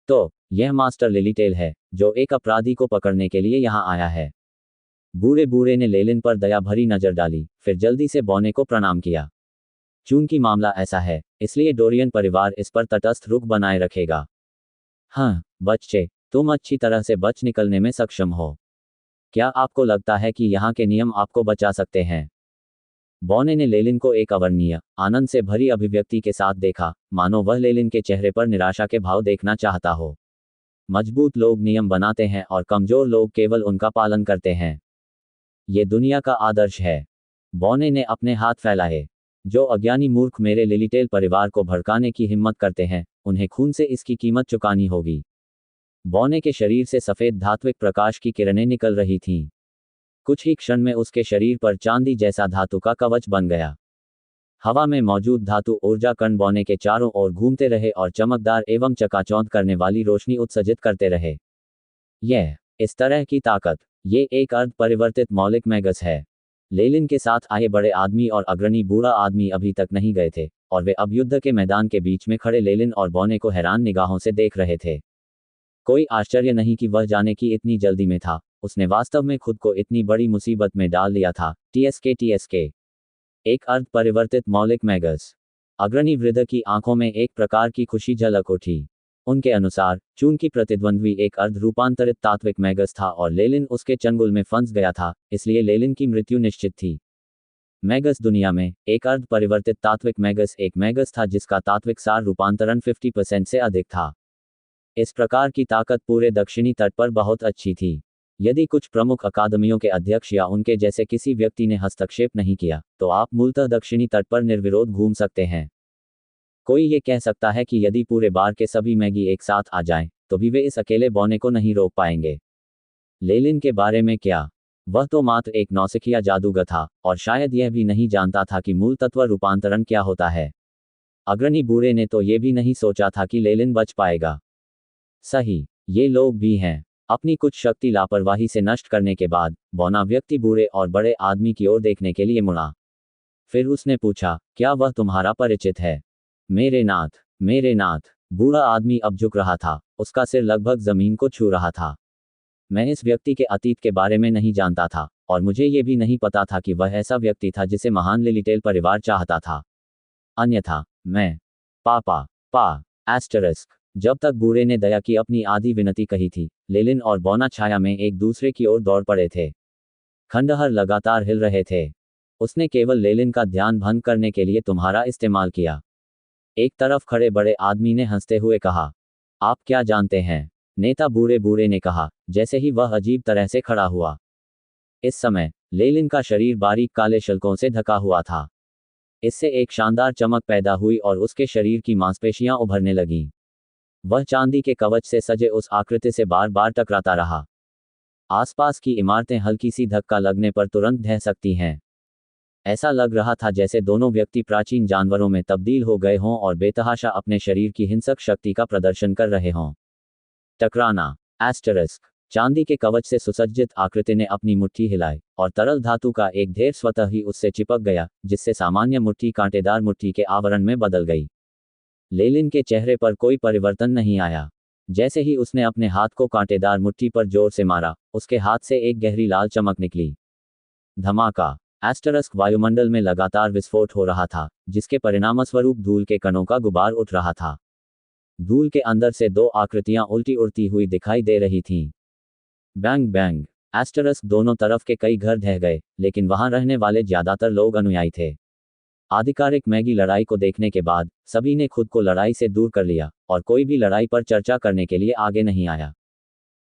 तो यह मास्टर लिलिटेल है, जो एक अपराधी को पकड़ने के लिए यहां आया है। बूढ़े बूढ़े ने लेलिन पर दया भरी नजर डाली, फिर जल्दी से बौने को प्रणाम किया। चूंकि मामला ऐसा है, इसलिए डोरियन परिवार इस पर तटस्थ रुख बनाए रखेगा। हाँ, बच्चे, तुम अच्छी तरह से बच निकलने में सक्षम हो। क्या आपको लगता है कि यहाँ के नियम आपको बचा सकते हैं? बौने ने लेलिन को एक अवर्णनीय, आनंद से भरी अभिव्यक्ति के साथ देखा, मानो वह लेलिन के चेहरे पर निराशा के भाव देखना चाहता हो। मजबूत लोग नियम बनाते हैं और कमजोर लोग केवल उनका पालन करते हैं। ये दुनिया का आदर्श है। बौने ने अपने हाथ फैलाए। जो अज्ञानी मूर्ख मेरे लिलिटेल परिवार को भड़काने की हिम्मत करते हैं, उन्हें खून से इसकी कीमत चुकानी होगी। बौने के शरीर से सफेद धात्विक प्रकाश की किरणें निकल रही थीं। कुछ ही क्षण में उसके शरीर पर चांदी जैसा धातु का कवच बन गया। हवा में मौजूद धातु ऊर्जा कण बौने के चारों ओर घूमते रहे और चमकदार एवं चकाचौंध करने वाली रोशनी उत्सर्जित करते रहे। यह इस तरह की ताकत, ये एक अर्ध परिवर्तित मौलिक मैगस है। लेलिन के साथ आए बड़े आदमी और अग्रणी बूढ़ा आदमी अभी तक नहीं गए थे, और वे अब युद्ध के मैदान के बीच में खड़े लेलिन और बौने को हैरान निगाहों से देख रहे थे। कोई आश्चर्य नहीं कि वह जाने की इतनी जल्दी में था। उसने वास्तव में खुद को इतनी बड़ी मुसीबत में डाल लिया था। टीएसके एक अर्ध परिवर्तित मौलिक मैगस। अग्रणी वृद्ध की आंखों में एक प्रकार की खुशी झलक उठी। उनके अनुसार, चूंकि प्रतिद्वंद्वी एक अर्ध रूपांतरित तात्विक मैगस था और लेलिन उसके चंगुल में फंस गया था, इसलिए लेलिन की मृत्यु निश्चित थी। मैगस दुनिया में एक अर्ध परिवर्तित तात्विक मैगस एक मैगस था जिसका तात्विक सार रूपांतरण 50% से अधिक था। इस प्रकार की ताकत पूरे दक्षिणी तट पर बहुत अच्छी थी। यदि कुछ प्रमुख अकादमियों के अध्यक्ष या उनके जैसे किसी व्यक्ति ने हस्तक्षेप नहीं किया, तो आप मूलतः दक्षिणी तट पर निर्विरोध घूम सकते हैं। कोई ये कह सकता है कि यदि पूरे बार के सभी मैगी एक साथ आ जाएं, तो भी वे इस अकेले बौने को नहीं रोक पाएंगे। लेलिन के बारे में क्या? वह तो मात्र एक नौसिखिया जादूगर था, और शायद यह भी नहीं जानता था कि मूल तत्व रूपांतरण क्या होता है। अग्रणी बूढ़े ने तो ये भी नहीं सोचा था कि लेलिन बच पाएगा। सही, ये लोग भी हैं। अपनी कुछ शक्ति लापरवाही से नष्ट करने के बाद, बौना व्यक्ति बूढ़े और बड़े आदमी की ओर देखने के लिए मुड़ा। फिर उसने पूछा, क्या वह तुम्हारा परिचित है? मेरे नाथ। बूढ़ा आदमी अब झुक रहा था, उसका सिर लगभग जमीन को छू रहा था। मैं इस व्यक्ति के अतीत के बारे में नहीं जानता था, और मुझे ये भी नहीं पता था कि वह ऐसा व्यक्ति था जिसे महान लिलिटेल परिवार चाहता था। अन्यथा मैं जब तक बूढ़े ने दया की अपनी आधी विनती कही थी, लेलिन और बौना छाया में एक दूसरे की ओर दौड़ पड़े थे। खंडहर लगातार हिल रहे थे। उसने केवल लेलिन का ध्यान भंग करने के लिए तुम्हारा इस्तेमाल किया। एक तरफ खड़े बड़े आदमी ने हंसते हुए कहा। आप क्या जानते हैं? नेता बूढ़े बूढ़े ने कहा, जैसे ही वह अजीब तरह से खड़ा हुआ। इस समय लेलिन का शरीर बारीक काले शल्कों से ढका हुआ था। इससे एक शानदार चमक पैदा हुई और उसके शरीर की मांसपेशियां उभरने लगीं। वह चांदी के कवच से सजे उस आकृति से बार बार टकराता रहा। आसपास की इमारतें हल्की सी धक्का लगने पर तुरंत ढह सकती हैं। ऐसा लग रहा था जैसे दोनों व्यक्ति प्राचीन जानवरों में तब्दील हो गए हों और बेतहाशा अपने शरीर की हिंसक शक्ति का प्रदर्शन कर रहे हों। टकराना चांदी के कवच से सुसज्जित आकृति ने अपनी मुट्ठी हिलाई और तरल धातु का एक ढेर स्वतः ही उससे चिपक गया, जिससे सामान्य मुट्ठी कांटेदार मुट्ठी के आवरण में बदल गई। लेलिन के चेहरे पर कोई परिवर्तन नहीं आया। जैसे ही उसने अपने हाथ को कांटेदार मुट्ठी पर जोर से मारा, उसके हाथ से एक गहरी लाल चमक निकली। धमाका। एस्टरस्क वायुमंडल में लगातार विस्फोट हो रहा था, जिसके परिणामस्वरूप धूल के कणों का गुबार उठ रहा था। धूल के अंदर से दो आकृतियां उल्टी उड़ती हुई दिखाई दे रही थीं। Bang bang. एस्टरस्क दोनों तरफ के कई घर ढह गए, लेकिन वहां रहने वाले ज्यादातर लोग अनुयायी थे। आधिकारिक मैगी लड़ाई को देखने के बाद सभी ने खुद को लड़ाई से दूर कर लिया और कोई भी लड़ाई पर चर्चा करने के लिए आगे नहीं आया।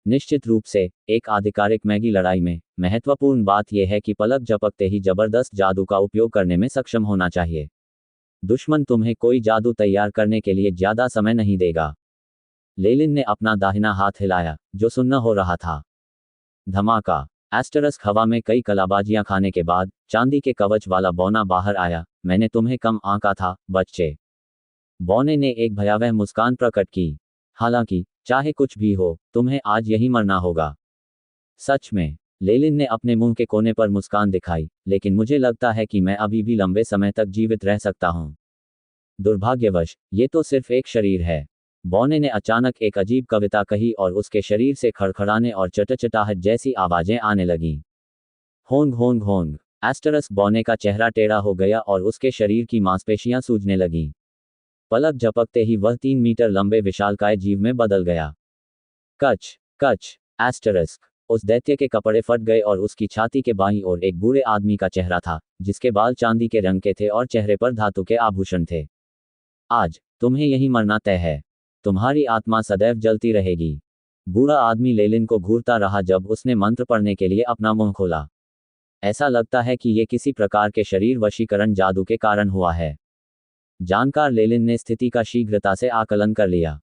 निश्चित रूप से एक आधिकारिक मैगी लड़ाई में महत्वपूर्ण बात यह है कि पलक झपकते ही जबरदस्त जादू का उपयोग करने में सक्षम होना चाहिए। दुश्मन तुम्हें कोई जादू तैयार करने के लिए ज्यादा समय नहीं देगा। लेलिन ने अपना दाहिना हाथ हिलाया, जो सुन्न हो रहा था। धमाका। एस्टरस्क हवा में कई कलाबाजियां खाने के बाद चांदी के कवच वाला बौना बाहर आया। मैंने तुम्हें कम आंका था, बच्चे। बौने ने एक भयावह मुस्कान प्रकट की। हालांकि चाहे कुछ भी हो, तुम्हें आज यही मरना होगा। सच में, लेलिन ने अपने मुंह के कोने पर मुस्कान दिखाई, लेकिन मुझे लगता है कि मैं अभी भी लंबे समय तक जीवित रह सकता हूं। दुर्भाग्यवश, ये तो सिर्फ एक शरीर है। बौने ने अचानक एक अजीब कविता कही और उसके शरीर से खड़खड़ाने और चटचटाहट जैसी आवाजें आने लगीं। Hong Hong Hong. एस्टरस्क बौने का चेहरा टेढ़ा हो गया और उसके शरीर की मांसपेशियां सूजने लगीं। पलक झपकते ही वह 3 मीटर लंबे विशालकाय जीव में बदल गया। कच कच। एस्टरस्क। उस दैत्य के कपड़े फट गए और उसकी छाती के बाईं ओर एक बूढ़े आदमी का चेहरा था, जिसके बाल चांदी के रंग के थे और चेहरे पर धातु के आभूषण थे। आज तुम्हें यही मरना तय है। तुम्हारी आत्मा सदैव जलती रहेगी। बूढ़ा आदमी लेलिन को घूरता रहा जब उसने मंत्र पढ़ने के लिए अपना मुंह खोला। ऐसा लगता है कि यह किसी प्रकार के शरीर वशीकरण जादू के कारण हुआ है। जानकार लेलिन ने स्थिति का शीघ्रता से आकलन कर लिया।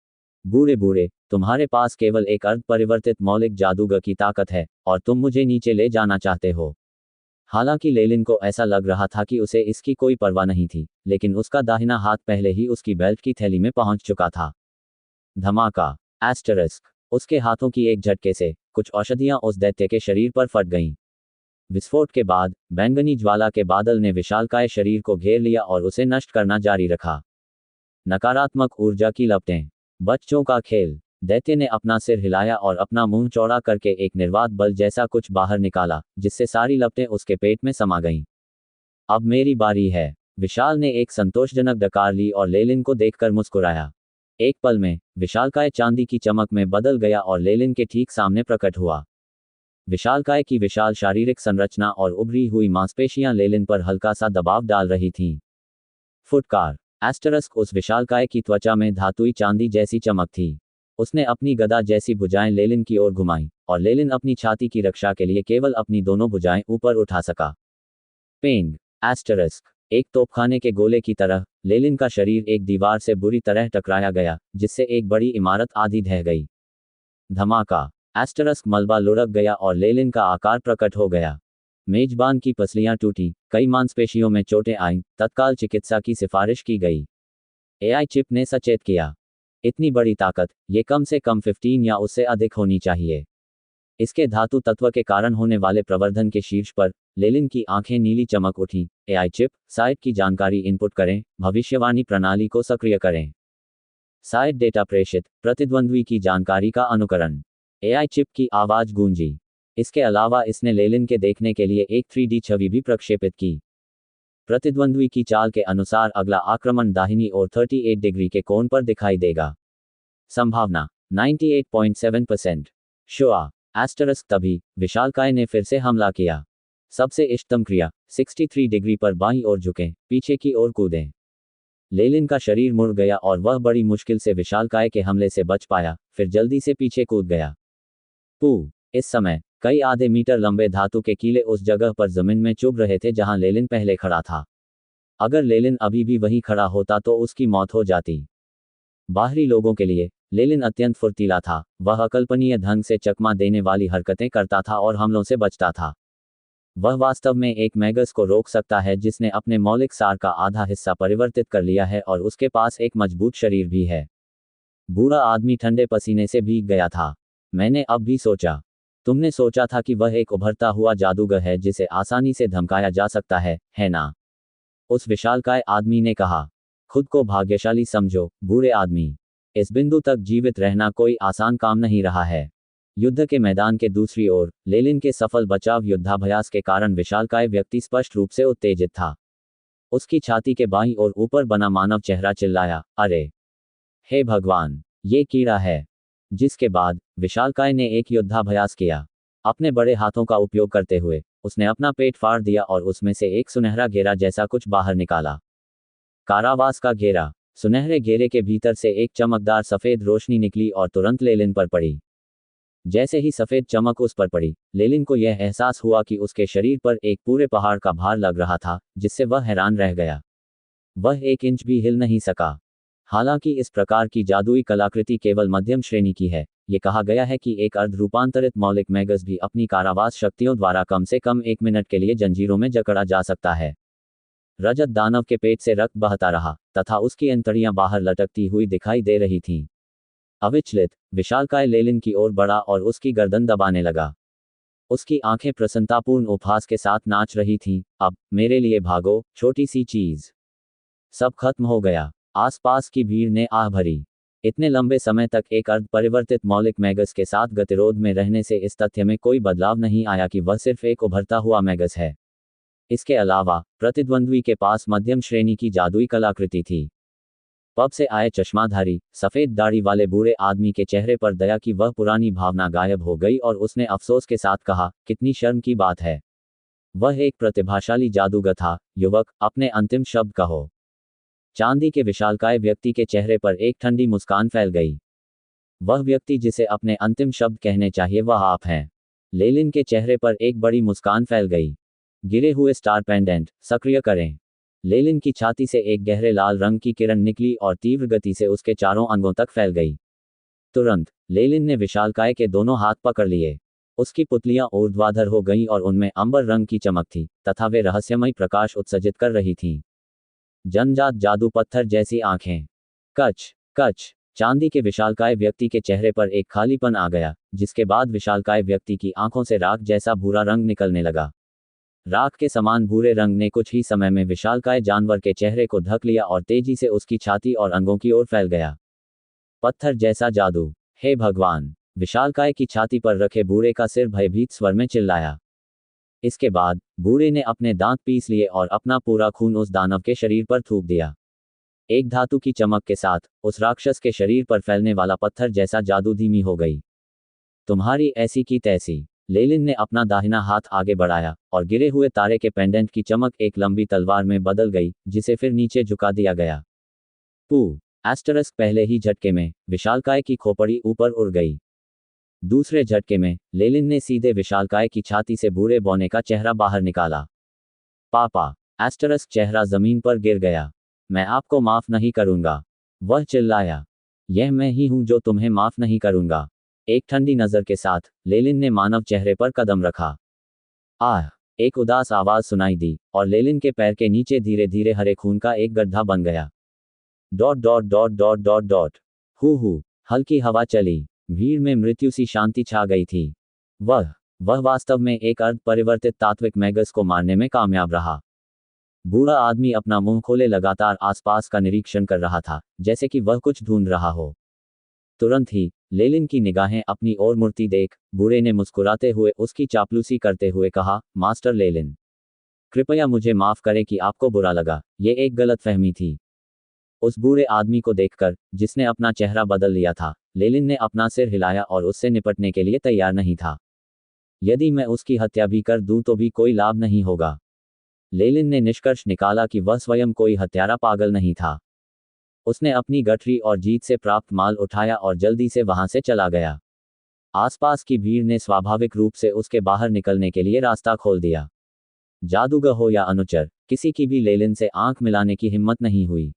बूढ़े बूढ़े, तुम्हारे पास केवल एक अर्ध परिवर्तित मौलिक जादूगर की ताकत है, और तुम मुझे नीचे ले जाना चाहते हो। हालांकि लेलिन को ऐसा लग रहा था कि उसे इसकी कोई परवाह नहीं थी, लेकिन उसका दाहिना हाथ पहले ही उसकी बेल्ट की थैली में पहुंच चुका था। धमाका। एस्टरस्क। उसके हाथों की एक झटके से कुछ औषधियां उस दैत्य के शरीर पर फट गईं। विस्फोट के बाद बैंगनी ज्वाला के बादल ने विशालकाय शरीर को घेर लिया और उसे नष्ट करना जारी रखा। नकारात्मक ऊर्जा की लपटें। बच्चों का खेल। दैत्य ने अपना सिर हिलाया और अपना मुंह चौड़ा करके एक निर्वात बल जैसा कुछ बाहर निकाला, जिससे सारी लपटें उसके पेट में समा गईं। अब मेरी बारी है। विशाल ने एक संतोषजनक डकार ली और लेलिन को देखकर मुस्कुराया। एक पल में विशालकाय चांदी की चमक में बदल गया और लेलिन के ठीक सामने प्रकट हुआ। विशालकाय की विशाल शारीरिक संरचना और उभरी हुई मांसपेशियां लेलिन पर हल्का सा दबाव डाल रही थीं। फुटकार। एस्टरस्क। उस विशालकाय की त्वचा में धातुई चांदी जैसी चमक थी। उसने अपनी गदा जैसी भुजाएं लेलिन की ओर घुमाईं, और लेलिन अपनी छाती की रक्षा के लिए केवल अपनी दोनों भुजाएं ऊपर उठा सका। पेंग। एस्टरस्क। एक तोपखाने के गोले की तरह लेलिन का शरीर एक दीवार से बुरी तरह टकराया गया, जिससे एक बड़ी इमारत आधी ढह गई। धमाका। एस्टरस्क मलबा लुढ़क गया और लेलिन का आकार प्रकट हो गया। मेजबान की पसलियां टूटी, कई मांसपेशियों में चोटें आईं, तत्काल चिकित्सा की सिफारिश की गई। एआई चिप ने सचेत किया। इतनी बड़ी ताकत, ये कम से कम 15 या उससे अधिक होनी चाहिए। इसके धातु तत्व के कारण होने वाले प्रवर्धन के शीर्ष पर लेलिन की आंखें नीली चमक उठी। एआई चिप, साइट की जानकारी इनपुट करें, भविष्यवाणी प्रणाली को सक्रिय करें। साइट डेटा प्रेषित, प्रतिद्वंद्वी की जानकारी का अनुकरण। एआई चिप की आवाज गूंजी। इसके अलावा इसने लेलिन के देखने के लिए एक 3D छवि भी प्रक्षेपित की। प्रतिद्वंद्वी की चाल के अनुसार अगला आक्रमण दाहिनी ओर 38 डिग्री के कोण पर दिखाई देगा। संभावना 98.7%। शुआ। एस्टरस्क। तभी विशालकाय ने फिर से हमला किया। सबसे इष्टतम क्रिया, 63 डिग्री पर बाईं ओर झुकें, पीछे की ओर कूदें। लेलिन का शरीर मुड़ गया और वह बड़ी मुश्किल से विशालकाय के हमले से बच पाया, फिर जल्दी से पीछे कूद गया। पू। इस समय कई आधे मीटर लंबे धातु के कीले उस जगह पर जमीन में चुभ रहे थे जहां लेलिन पहले खड़ा था। अगर लेलिन अभी भी वहीं खड़ा होता तो उसकी मौत हो जाती। बाहरी लोगों के लिए लेलिन अत्यंत फुर्तीला था। वह अकल्पनीय ढंग से चकमा देने वाली हरकतें करता था और हमलों से बचता था। वह वास्तव में एक मैगस को रोक सकता है जिसने अपने मौलिक सार का आधा हिस्सा परिवर्तित कर लिया है और उसके पास एक मजबूत शरीर भी है। बूढ़ा आदमी ठंडे पसीने से भीग गया था। मैंने अब भी सोचा। तुमने सोचा था कि वह एक उभरता हुआ जादूगर है जिसे आसानी से धमकाया जा सकता है ना? उस विशालकाय आदमी ने कहा। खुद को भाग्यशाली समझो, बूढ़े आदमी। इस बिंदु तक जीवित रहना कोई आसान काम नहीं रहा है। युद्ध के मैदान के दूसरी ओर लेलिन के सफल बचाव युद्धाभ्यास के कारण विशालकाय व्यक्ति स्पष्ट रूप से उत्तेजित था। उसकी छाती के बाईं ओर ऊपर बना मानव चेहरा चिल्लाया, अरे! हे भगवान, ये कीड़ा है! जिसके बाद विशालकाय ने एक युद्धाभ्यास किया। अपने बड़े हाथों का उपयोग करते हुए उसने अपना पेट फाड़ दिया और उसमें से एक सुनहरा घेरा जैसा कुछ बाहर निकाला। कारावास का घेरा। सुनहरे घेरे के भीतर से एक चमकदार सफेद रोशनी निकली और तुरंत लेलिन पर पड़ी। जैसे ही सफेद चमक उस पर पड़ी, लेलिन को यह एहसास हुआ कि उसके शरीर पर एक पूरे पहाड़ का भार लग रहा था, जिससे वह हैरान रह गया। वह 1 इंच भी हिल नहीं सका। हालांकि इस प्रकार की जादुई कलाकृति केवल मध्यम श्रेणी की है। ये कहा गया है कि एक अर्ध रूपांतरित मौलिक मैगस भी अपनी कारावास शक्तियों द्वारा कम से कम 1 मिनट के लिए जंजीरों में जकड़ा जा सकता है। रजत दानव के पेट से रक्त बहता रहा तथा उसकी अंतड़ियां बाहर लटकती हुई दिखाई दे रही थीं। अविचलित, विशालकाय लेलिन की ओर बढ़ा और उसकी गर्दन दबाने लगा। उसकी आंखें प्रसन्नतापूर्ण उपहास के साथ नाच रही थीं। अब मेरे लिए भागो, छोटी सी चीज। सब खत्म हो गया। आसपास की भीड़ ने आह भरी। इतने लंबे समय तक एक अर्ध परिवर्तित मौलिक मैगस के साथ गतिरोध में रहने से इस तथ्य में कोई बदलाव नहीं आया कि वह सिर्फ एक उभरता हुआ मैगस है। इसके अलावा प्रतिद्वंद्वी के पास मध्यम श्रेणी की जादुई कलाकृति थी। पब से आए चश्माधारी, सफेद दाढ़ी वाले बूढ़े आदमी के चेहरे पर दया की वह पुरानी भावना गायब हो गई और उसने अफसोस के साथ कहा, कितनी शर्म की बात है। वह एक प्रतिभाशाली जादूगर था। युवक, अपने अंतिम शब्द कहो। चांदी के विशालकाय व्यक्ति के चेहरे पर एक ठंडी मुस्कान फैल गई। वह व्यक्ति जिसे अपने अंतिम शब्द कहने चाहिए वह आप हैं। लेलिन के चेहरे पर एक बड़ी मुस्कान फैल गई। गिरे हुए स्टार पेंडेंट सक्रिय करें। लेलिन की छाती से एक गहरे लाल रंग की किरण निकली और तीव्र गति से उसके चारों अंगों तक फैल गई। तुरंत लेलिन ने विशालकाय के दोनों हाथ पकड़ लिए। उसकी पुतलियां ऊर्ध्वाधर हो गईं और उनमें अंबर रंग की चमक थी तथा वे रहस्यमय प्रकाश उत्सर्जित कर रही थीं। जनजात जादू पत्थर जैसी आंखें। कच कच। चांदी के विशालकाय व्यक्ति के चेहरे पर एक खालीपन आ गया, जिसके बाद विशालकाय व्यक्ति की आंखों से राख जैसा भूरा रंग निकलने लगा। राख के समान भूरे रंग ने कुछ ही समय में विशालकाय जानवर के चेहरे को ढक लिया और तेजी से उसकी छाती और अंगों की ओर फैल गया। पत्थर जैसा जादू। हे भगवान! विशालकाय की छाती पर रखे बूढ़े का सिर भयभीत स्वर में चिल्लाया। इसके बाद बूढ़े ने अपने दांत पीस लिए और अपना पूरा खून उस दानव के शरीर पर थूक दिया। एक धातु की चमक के साथ उस राक्षस के शरीर पर फैलने वाला पत्थर जैसा जादू धीमी हो गई। तुम्हारी ऐसी की तैसी। लेलिन ने अपना दाहिना हाथ आगे बढ़ाया और गिरे हुए तारे के पेंडेंट की चमक एक लंबी तलवार में बदल गई, जिसे फिर नीचे झुका दिया गया। पहले ही झटके में विशालकाय की खोपड़ी ऊपर उड़ गई। दूसरे झटके में लेलिन ने सीधे विशालकाय की छाती से बूढ़े बौने का चेहरा बाहर निकाला। पापा! चेहरा जमीन पर गिर गया। मैं आपको माफ नहीं करूंगा, वह चिल्लाया। यह मैं ही हूं जो तुम्हें माफ नहीं करूंगा। एक ठंडी नजर के साथ लेलिन ने मानव चेहरे पर कदम रखा। आह! एक उदास आवाज सुनाई दी और लेलिन के पैर के नीचे धीरे धीरे हरे खून का एक गड्ढा बन गया। हु हल्की हवा चली। भीड़ में मृत्यु सी शांति छा गई थी। वह वास्तव में एक अर्ध परिवर्तित तात्विक मैगस को मारने में कामयाब रहा। बूढ़ा आदमी अपना मुंह खोले लगातार आसपास का निरीक्षण कर रहा था, जैसे कि वह कुछ ढूंढ रहा हो। तुरंत ही लेलिन की निगाहें अपनी ओर मुड़ती देख बूढ़े ने मुस्कुराते हुए उसकी चापलूसी करते हुए कहा, मास्टर लेलिन, कृपया मुझे माफ करें कि आपको बुरा लगा। ये एक गलतफहमी थी। उस बूढ़े आदमी को देखकर, जिसने अपना चेहरा बदल लिया था, लेलिन ने अपना सिर हिलाया और उससे निपटने के लिए तैयार नहीं था। यदि मैं उसकी हत्या भी कर दूं तो भी कोई लाभ नहीं होगा। लेलिन ने निष्कर्ष निकाला कि वह स्वयं कोई हत्यारा पागल नहीं था। उसने अपनी गठरी और जीत से प्राप्त माल उठाया और जल्दी से वहां से चला गया। आसपास की भीड़ ने स्वाभाविक रूप से उसके बाहर निकलने के लिए रास्ता खोल दिया। जादूगर हो या अनुचर, किसी की भी लेलिन से आंख मिलाने की हिम्मत नहीं हुई।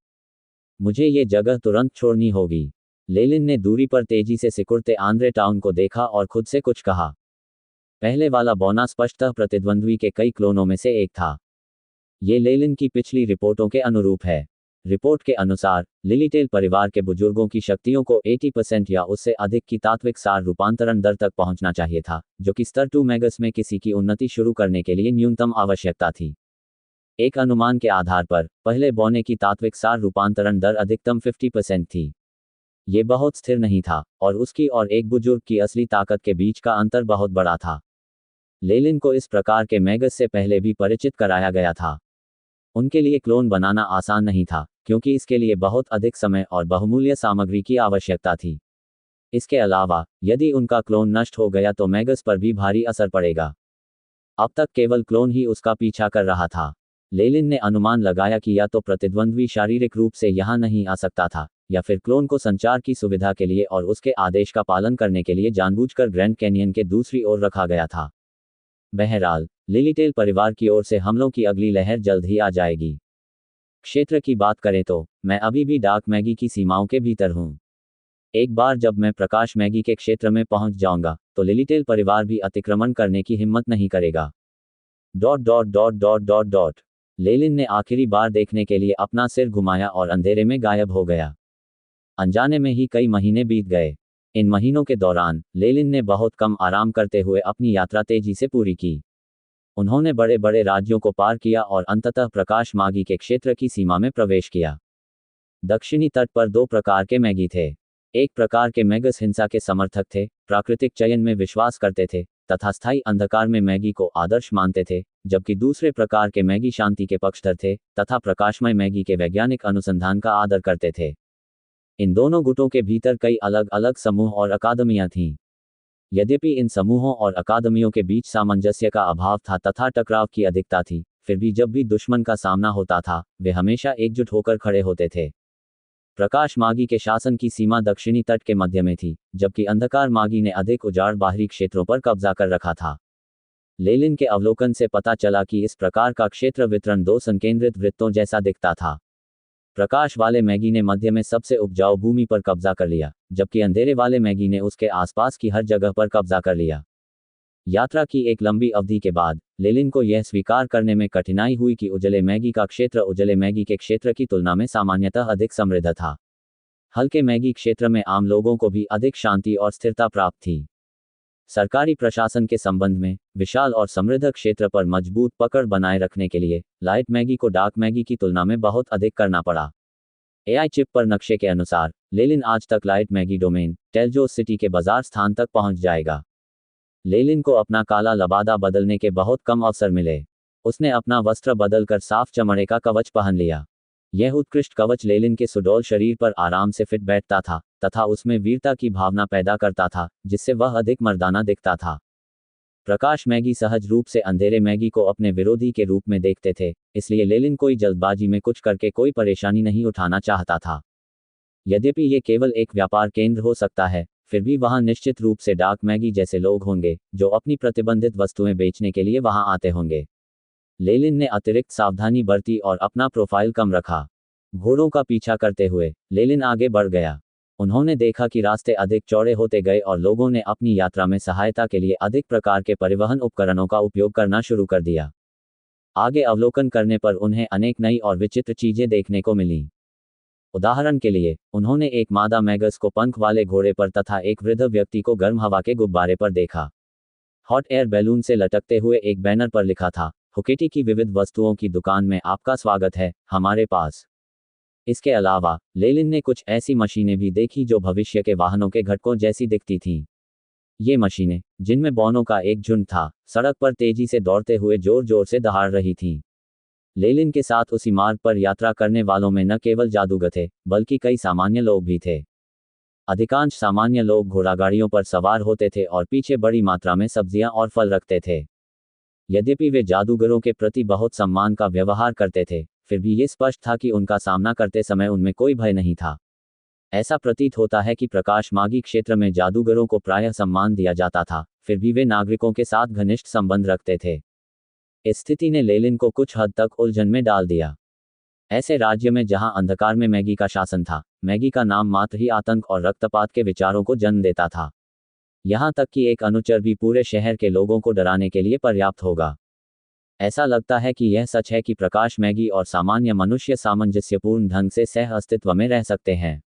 मुझे ये जगह तुरंत छोड़नी होगी। लेलिन ने दूरी पर तेजी से सिकुड़ते आंद्रे टाउन को देखा और खुद से कुछ कहा। पहले वाला बौना स्पष्टतः प्रतिद्वंद्वी के कई क्लोनों में से एक था। ये लेलिन की पिछली रिपोर्टों के अनुरूप है। रिपोर्ट के अनुसार लिलीटेल परिवार के बुजुर्गों की शक्तियों को 80% या उससे अधिक की तात्विक सार रूपांतरण दर तक पहुंचना चाहिए था, जो कि स्तर 2 मेगास में किसी की उन्नति शुरू करने के लिए न्यूनतम आवश्यकता थी। एक अनुमान के आधार पर पहले बौने की तात्विक सार रूपांतरण दर अधिकतम 50% थी। ये बहुत स्थिर नहीं था, और उसकी और एक बुजुर्ग की असली ताकत के बीच का अंतर बहुत बड़ा था। लेलिन को इस प्रकार के मेगस से पहले भी परिचित कराया गया था। उनके लिए क्लोन बनाना आसान नहीं था, क्योंकि इसके लिए बहुत अधिक समय और बहुमूल्य सामग्री की आवश्यकता थी। इसके अलावा, यदि उनका क्लोन नष्ट हो गया तो मेगस पर भी भारी असर पड़ेगा। अब तक केवल क्लोन ही उसका पीछा कर रहा था। लेलिन ने अनुमान लगाया कि या तो प्रतिद्वंद्वी शारीरिक रूप से यहाँ नहीं आ सकता था, या फिर क्लोन को संचार की सुविधा के लिए और उसके आदेश का पालन करने के लिए जानबूझकर ग्रैंड कैनियन के दूसरी ओर रखा गया था। बहरहाल, लिलीटेल परिवार की ओर से हमलों की अगली लहर जल्द ही आ जाएगी। क्षेत्र की बात करें तो मैं अभी भी डार्क मैगी की सीमाओं के भीतर हूँ। एक बार जब मैं प्रकाश मैगी के क्षेत्र में पहुंच जाऊंगा, तो लिलीटेल परिवार भी अतिक्रमण करने की हिम्मत नहीं करेगा। लेलिन ने आखिरी बार देखने के लिए अपना सिर घुमाया और अंधेरे में गायब हो गया। अनजाने में ही कई महीने बीत गए। इन महीनों के दौरान लेलिन ने बहुत कम आराम करते हुए अपनी यात्रा तेजी से पूरी की। उन्होंने बड़े बड़े राज्यों को पार किया और अंततः प्रकाश मागी के क्षेत्र की सीमा में प्रवेश किया। दक्षिणी तट पर दो प्रकार के मैगी थे। एक प्रकार के मैगस हिंसा के समर्थक थे, प्राकृतिक चयन में विश्वास करते थे, तथा स्थायी अंधकार में मैगी को आदर्श मानते थे, जबकि दूसरे प्रकार के मैगी शांति के पक्षधर थे, तथा प्रकाशमय मैगी के वैज्ञानिक अनुसंधान का आदर करते थे। इन दोनों गुटों के भीतर कई अलग अलग समूह और अकादमियां थीं। यद्यपि इन समूहों और अकादमियों के बीच सामंजस्य का अभाव था तथा टकराव की अधिकता थी, फिर भी जब भी दुश्मन का सामना होता था, वे हमेशा एकजुट होकर खड़े होते थे। प्रकाश मागी के शासन की सीमा दक्षिणी तट के मध्य में थी, जबकि अंधकार मागी ने अधिक उजाड़ बाहरी क्षेत्रों पर कब्जा कर रखा था। लेलिन के अवलोकन से पता चला कि इस प्रकार का क्षेत्र वितरण दो संकेंद्रित वृत्तों जैसा दिखता था। प्रकाश वाले मैगी ने मध्य में सबसे उपजाऊ भूमि पर कब्जा कर लिया, जबकि अंधेरे वाले मैगी ने उसके आसपास की हर जगह पर कब्जा कर लिया। यात्रा की एक लंबी अवधि के बाद लेलिन को यह स्वीकार करने में कठिनाई हुई कि उजले मैगी का क्षेत्र उजले मैगी के क्षेत्र की तुलना में सामान्यतः अधिक समृद्ध था। हल्के मैगी क्षेत्र में आम लोगों को भी अधिक शांति और स्थिरता प्राप्त थी। सरकारी प्रशासन के संबंध में विशाल और समृद्ध क्षेत्र पर मजबूत पकड़ बनाए रखने के लिए लाइट मैगी को डार्क मैगी की तुलना में बहुत अधिक करना पड़ा। एआई चिप पर नक्शे के अनुसार लेलिन आज तक लाइट मैगी डोमेन टेलजोस सिटी के बाजार स्थान तक पहुंच जाएगा। लेलिन को अपना काला लबादा बदलने के बहुत कम अवसर मिले। उसने अपना वस्त्र बदलकर साफ चमड़े का कवच पहन लिया। यह उत्कृष्ट कवच लेलिन के सुडौल शरीर पर आराम से फिट बैठता था, तथा उसमें वीरता की भावना पैदा करता था, जिससे वह अधिक मर्दाना दिखता था। प्रकाश मैगी सहज रूप से अंधेरे मैगी को अपने विरोधी के रूप में देखते थे, इसलिए लेलिन कोई जल्दबाजी में कुछ करके कोई परेशानी नहीं उठाना चाहता था। यद्यपि ये केवल एक व्यापार केंद्र हो सकता है, फिर भी वहाँ निश्चित रूप से डार्क मैगी जैसे लोग होंगे, जो अपनी प्रतिबंधित वस्तुएं बेचने के लिए वहाँ आते होंगे। लेलिन ने अतिरिक्त सावधानी बरती और अपना प्रोफाइल कम रखा। घोड़ों का पीछा करते हुए लेलिन आगे बढ़ गया। उन्होंने देखा कि रास्ते अधिक चौड़े होते गए और लोगों ने अपनी यात्रा में सहायता के लिए अधिक प्रकार के परिवहन उपकरणों का उपयोग करना शुरू कर दिया। आगे अवलोकन करने पर उन्हें अनेक नई और विचित्र चीजें देखने को मिलीं। उदाहरण के लिए, उन्होंने एक मादा मैगस को पंख वाले घोड़े पर तथा एक वृद्ध व्यक्ति को गर्म हवा के गुब्बारे पर देखा। हॉट एयर बैलून से लटकते हुए एक बैनर पर लिखा था, हुकेटी की विविध वस्तुओं की दुकान में आपका स्वागत है, हमारे पास। इसके अलावा लेलिन ने कुछ ऐसी मशीनें भी देखी जो भविष्य के वाहनों के घटकों जैसी दिखती थीं। ये मशीनें, जिनमें बौनों का एक झुंड था, सड़क पर तेजी से दौड़ते हुए जोर जोर से दहाड़ रही थीं। लेलिन के साथ उसी मार्ग पर यात्रा करने वालों में न केवल जादूगर थे, बल्कि कई सामान्य लोग भी थे। अधिकांश सामान्य लोग घोड़ागाड़ियों पर सवार होते थे और पीछे बड़ी मात्रा में सब्जियां और फल रखते थे। यद्यपि वे जादूगरों के प्रति बहुत सम्मान का व्यवहार करते थे, फिर भी ये स्पष्ट था कि उनका सामना करते समय उनमें कोई भय नहीं था। ऐसा प्रतीत होता है कि प्रकाश मागी क्षेत्र में जादूगरों को प्रायः सम्मान दिया जाता था, फिर भी वे नागरिकों के साथ घनिष्ठ संबंध रखते थे। इस स्थिति ने लेलिन को कुछ हद तक उलझन में डाल दिया। ऐसे राज्य में जहां अंधकार में मैगी का शासन था, मैगी का नाम मात्र ही आतंक और रक्तपात के विचारों को जन्म देता था। यहां तक कि एक अनुचर भी पूरे शहर के लोगों को डराने के लिए पर्याप्त होगा। ऐसा लगता है कि यह सच है कि प्रकाश मैगी और सामान्य मनुष्य सामंजस्यपूर्ण ढंग से सह अस्तित्व में रह सकते हैं।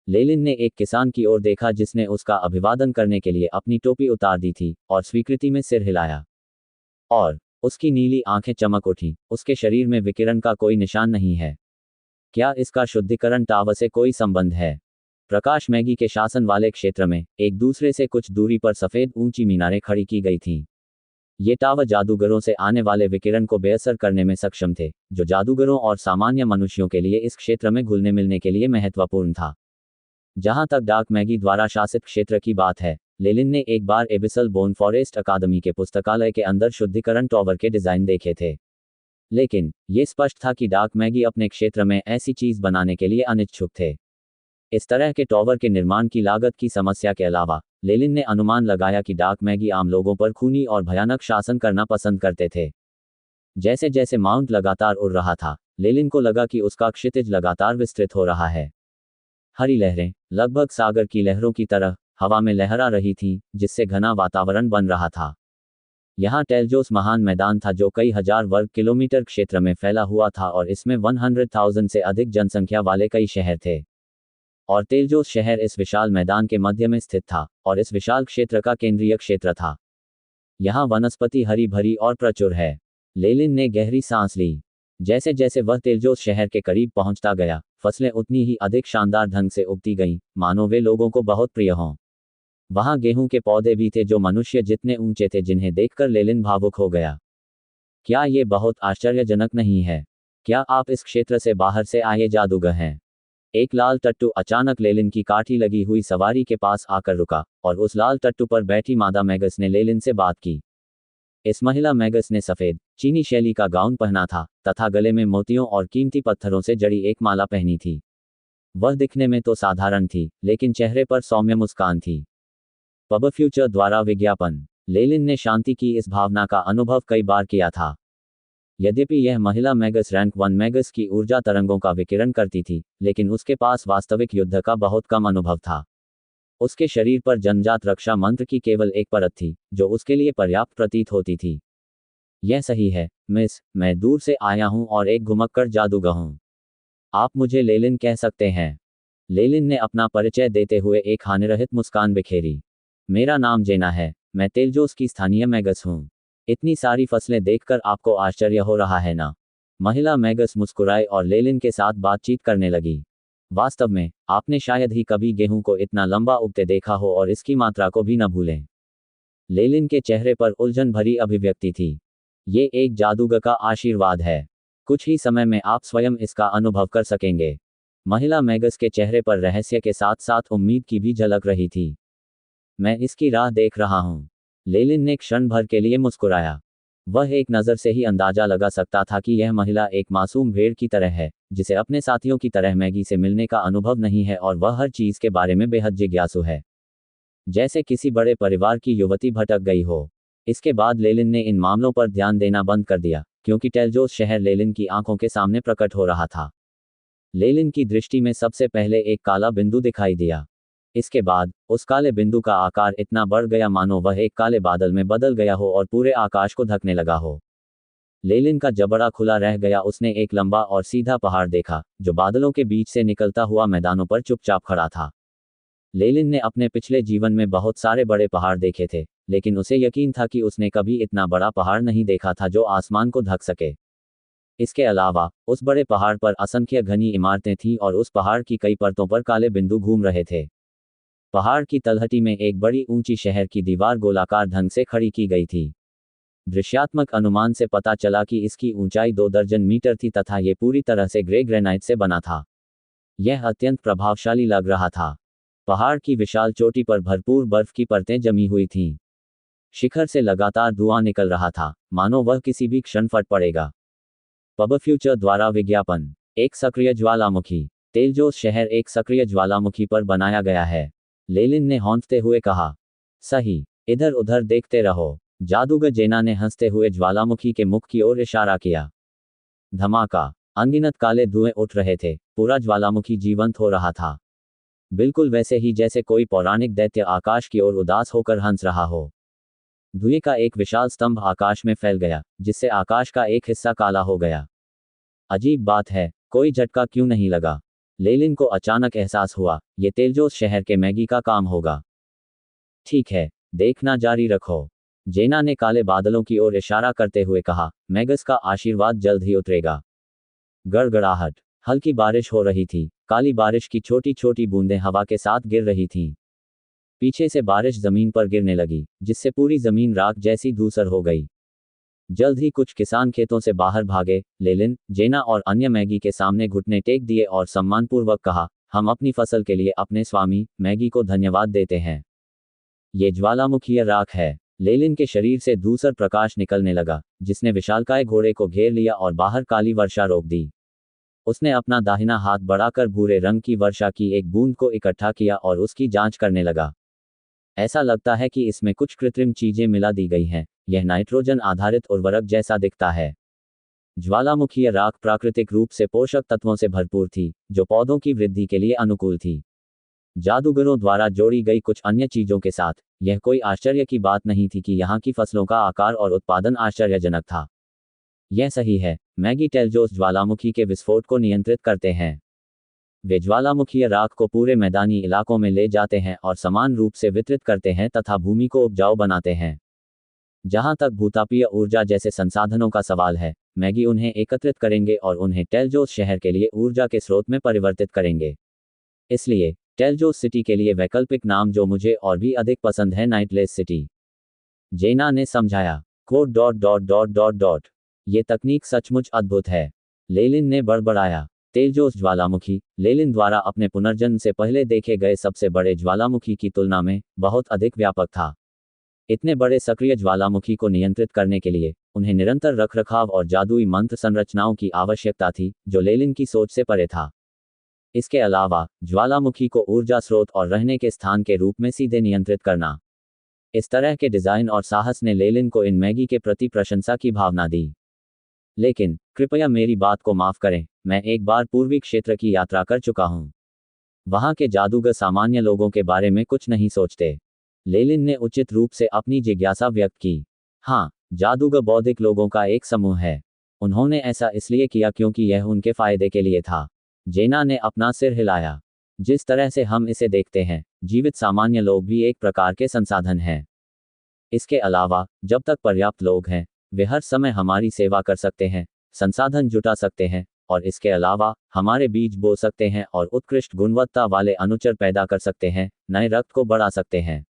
लेलिन ने एक किसान की ओर देखा जिसने उसका अभिवादन करने के लिए अपनी टोपी उतार दी थी और स्वीकृति में सिर हिलाया। और उसकी नीली आंखें चमक उठी। उसके शरीर में विकिरण का कोई निशान नहीं है। क्या इसका शुद्धिकरण टावर से कोई संबंध है? प्रकाश मैगी के शासन वाले क्षेत्र में एक दूसरे से कुछ दूरी पर सफेद ऊंची मीनारें खड़ी की गई थीं। ये टावर जादूगरों से आने वाले विकिरण को बेअसर करने में सक्षम थे, जो जादूगरों और सामान्य मनुष्यों के लिए इस क्षेत्र में घुलने मिलने के लिए महत्वपूर्ण था। जहां तक डार्क मैगी द्वारा शासित क्षेत्र की बात है, लेलिन ने एक बार एबिसल बोन फॉरेस्ट अकादमी के पुस्तकालय के अंदर शुद्धिकरण टावर के डिजाइन देखे थे। लेकिन ये स्पष्ट था कि डार्क मैगी अपने क्षेत्र में ऐसी चीज बनाने के लिए अनिच्छुक थे। इस तरह के टावर के निर्माण की लागत की समस्या के अलावा, लेलिन ने अनुमान लगाया कि डार्क मैगी आम लोगों पर खूनी और भयानक शासन करना पसंद करते थे। जैसे जैसे माउंट लगातार उड़ रहा था, लेलिन को लगा कि उसका क्षितिज लगातार विस्तृत हो रहा है। हरी लहरें, लगभग सागर की लहरों की तरह, हवा में लहरा रही थीं, जिससे घना वातावरण बन रहा था। यहाँ टेलजोस महान मैदान था जो कई हजार वर्ग किलोमीटर क्षेत्र में फैला हुआ था और इसमें 100,000 से अधिक जनसंख्या वाले कई शहर थे। और तेलजोस शहर इस विशाल मैदान के मध्य में स्थित था और इस विशाल क्षेत्र का केंद्रीय क्षेत्र था। यहाँ वनस्पति हरी भरी और प्रचुर है। लेलिन ने गहरी सांस ली। जैसे जैसे वह तेलजोस शहर के करीब पहुंचता गया, फसलें उतनी ही अधिक शानदार ढंग से उगती गईं, मानो वे लोगों को बहुत प्रिय हों। वहां गेहूं के पौधे भी थे जो मनुष्य जितने ऊंचे थे, जिन्हें देखकर लेलिन भावुक हो गया। क्या ये बहुत आश्चर्यजनक नहीं है? क्या आप इस क्षेत्र से बाहर से आए जादूगर हैं? एक लाल टट्टू अचानक लेलिन की काठी लगी हुई सवारी के पास आकर रुका, और उस लाल टट्टू पर बैठी मादा मैगस ने लेलिन से बात की। इस महिला मैगस ने सफेद, चीनी शैली का गाउन पहना था तथा गले में मोतियों और कीमती पत्थरों से जड़ी एक माला पहनी थी। वह दिखने में तो साधारण थी, लेकिन चेहरे पर सौम्य मुस्कान थी। पब फ्यूचर द्वारा विज्ञापन। लेलिन ने शांति की इस भावना का अनुभव कई बार किया था। यद्यपि यह महिला मैगस रैंक 1 मैगस की ऊर्जा तरंगों का विकिरण करती थी, लेकिन उसके पास वास्तविक युद्ध का बहुत कम अनुभव था। उसके शरीर पर जन्मजात रक्षा मंत्र की केवल एक परत थी, जो उसके लिए पर्याप्त प्रतीत होती थी। यह सही है, मिस, मैं दूर से आया हूं और एक घुमक्कड़ जादूगर हूं। आप मुझे लेलिन कह सकते हैं। लेलिन ने अपना परिचय देते हुए एक हानिरहित मुस्कान बिखेरी। मेरा नाम जेना है, मैं तेलजोस की स्थानीय मैगस हूं। इतनी सारी फसलें देखकर आपको आश्चर्य हो रहा है ना? महिला मैगस मुस्कुराई और लेलिन के साथ बातचीत करने लगी। वास्तव में, आपने शायद ही कभी गेहूं को इतना लंबा उगते देखा हो और इसकी मात्रा को भी न भूलें। लेलिन के चेहरे पर उलझन भरी अभिव्यक्ति थी। ये एक जादूगर का आशीर्वाद है। कुछ ही समय में आप स्वयं इसका अनुभव कर सकेंगे। महिला मैगस के चेहरे पर रहस्य के साथ साथ उम्मीद की भी झलक रही थी। मैं इसकी राह देख रहा हूं। लेलिन ने क्षण भर के लिए मुस्कुराया। वह एक नज़र से ही अंदाजा लगा सकता था कि यह महिला एक मासूम भेड़ की तरह है, जिसे अपने साथियों की तरह मैगी से मिलने का अनुभव नहीं है और वह हर चीज़ के बारे में बेहद जिज्ञासु है। जैसे किसी बड़े परिवार की युवती भटक गई हो। इसके बाद लेलिन ने इन मामलों पर ध्यान देना बंद कर दिया, क्योंकि टेलजोस शहर लेलिन की आंखों के सामने प्रकट हो रहा था। लेलिन की दृष्टि में सबसे पहले एक काला बिंदु दिखाई दिया। इसके बाद उस काले बिंदु का आकार इतना बढ़ गया मानो वह एक काले बादल में बदल गया हो और पूरे आकाश को ढकने लगा हो। लेलिन का जबड़ा खुला रह गया। उसने एक लंबा और सीधा पहाड़ देखा, जो बादलों के बीच से निकलता हुआ मैदानों पर चुपचाप खड़ा था। लेलिन ने अपने पिछले जीवन में बहुत सारे बड़े पहाड़ देखे थे, लेकिन उसे यकीन था कि उसने कभी इतना बड़ा पहाड़ नहीं देखा था जो आसमान को ढक सके। इसके अलावा उस बड़े पहाड़ पर असंख्य घनी इमारतें थीं और उस पहाड़ की कई परतों पर काले बिंदु घूम रहे थे। पहाड़ की तलहटी में एक बड़ी ऊंची शहर की दीवार गोलाकार ढंग से खड़ी की गई थी। दृश्यात्मक अनुमान से पता चला कि इसकी ऊंचाई 2 दर्जन मीटर थी तथा ये पूरी तरह से ग्रे ग्रेनाइट से बना था। यह अत्यंत प्रभावशाली लग रहा था। पहाड़ की विशाल चोटी पर भरपूर बर्फ की परतें जमी हुई थीं। शिखर से लगातार धुआं निकल रहा था, मानो वह किसी भी क्षण फट पड़ेगा। पब फ्यूचर द्वारा विज्ञापन। एक सक्रिय ज्वालामुखी। तेलजोस शहर एक सक्रिय ज्वालामुखी पर बनाया गया है। लेलिन ने हौंकते हुए कहा। सही, इधर उधर देखते रहो। जादूगर जेना ने हंसते हुए ज्वालामुखी के मुख की ओर इशारा किया। धमाका। अनगिनत काले धुएं उठ रहे थे। पूरा ज्वालामुखी जीवंत हो रहा था, बिल्कुल वैसे ही जैसे कोई पौराणिक दैत्य आकाश की ओर उदास होकर हंस रहा हो। धुएं का एक विशाल स्तंभ आकाश में फैल गया, जिससे आकाश का एक हिस्सा काला हो गया। अजीब बात है, कोई झटका क्यों नहीं लगा? लेलिन को अचानक एहसास हुआ, ये तेलजोस शहर के मैगी का काम होगा। ठीक है, देखना जारी रखो। जेना ने काले बादलों की ओर इशारा करते हुए कहा, मैगस का आशीर्वाद जल्द ही उतरेगा। गड़गड़ाहट। हल्की बारिश हो रही थी, काली बारिश की छोटी छोटी बूंदें हवा के साथ गिर रही थीं। पीछे से बारिश जमीन पर गिरने लगी, जिससे पूरी जमीन राख जैसी धूसर हो गई। जल्द ही कुछ किसान खेतों से बाहर भागे। लेलिन, जेना और अन्य मैगी के सामने घुटने टेक दिए और सम्मानपूर्वक कहा, हम अपनी फसल के लिए अपने स्वामी मैगी को धन्यवाद देते हैं। ये ज्वालामुखीय राख है। लेलिन के शरीर से धूसर प्रकाश निकलने लगा, जिसने विशालकाय घोड़े को घेर लिया और बाहर काली वर्षा रोक दी। उसने अपना दाहिना हाथ बढ़ाकर भूरे रंग की वर्षा की एक बूंद को इकट्ठा किया और उसकी जांच करने लगा। ऐसा लगता है कि इसमें कुछ कृत्रिम चीजें मिला दी गई हैं। यह नाइट्रोजन आधारित उर्वरक जैसा दिखता है। ज्वालामुखीय राख प्राकृतिक रूप से पोषक तत्वों से भरपूर थी, जो पौधों की वृद्धि के लिए अनुकूल थी। जादूगरों द्वारा जोड़ी गई कुछ अन्य चीजों के साथ, यह कोई आश्चर्य की बात नहीं थी कि यहाँ की फसलों का आकार और उत्पादन आश्चर्यजनक था। यह सही है, मैगी टेलजोस ज्वालामुखी के विस्फोट को नियंत्रित करते हैं। वे ज्वालामुखीय राख को पूरे मैदानी इलाकों में ले जाते हैं और समान रूप से वितरित करते हैं तथा भूमि को उपजाऊ बनाते हैं। जहां तक भूतापीय ऊर्जा जैसे संसाधनों का सवाल है, मैगी उन्हें एकत्रित करेंगे और उन्हें टेलजोस शहर के लिए ऊर्जा के स्रोत में परिवर्तित करेंगे। इसलिए टेलजोस सिटी के लिए वैकल्पिक नाम जो मुझे और भी अधिक पसंद है, नाइटलेस सिटी। जेना ने समझाया। Code dot dot dot dot dot. ये तकनीक सचमुच अद्भुत है, लेलिन ने बड़बड़ाया। तेलजोस ज्वालामुखी, लेलिन द्वारा अपने पुनर्जन्म से पहले देखे गए सबसे बड़े ज्वालामुखी की तुलना में बहुत अधिक व्यापक था। इतने बड़े सक्रिय ज्वालामुखी को नियंत्रित करने के लिए उन्हें निरंतर रखरखाव और जादुई मंत्र संरचनाओं की आवश्यकता थी, जो लेलिन की सोच से परे था। इसके अलावा ज्वालामुखी को ऊर्जा स्रोत और रहने के स्थान के रूप में सीधे नियंत्रित करना। इस तरह के डिजाइन और साहस ने लेलिन को इन मैगी के प्रति प्रशंसा की भावना दी। लेकिन कृपया मेरी बात को माफ करें, मैं एक बार पूर्वी क्षेत्र की यात्रा कर चुका हूं। वहां के जादूगर सामान्य लोगों के बारे में कुछ नहीं सोचते। लेलिन ने उचित रूप से अपनी जिज्ञासा व्यक्त की। हाँ, जादूगर बौद्धिक लोगों का एक समूह है। उन्होंने ऐसा इसलिए किया क्योंकि यह उनके फायदे के लिए था। जेना ने अपना सिर हिलाया। जिस तरह से हम इसे देखते हैं, जीवित सामान्य लोग भी एक प्रकार के संसाधन हैं। इसके अलावा, जब तक पर्याप्त लोग हैं, वे हर समय हमारी सेवा कर सकते हैं, संसाधन जुटा सकते हैं, और इसके अलावा हमारे बीज बो सकते हैं और उत्कृष्ट गुणवत्ता वाले अनुचर पैदा कर सकते हैं, नए रक्त को बढ़ा सकते हैं।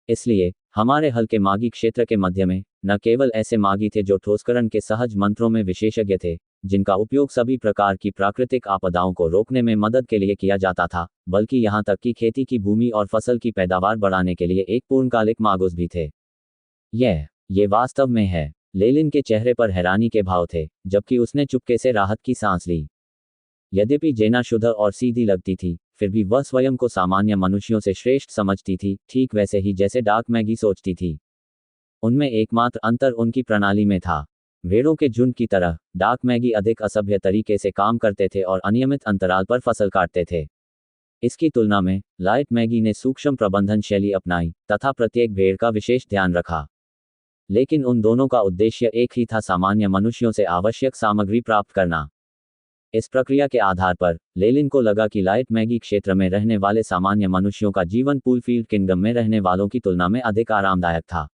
इसलिए हमारे हल्के मागी क्षेत्र के मध्य में न केवल ऐसे मागी थे जो ठोसकरण के सहज मंत्रों में विशेषज्ञ थे, जिनका उपयोग सभी प्रकार की प्राकृतिक आपदाओं को रोकने में मदद के लिए किया जाता था, बल्कि यहाँ तक कि खेती की भूमि और फसल की पैदावार बढ़ाने के लिए एक पूर्णकालिक मागुस भी थे। ये वास्तव में है। लेलिन के चेहरे पर हैरानी के भाव थे, जबकि उसने चुपके से राहत की सांस ली। यद्यपि जेना शुद्ध और सीधी लगती थी, फिर भी वह स्वयं को सामान्य मनुष्यों से श्रेष्ठ समझती थी, ठीक वैसे ही जैसे डार्क मैगी सोचती थी। उनमें एकमात्र अंतर उनकी प्रणाली में था। भेड़ों के झुंड की तरह डार्क मैगी अधिक असभ्य तरीके से काम करते थे और अनियमित अंतराल पर फसल काटते थे। इसकी तुलना में लाइट मैगी ने सूक्ष्म प्रबंधन शैली अपनाई तथा प्रत्येक भेड़ का विशेष ध्यान रखा। लेकिन उन दोनों का उद्देश्य एक ही था, सामान्य मनुष्यों से आवश्यक सामग्री प्राप्त करना। इस प्रक्रिया के आधार पर लेलिन को लगा कि लाइट मैगी क्षेत्र में रहने वाले सामान्य मनुष्यों का जीवन पूलफील्ड किंगडम में रहने वालों की तुलना में अधिक आरामदायक था।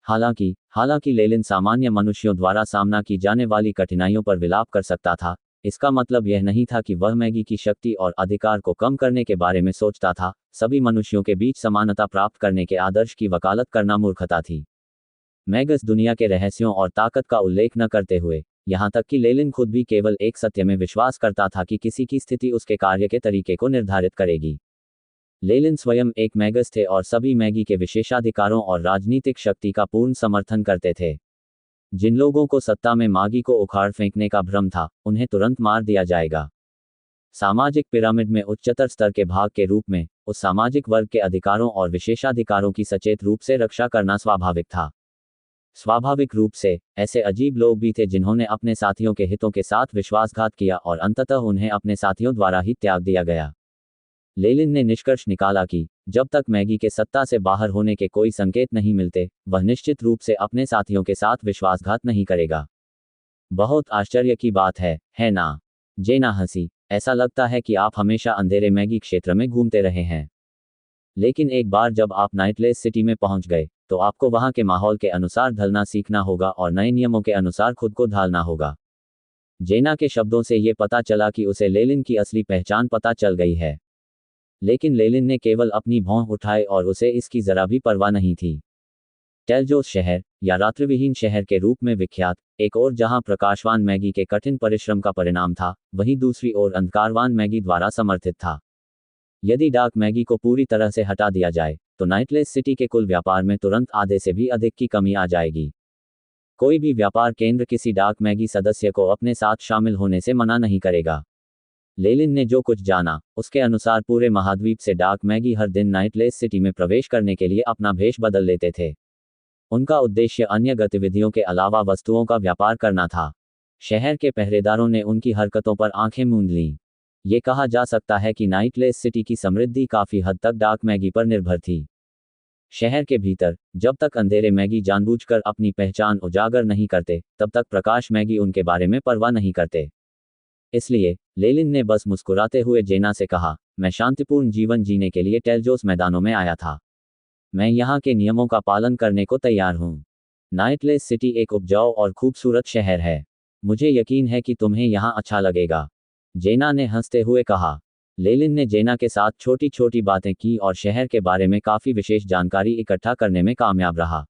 हालांकि लेलिन सामान्य मनुष्यों द्वारा सामना की जाने वाली कठिनाइयों पर विलाप कर सकता था। इसका मतलब यह नहीं था कि वह मैगी की शक्ति और अधिकार को कम करने के बारे में सोचता था। सभी मनुष्यों के बीच समानता प्राप्त करने के आदर्श की वकालत करना मूर्खता थी। मैगस दुनिया के रहस्यों और ताकत का उल्लेख न करते हुए, यहाँ तक कि लेलिन खुद भी केवल एक सत्य में विश्वास करता था कि किसी की स्थिति उसके कार्य के तरीके को निर्धारित करेगी। लेलिन स्वयं एक मैगस थे और सभी मैगी के विशेषाधिकारों और राजनीतिक शक्ति का पूर्ण समर्थन करते थे। जिन लोगों को सत्ता में मागी को उखाड़ फेंकने का भ्रम था, उन्हें तुरंत मार दिया जाएगा। सामाजिक पिरामिड में उच्चतर स्तर के भाग के रूप में उस सामाजिक वर्ग के अधिकारों और विशेषाधिकारों की सचेत रूप से रक्षा करना स्वाभाविक था। स्वाभाविक रूप से ऐसे अजीब लोग भी थे जिन्होंने अपने साथियों के हितों के साथ विश्वासघात किया और अंततः उन्हें अपने साथियों द्वारा ही त्याग दिया गया। लेलिन ने निष्कर्ष निकाला कि जब तक मैगी के सत्ता से बाहर होने के कोई संकेत नहीं मिलते, वह निश्चित रूप से अपने साथियों के साथ विश्वासघात नहीं करेगा। बहुत आश्चर्य की बात है ना? जेना हंसी। ऐसा लगता है कि आप हमेशा अंधेरे मैगी क्षेत्र में घूमते रहे हैं। लेकिन एक बार जब आप नाइटलेस सिटी में पहुंच गए, तो आपको वहां के माहौल के अनुसार ढलना सीखना होगा और नए नियमों के अनुसार खुद को ढालना होगा। जेना के शब्दों से ये पता चला कि उसे लेलिन की असली पहचान पता चल गई है। लेकिन लेलिन ने केवल अपनी भौं उठाई और उसे इसकी जरा भी परवाह नहीं थी। टेलजोस शहर, या रात्रिविहीन शहर के रूप में विख्यात, एक ओर जहां प्रकाशवान मैगी के कठिन परिश्रम का परिणाम था, वहीं दूसरी ओर अंधकारवान मैगी द्वारा समर्थित था। यदि डार्क मैगी को पूरी तरह से हटा दिया जाए, तो नाइटलेस सिटी के कुल व्यापार में तुरंत आधे से भी अधिक की कमी आ जाएगी। कोई भी व्यापार केंद्र किसी डार्क मैगी सदस्य को अपने साथ शामिल होने से मना नहीं करेगा। लेलिन ने जो कुछ जाना, उसके अनुसार पूरे महाद्वीप से डार्क मैगी हर दिन नाइटलेस सिटी में प्रवेश करने के लिए अपना भेष बदल लेते थे। उनका उद्देश्य अन्य गतिविधियों के अलावा वस्तुओं का व्यापार करना था। शहर के पहरेदारों ने उनकी हरकतों पर आंखें मूंद लीं। ये कहा जा सकता है कि नाइटलेस सिटी की समृद्धि काफी हद तक डार्क मैगी पर निर्भर थी। शहर के भीतर, जब तक अंधेरे मैगी जानबूझकर अपनी पहचान उजागर नहीं करते, तब तक प्रकाश मैगी उनके बारे में परवाह नहीं करते। इसलिए लेलिन ने बस मुस्कुराते हुए जेना से कहा, मैं शांतिपूर्ण जीवन जीने के लिए टेलजोस मैदानों में आया था। मैं यहाँ के नियमों का पालन करने को तैयार हूँ। नाइटलेस सिटी एक उपजाऊ और खूबसूरत शहर है। मुझे यकीन है कि तुम्हें यहाँ अच्छा लगेगा, जेना ने हंसते हुए कहा। लेलिन ने जेना के साथ छोटी छोटी बातें की और शहर के बारे में काफ़ी विशेष जानकारी इकट्ठा करने में कामयाब रहा।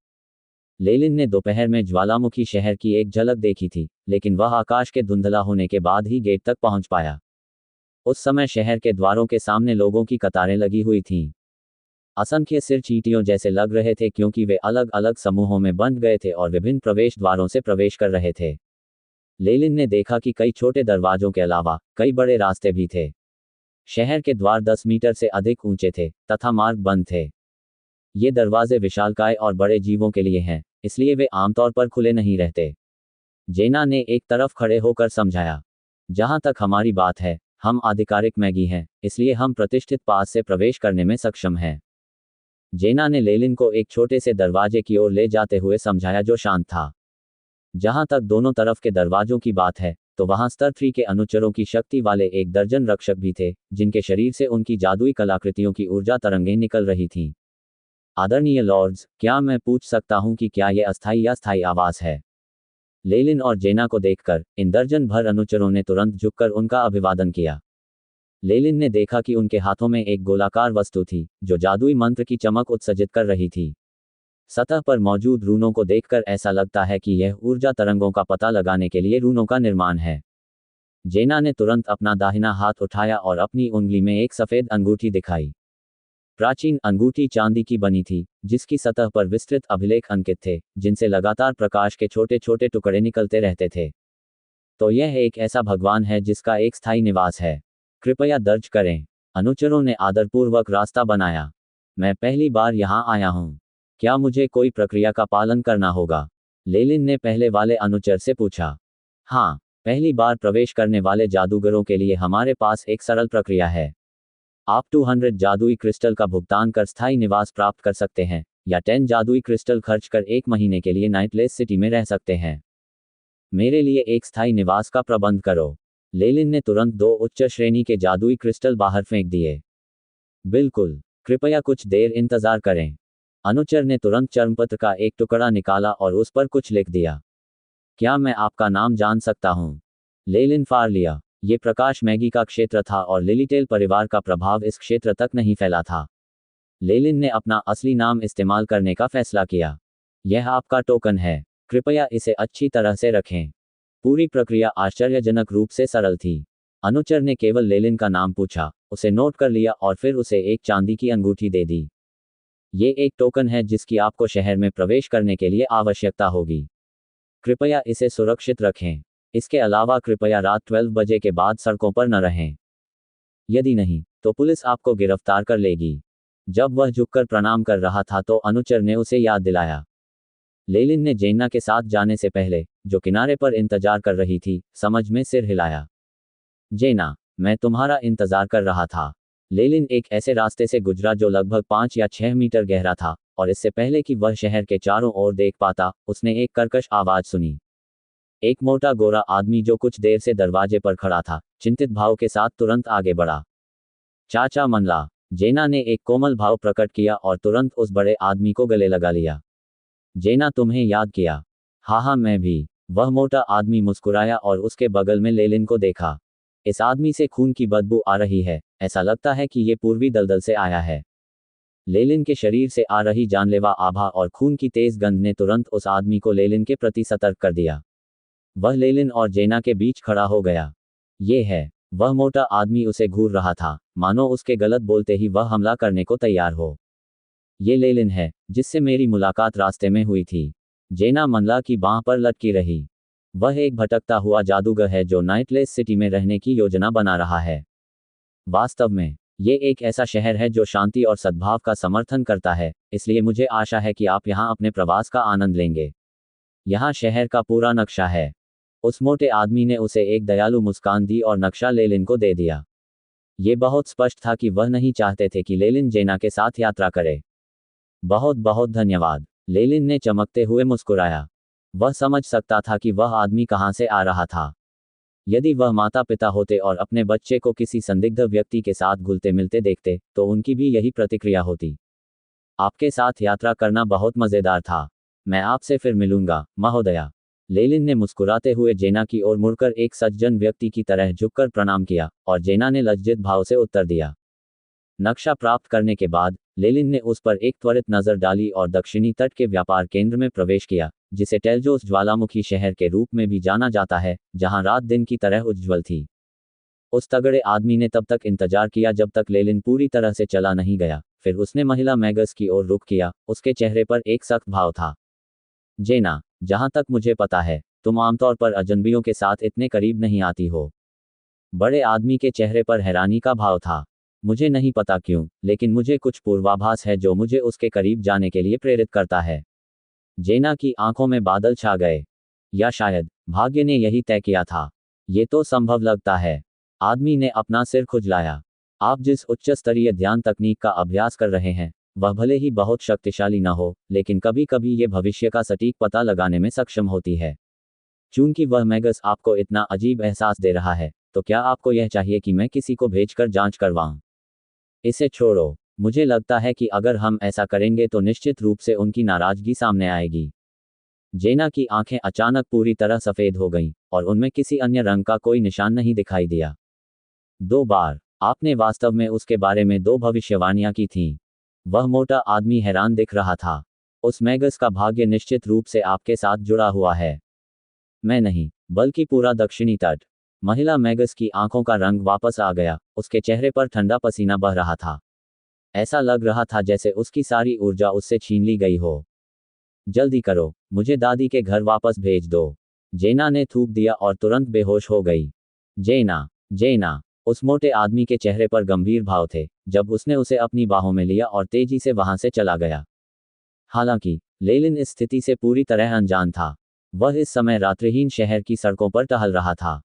लेलिन ने दोपहर में ज्वालामुखी शहर की एक झलक देखी थी, लेकिन वह आकाश के धुंधला होने के बाद ही गेट तक पहुंच पाया। उस समय शहर के द्वारों के सामने लोगों की कतारें लगी हुई थीं। असंख्य सिर चींटियों जैसे लग रहे थे, क्योंकि वे अलग अलग समूहों में बंट गए थे और विभिन्न प्रवेश द्वारों से प्रवेश कर रहे थे। लेलिन ने देखा कि कई छोटे दरवाजों के अलावा कई बड़े रास्ते भी थे। शहर के द्वार 10 मीटर से अधिक ऊंचे थे तथा मार्ग बंद थे। ये दरवाजे विशालकाय और बड़े जीवों के लिए हैं, इसलिए वे आमतौर पर खुले नहीं रहते। जेना ने एक तरफ खड़े होकर समझाया, जहां तक हमारी बात है, हम आधिकारिक मैगी हैं, इसलिए हम प्रतिष्ठित पास से प्रवेश करने में सक्षम हैं। जेना ने लेलिन को एक छोटे से दरवाजे की ओर ले जाते हुए समझाया जो शांत था। जहां तक दोनों तरफ के दरवाजों की बात है, तो वहां स्तर 3 के अनुचरों की शक्ति वाले 1 दर्जन रक्षक भी थे, जिनके शरीर से उनकी जादुई कलाकृतियों की ऊर्जा तरंगें निकल रही थीं। आदरणीय लॉर्ड्स, क्या मैं पूछ सकता हूं कि क्या यह अस्थायी या स्थायी आवास है? लेलिन और जेना को देखकर इन दर्जन भर अनुचरों ने तुरंत झुककर उनका अभिवादन किया। लेलिन ने देखा कि उनके हाथों में एक गोलाकार वस्तु थी, जो जादुई मंत्र की चमक उत्सर्जित कर रही थी। सतह पर मौजूद रूनों को देखकर ऐसा लगता है कि यह ऊर्जा तरंगों का पता लगाने के लिए रूनों का निर्माण है। जेना ने तुरंत अपना दाहिना हाथ उठाया और अपनी उंगली में एक सफेद अंगूठी दिखाई। प्राचीन अंगूठी चांदी की बनी थी, जिसकी सतह पर विस्तृत अभिलेख अंकित थे, जिनसे लगातार प्रकाश के छोटे छोटे टुकड़े निकलते रहते थे। तो यह एक ऐसा भगवान है जिसका एक स्थायी निवास है। कृपया दर्ज करें। अनुचरों ने आदरपूर्वक रास्ता बनाया। मैं पहली बार यहाँ आया हूँ। क्या मुझे कोई प्रक्रिया का पालन करना होगा? लेलिन ने पहले वाले अनुचर से पूछा। हाँ, पहली बार प्रवेश करने वाले जादूगरों के लिए हमारे पास एक सरल प्रक्रिया है। आप 200 जादुई क्रिस्टल का भुगतान कर स्थायी निवास प्राप्त कर सकते हैं, या 10 जादुई क्रिस्टल खर्च कर 1 महीने के लिए नाइटलेस सिटी में रह सकते हैं। मेरे लिए एक स्थायी निवास का प्रबंध करो। लेलिन ने तुरंत 2 उच्च श्रेणी के जादुई क्रिस्टल बाहर फेंक दिए। बिल्कुल, कृपया कुछ देर इंतजार करें। अनुचर ने तुरंत चर्मपत्र का एक टुकड़ा निकाला और उस पर कुछ लिख दिया। क्या मैं आपका नाम जान सकता हूँ? लेलिन फारलिया। ये प्रकाश मैगी का क्षेत्र था और लिलीटेल परिवार का प्रभाव इस क्षेत्र तक नहीं फैला था। लेलिन ने अपना असली नाम इस्तेमाल करने का फैसला किया। यह आपका टोकन है, कृपया इसे अच्छी तरह से रखें। पूरी प्रक्रिया आश्चर्यजनक रूप से सरल थी। अनुचर ने केवल लेलिन का नाम पूछा, उसे नोट कर लिया और फिर उसे एक चांदी की अंगूठी दे दी। ये एक टोकन है जिसकी आपको शहर में प्रवेश करने के लिए आवश्यकता होगी। कृपया इसे सुरक्षित रखें। इसके अलावा कृपया रात 12 बजे के बाद सड़कों पर न रहें। यदि नहीं, तो पुलिस आपको गिरफ्तार कर लेगी। जब वह झुककर प्रणाम कर रहा था तो अनुचर ने उसे याद दिलाया। लेलिन ने जेना के साथ जाने से पहले, जो किनारे पर इंतजार कर रही थी, समझ में सिर हिलाया। जेना, मैं तुम्हारा इंतजार कर रहा था। लेलिन एक ऐसे रास्ते से गुजरा जो लगभग 5 या 6 मीटर गहरा था, और इससे पहले कि वह शहर के चारों ओर देख पाता, उसने एक कर्कश आवाज सुनी। एक मोटा गोरा आदमी जो कुछ देर से दरवाजे पर खड़ा था, चिंतित भाव के साथ तुरंत आगे बढ़ा। चाचा मनला, जेना ने एक कोमल भाव प्रकट किया और तुरंत उस बड़े आदमी को गले लगा लिया। जेना, तुम्हें याद किया? हाँ हाँ, मैं भी। वह मोटा आदमी मुस्कुराया और उसके बगल में लेलिन को देखा। इस आदमी से खून की बदबू आ रही है, ऐसा लगता है कि ये पूर्वी दलदल से आया है। लेलिन के शरीर से आ रही जानलेवा आभा और खून की तेज गंध ने तुरंत उस आदमी को लेलिन के प्रति सतर्क कर दिया। वह लेलिन और जेना के बीच खड़ा हो गया। ये है। वह मोटा आदमी उसे घूर रहा था, मानो उसके गलत बोलते ही वह हमला करने को तैयार हो। ये लेलिन है, जिससे मेरी मुलाकात रास्ते में हुई थी। जेना मनला की बांह पर लटकी रही। वह एक भटकता हुआ जादूगर है जो नाइटलेस सिटी में रहने की योजना बना रहा है। वास्तव में, ये एक ऐसा शहर है जो शांति और सद्भाव का समर्थन करता है, इसलिए मुझे आशा है कि आप यहाँ अपने प्रवास का आनंद लेंगे। यहाँ शहर का पूरा नक्शा है। उस मोटे आदमी ने उसे एक दयालु मुस्कान दी और नक्शा लेलिन को दे दिया। ये बहुत स्पष्ट था कि वह नहीं चाहते थे कि लेलिन जेना के साथ यात्रा करे। बहुत बहुत धन्यवाद, लेलिन ने चमकते हुए मुस्कुराया। वह समझ सकता था कि वह आदमी कहाँ से आ रहा था। यदि वह माता पिता होते और अपने बच्चे को किसी संदिग्ध व्यक्ति के साथ घुलते मिलते देखते, तो उनकी भी यही प्रतिक्रिया होती। आपके साथ यात्रा करना बहुत मज़ेदार था। मैं आपसे फिर मिलूंगा, महोदया। लेलिन ने मुस्कुराते हुए जेना की ओर मुड़कर एक सज्जन व्यक्ति की तरह झुककर प्रणाम किया, और जेना ने लज्जित भाव से उत्तर दिया। नक्शा प्राप्त करने के बाद लेलिन ने उस पर एक त्वरित नजर डाली और दक्षिणी तट के व्यापार केंद्र में प्रवेश किया, जिसे टेल्जोस ज्वालामुखी शहर के रूप में भी जाना जाता है, जहां रात दिन की तरह उज्ज्वल थी। उस तगड़े आदमी ने तब तक इंतजार किया जब तक लेलिन पूरी तरह से चला नहीं गया, फिर उसने महिला मैगस की ओर रुख किया। उसके चेहरे पर एक सख्त भाव था। जेना, जहां तक मुझे पता है, तुम आमतौर पर अजनबियों के साथ इतने करीब नहीं आती हो। बड़े आदमी के चेहरे पर हैरानी का भाव था। मुझे नहीं पता क्यों, लेकिन मुझे कुछ पूर्वाभास है जो मुझे उसके करीब जाने के लिए प्रेरित करता है। जेना की आंखों में बादल छा गए। या शायद भाग्य ने यही तय किया था। ये तो संभव लगता है। आदमी ने अपना सिर खुजलाया। आप जिस उच्च स्तरीय ध्यान तकनीक का अभ्यास कर रहे हैं, वह भले ही बहुत शक्तिशाली न हो, लेकिन कभी कभी ये भविष्य का सटीक पता लगाने में सक्षम होती है। चूंकि वह मैगस आपको इतना अजीब एहसास दे रहा है, तो क्या आपको यह चाहिए कि मैं किसी को भेजकर जांच करवाऊं? इसे छोड़ो। मुझे लगता है कि अगर हम ऐसा करेंगे तो निश्चित रूप से उनकी नाराजगी सामने आएगी। जेना की आंखें अचानक पूरी तरह सफेद हो गईं, और उनमें किसी अन्य रंग का कोई निशान नहीं दिखाई दिया। 2 बार आपने वास्तव में उसके बारे में 2 भविष्यवाणियां की थीं। वह मोटा आदमी हैरान दिख रहा था। उस मैगस का भाग्य निश्चित रूप से आपके साथ जुड़ा हुआ है। मैं नहीं, बल्कि पूरा दक्षिणी तट। महिला मैगस की आंखों का रंग वापस आ गया, उसके चेहरे पर ठंडा पसीना बह रहा था। ऐसा लग रहा था जैसे उसकी सारी ऊर्जा उससे छीन ली गई हो। जल्दी करो, मुझे दादी के घर वापस भेज दो। जेना ने थूक दिया और तुरंत बेहोश हो गई। जेना, जेना। उस मोटे आदमी के चेहरे पर गंभीर भाव थे, जब उसने उसे अपनी बाहों में लिया और तेजी से वहां से चला गया। हालांकि लेलिन इस स्थिति से पूरी तरह अनजान था। वह इस समय रात्रिहीन शहर की सड़कों पर टहल रहा था।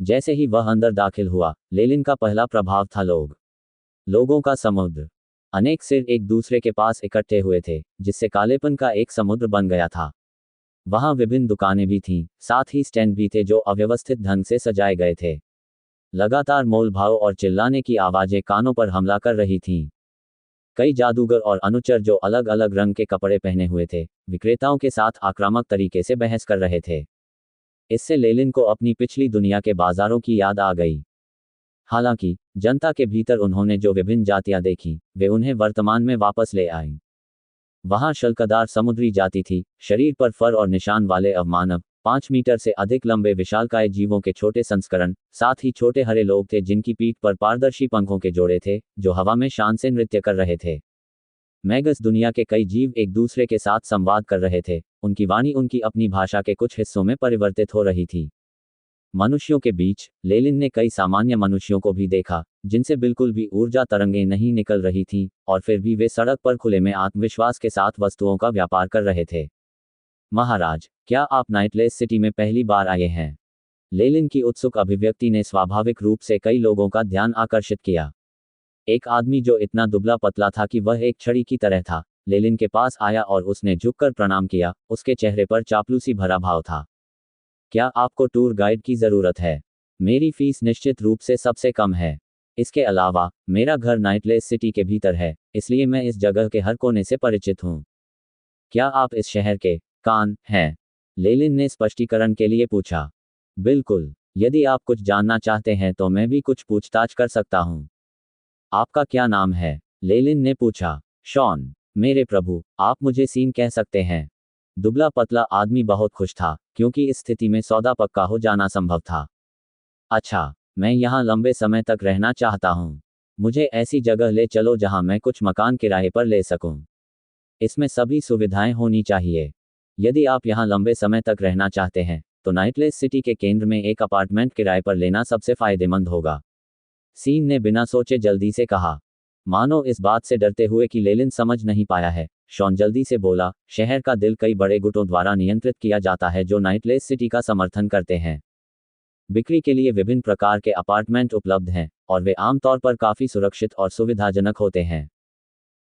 जैसे ही वह अंदर दाखिल हुआ, लेलिन का पहला प्रभाव था लोगों का समुद्र। अनेक सिर एक दूसरे के पास इकट्ठे हुए थे, जिससे कालेपन का एक समुद्र बन गया था। वहां विभिन्न दुकानें भी थीं, साथ ही स्टैंड भी थे जो अव्यवस्थित ढंग से सजाए गए थे। लगातार मोल भाव और चिल्लाने की आवाजें कानों पर हमला कर रही थीं। कई जादूगर और अनुचर जो अलग अलग रंग के कपड़े पहने हुए थे, विक्रेताओं के साथ आक्रामक तरीके से बहस कर रहे थे। इससे लेलिन को अपनी पिछली दुनिया के बाजारों की याद आ गई। हालांकि जनता के भीतर उन्होंने जो विभिन्न जातियां देखीं, वे उन्हें वर्तमान में वापस ले आईं। वहां शल्कदार समुद्री जाति थी, शरीर पर फर और निशान वाले अवमानव, 5 मीटर से अधिक लंबे विशालकाय जीवों के छोटे संस्करण, साथ ही छोटे हरे लोग थे जिनकी पीठ पर पारदर्शी पंखों के जोड़े थे, जो हवा में शान से नृत्य कर रहे थे। मैगस दुनिया के कई जीव एक दूसरे के साथ संवाद कर रहे थे, उनकी वाणी उनकी अपनी भाषा के कुछ हिस्सों में परिवर्तित हो रही थी। मनुष्यों के बीच लेलिन ने कई सामान्य मनुष्यों को भी देखा, जिनसे बिल्कुल भी ऊर्जा तरंगें नहीं निकल रही थीं, और फिर भी वे सड़क पर खुले में आत्मविश्वास के साथ वस्तुओं का व्यापार कर रहे थे। महाराज, क्या आप नाइटलेस सिटी में पहली बार आए हैं? लेलिन की उत्सुक अभिव्यक्ति ने स्वाभाविक रूप से कई लोगों का ध्यान आकर्षित किया। एक आदमी जो इतना दुबला पतला था कि वह एक छड़ी की तरह था, लेलिन के पास आया और उसने झुककर प्रणाम किया। उसके चेहरे पर चापलूसी भरा भाव था। क्या आपको टूर गाइड की ज़रूरत है? मेरी फीस निश्चित रूप से सबसे कम है। इसके अलावा मेरा घर नाइटलेस सिटी के भीतर है, इसलिए मैं इस जगह के हर कोने से परिचित हूँ। क्या आप इस शहर के कान हैं? लेलिन ने स्पष्टीकरण के लिए पूछा। बिल्कुल, यदि आप कुछ जानना चाहते हैं तो मैं भी कुछ पूछताछ कर सकता हूँ। आपका क्या नाम है? लेलिन ने पूछा। शॉन। मेरे प्रभु, आप मुझे सीन कह सकते हैं। दुबला पतला आदमी बहुत खुश था, क्योंकि इस स्थिति में सौदा पक्का हो जाना संभव था। अच्छा, मैं यहाँ लंबे समय तक रहना चाहता हूँ। मुझे ऐसी जगह ले चलो जहाँ मैं कुछ मकान किराए पर ले सकूँ। इसमें सभी सुविधाएं होनी चाहिए। यदि आप यहाँ लंबे समय तक रहना चाहते हैं, तो नाइटलेस सिटी के केंद्र में एक अपार्टमेंट किराए पर लेना सबसे फायदेमंद होगा। सीन ने बिना सोचे जल्दी से कहा, मानो इस बात से डरते हुए कि लेलिन समझ नहीं पाया है। शॉन जल्दी से बोला, शहर का दिल कई बड़े गुटों द्वारा नियंत्रित किया जाता है जो नाइटलेस सिटी का समर्थन करते हैं। बिक्री के लिए विभिन्न प्रकार के अपार्टमेंट उपलब्ध हैं, और वे आमतौर पर काफ़ी सुरक्षित और सुविधाजनक होते हैं।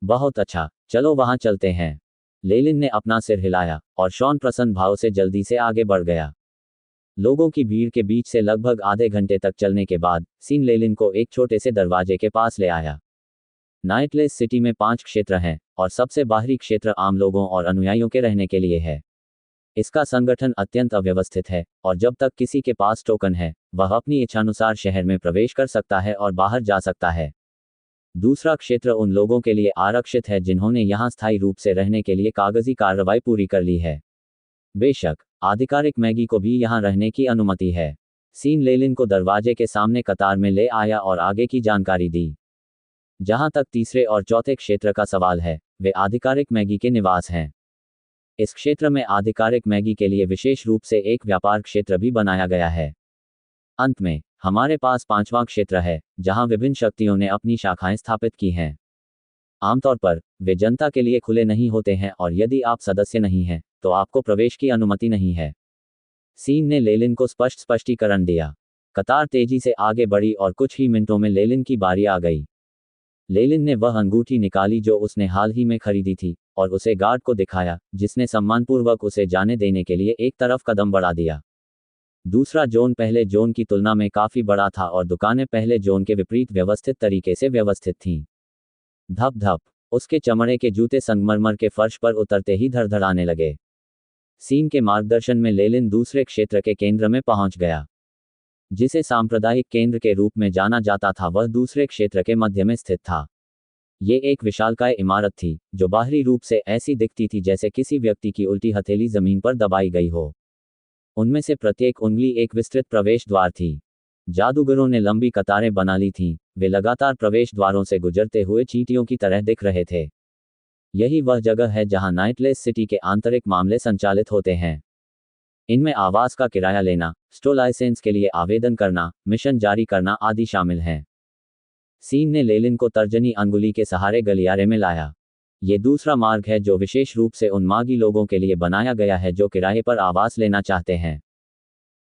बहुत अच्छा, चलो वहाँ चलते हैं। लेलिन ने अपना सिर हिलाया, और शॉन प्रसन्न भाव से जल्दी से आगे बढ़ गया। लोगों की भीड़ के बीच से लगभग आधे घंटे तक चलने के बाद सीन लेलिन को एक छोटे से दरवाजे के पास ले आया। नाइटलेस सिटी में 5 क्षेत्र हैं, और सबसे बाहरी क्षेत्र आम लोगों और अनुयायियों के रहने के लिए है। इसका संगठन अत्यंत अव्यवस्थित है, और जब तक किसी के पास टोकन है, वह अपनी इच्छानुसार शहर में प्रवेश कर सकता है और बाहर जा सकता है। दूसरा क्षेत्र उन लोगों के लिए आरक्षित है जिन्होंने यहाँ स्थायी रूप से रहने के लिए कागजी कार्रवाई पूरी कर ली है। बेशक, आधिकारिक मैगी को भी यहाँ रहने की अनुमति है। सीन लेलिन को दरवाजे के सामने कतार में ले आया और आगे की जानकारी दी। जहाँ तक तीसरे और चौथे क्षेत्र का सवाल है, वे आधिकारिक मैगी के निवास हैं। इस क्षेत्र में आधिकारिक मैगी के लिए विशेष रूप से एक व्यापार क्षेत्र भी बनाया गया है। अंत में, हमारे पास 5वां क्षेत्र है, जहां विभिन्न शक्तियों ने अपनी शाखाएं स्थापित की हैं। आमतौर पर, वे जनता के लिए खुले नहीं होते हैं और यदि आप सदस्य नहीं हैं, तो आपको प्रवेश की अनुमति नहीं है। सीन ने लेलिन को स्पष्ट स्पष्टीकरण दिया। कतार तेजी से आगे बढ़ी और कुछ ही मिनटों में लेलिन की बारी आ गई। लेलिन ने वह अंगूठी निकाली जो उसने हाल ही में खरीदी थी, और उसे गार्ड को दिखाया, जिसने सम्मानपूर्वक उसे जाने देने के लिए एक तरफ कदम बढ़ा दिया। दूसरा जोन पहले जोन की तुलना में काफी बड़ा था और दुकानें पहले जोन के विपरीत व्यवस्थित तरीके से व्यवस्थित थीं। धप धप, उसके चमड़े के जूते संगमरमर के फर्श पर उतरते ही धड़धड़ाने लगे। सीन के मार्गदर्शन में लेलिन दूसरे क्षेत्र के केंद्र में पहुंच गया। जिसे सांप्रदायिक केंद्र के रूप में जाना जाता था वह दूसरे क्षेत्र के मध्य में स्थित था। ये एक विशालकाय इमारत थी, जो बाहरी रूप से ऐसी दिखती थी जैसे किसी व्यक्ति की उल्टी हथेली जमीन पर दबाई गई हो। उनमें से प्रत्येक उंगली एक विस्तृत प्रवेश द्वार थी। जादूगरों ने लंबी कतारें बना ली थीं, वे लगातार प्रवेश द्वारों से गुजरते हुए चींटियों की तरह दिख रहे थे। यही वह जगह है जहां नाइटलेस सिटी के आंतरिक मामले संचालित होते हैं। इनमें आवास का किराया लेना, स्टोर लाइसेंस के लिए आवेदन करना, मिशन जारी करना आदि शामिल हैं। सीन ने लेलिन को तर्जनी अंगुली के सहारे गलियारे में लाया। ये दूसरा मार्ग है जो विशेष रूप से उन मागी लोगों के लिए बनाया गया है जो किराए पर आवास लेना चाहते हैं।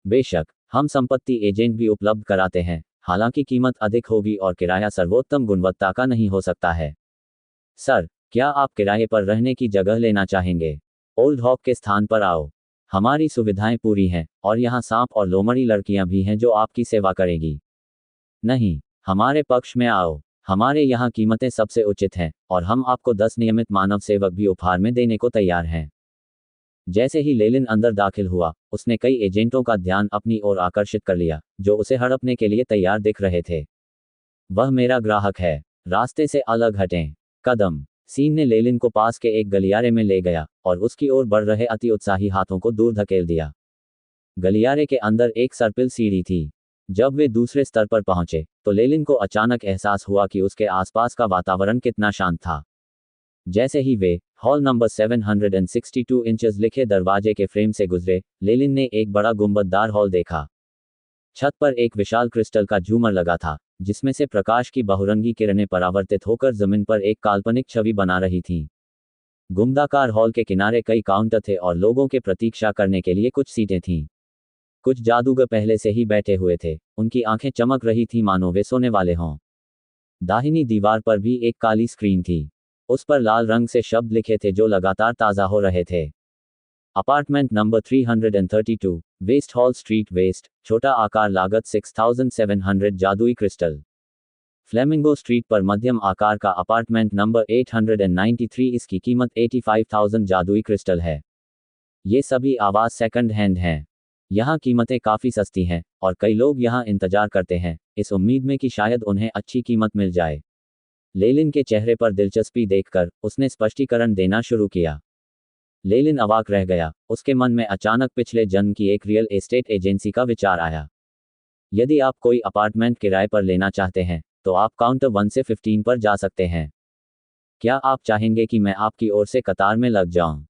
बेशक, हम संपत्ति एजेंट भी उपलब्ध कराते हैं, हालांकि कीमत अधिक होगी और किराया सर्वोत्तम गुणवत्ता का नहीं हो सकता है। सर, क्या आप किराए पर रहने की जगह लेना चाहेंगे? ओल्ड हॉप के स्थान पर आओ। हमारी सुविधाएं पूरी हैं, और यहाँ सांप और लोमड़ी लड़कियां भी हैं जो आपकी सेवा करेगी। नहीं, हमारे पक्ष में आओ। हमारे यहाँ कीमतें सबसे उचित हैं, और हम आपको 10 नियमित मानव सेवक भी उपहार में देने को तैयार हैं। जैसे ही लेलिन अंदर दाखिल हुआ, उसने कई एजेंटों का ध्यान अपनी ओर आकर्षित कर लिया, जो उसे हड़पने के लिए तैयार दिख रहे थे। वह मेरा ग्राहक है, रास्ते से अलग हटें। कदम। सीन ने लेलिन को पास के एक गलियारे में ले गया, और उसकी ओर बढ़ रहे अति उत्साही हाथों को दूर धकेल दिया। गलियारे के अंदर एक सर्पिल सीढ़ी थी। जब वे दूसरे स्तर पर पहुंचे, तो लेलिन को अचानक एहसास हुआ कि उसके आसपास का वातावरण कितना शांत था। जैसे ही वे हॉल नंबर 762 इंचेस लिखे दरवाजे के फ्रेम से गुजरे, लेलिन ने एक बड़ा गुंबददार हॉल देखा। छत पर एक विशाल क्रिस्टल का झूमर लगा था, जिसमें से प्रकाश की बहुरंगी किरणें परावर्तित होकर जमीन पर एक काल्पनिक छवि बना रही थीं। गुंबदाकार हॉल के किनारे कई काउंटर थे और लोगों के प्रतीक्षा करने के लिए कुछ सीटें थीं। कुछ जादूगर पहले से ही बैठे हुए थे, उनकी आंखें चमक रही थीं मानो वे सोने वाले हों। दाहिनी दीवार पर भी एक काली स्क्रीन थी। उस पर लाल रंग से शब्द लिखे थे जो लगातार ताज़ा हो रहे थे। Apartment number 332, west hall street west, छोटा आकार, लागत 6700, जादुई क्रिस्टल। फ्लेमिंगो स्ट्रीट पर मध्यम आकार का अपार्टमेंट नंबर 893, इसकी कीमत 85,000 जादुई क्रिस्टल है। ये सभी आवाज़ सेकंड हैंड हैं। यहाँ कीमतें काफ़ी सस्ती हैं और कई लोग यहाँ इंतजार करते हैं, इस उम्मीद में कि शायद उन्हें अच्छी कीमत मिल जाए। लेलिन के चेहरे पर दिलचस्पी देखकर उसने स्पष्टीकरण देना शुरू किया। लेलिन अवाक रह गया। उसके मन में अचानक पिछले जन्म की एक रियल एस्टेट एजेंसी का विचार आया। यदि आप कोई अपार्टमेंट किराए पर लेना चाहते हैं तो आप काउंटर 1 से 15 पर जा सकते हैं। क्या आप चाहेंगे कि मैं आपकी ओर से कतार में लग जाऊं?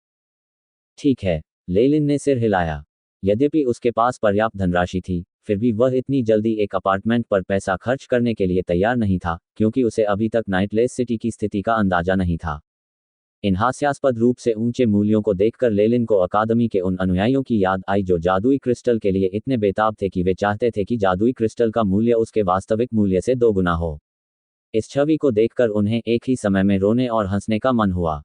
ठीक है, लेलिन ने सिर हिलाया। यद्यपि उसके पास पर्याप्त धनराशि थी, फिर भी वह इतनी जल्दी एक अपार्टमेंट पर पैसा खर्च करने के लिए तैयार नहीं था, क्योंकि उसे अभी तक नाइटलेस सिटी की स्थिति का अंदाजा नहीं था। इन हास्यास्पद रूप से ऊंचे मूल्यों को देखकर लेलिन को अकादमी के उन अनुयायियों की याद आई जो जादुई क्रिस्टल के लिए इतने बेताब थे कि वे चाहते थे कि जादुई क्रिस्टल का मूल्य उसके वास्तविक मूल्य से दोगुना हो। इस छवि को देखकर उन्हें एक ही समय में रोने और हंसने का मन हुआ।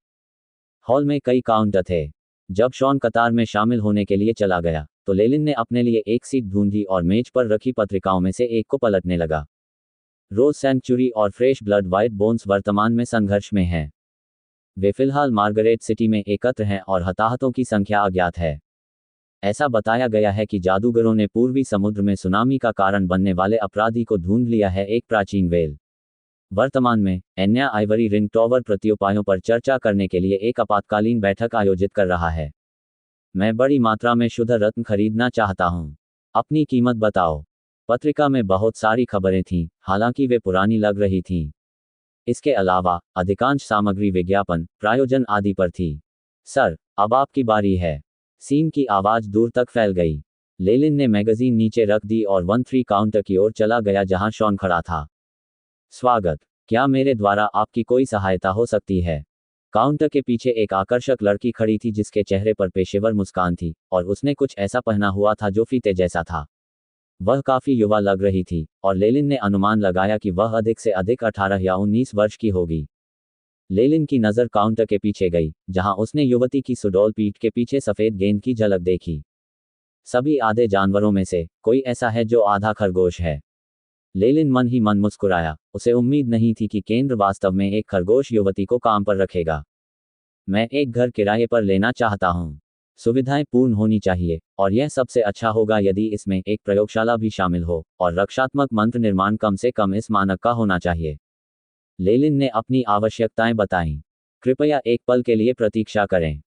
हॉल में कई काउंटर थे। जब शॉन कतार में शामिल होने के लिए चला गया तो लेलिन ने अपने लिए एक सीट ढूंढी और मेज पर रखी पत्रिकाओं में से एक को पलटने लगा। रोज सेंचुरी और फ्रेश ब्लड व्हाइट बोन्स वर्तमान में संघर्ष में हैं। वे फिलहाल मार्गरेट सिटी में एकत्र हैं और हताहतों की संख्या अज्ञात है। ऐसा बताया गया है कि जादूगरों ने पूर्वी समुद्र में सुनामी का कारण बनने वाले अपराधी को ढूंढ लिया है, एक प्राचीन वेल। वर्तमान में एन्या आइवरी रिंग टॉवर प्रत्युपायों पर चर्चा करने के लिए एक आपातकालीन बैठक आयोजित कर रहा है। मैं बड़ी मात्रा में शुद्ध रत्न खरीदना चाहता हूँ। अपनी कीमत बताओ। पत्रिका में बहुत सारी खबरें थीं, हालांकि वे पुरानी लग रही थीं। इसके अलावा अधिकांश सामग्री विज्ञापन, प्रायोजन आदि पर थी। सर, अब आपकी बारी है। सीन की आवाज दूर तक फैल गई। लेलिन ने मैगजीन नीचे रख दी और 13 काउंटर की ओर चला गया जहां शॉन खड़ा था। स्वागत, क्या मेरे द्वारा आपकी कोई सहायता हो सकती है? काउंटर के पीछे एक आकर्षक लड़की खड़ी थी जिसके चेहरे पर पेशेवर मुस्कान थी और उसने कुछ ऐसा पहना हुआ था जो फीते जैसा था। वह काफी युवा लग रही थी और लेलिन ने अनुमान लगाया कि वह अधिक से अधिक 18 या 19 वर्ष की होगी। लेलिन की नज़र काउंटर के पीछे गई, जहां उसने युवती की सुडौल पीठ के पीछे सफेद गेंद की झलक देखी। सभी आधे जानवरों में से कोई ऐसा है जो आधा खरगोश है। लेलिन मन ही मन मुस्कुराया। उसे उम्मीद नहीं थी कि केंद्र वास्तव में एक खरगोश युवती को काम पर रखेगा। मैं एक घर किराए पर लेना चाहता हूँ। सुविधाएं पूर्ण होनी चाहिए और यह सबसे अच्छा होगा यदि इसमें एक प्रयोगशाला भी शामिल हो और रक्षात्मक मंत्र निर्माण कम से कम इस मानक का होना चाहिए। लेलिन ने अपनी आवश्यकताएं बताईं। कृपया एक पल के लिए प्रतीक्षा करें।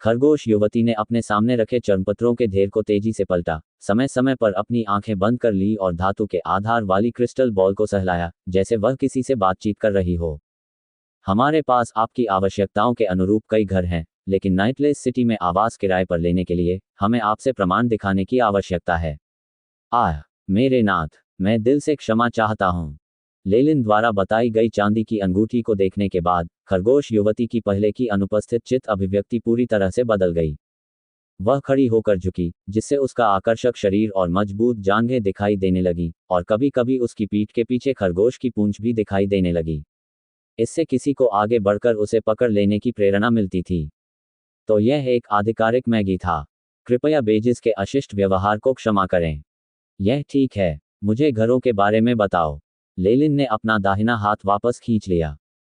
खरगोश युवती ने अपने सामने रखे चर्मपत्रों के ढेर को तेजी से पलटा, समय समय पर अपनी आंखें बंद कर ली और धातु के आधार वाली क्रिस्टल बॉल को सहलाया, जैसे वह किसी से बातचीत कर रही हो। हमारे पास आपकी आवश्यकताओं के अनुरूप कई घर हैं, लेकिन नाइटलेस सिटी में आवास किराए पर लेने के लिए हमें आपसे प्रमाण दिखाने की आवश्यकता है। आह, मेरे नाथ, मैं दिल से क्षमा चाहता हूँ। लेलिन द्वारा बताई गई चांदी की अंगूठी को देखने के बाद खरगोश युवती की पहले की अनुपस्थित चित्त अभिव्यक्ति पूरी तरह से बदल गई। वह खड़ी होकर झुकी, जिससे उसका आकर्षक शरीर और मजबूत जांघें दिखाई देने लगी और कभी कभी उसकी पीठ के पीछे खरगोश की पूंछ भी दिखाई देने लगी। इससे किसी को आगे बढ़कर उसे पकड़ लेने की प्रेरणा मिलती थी। तो यह एक आधिकारिक मैगी था। कृपया बेजिस के अशिष्ट व्यवहार को क्षमा करें। यह ठीक है, मुझे घरों के बारे में बताओ। लेलिन ने अपना दाहिना हाथ वापस खींच लिया।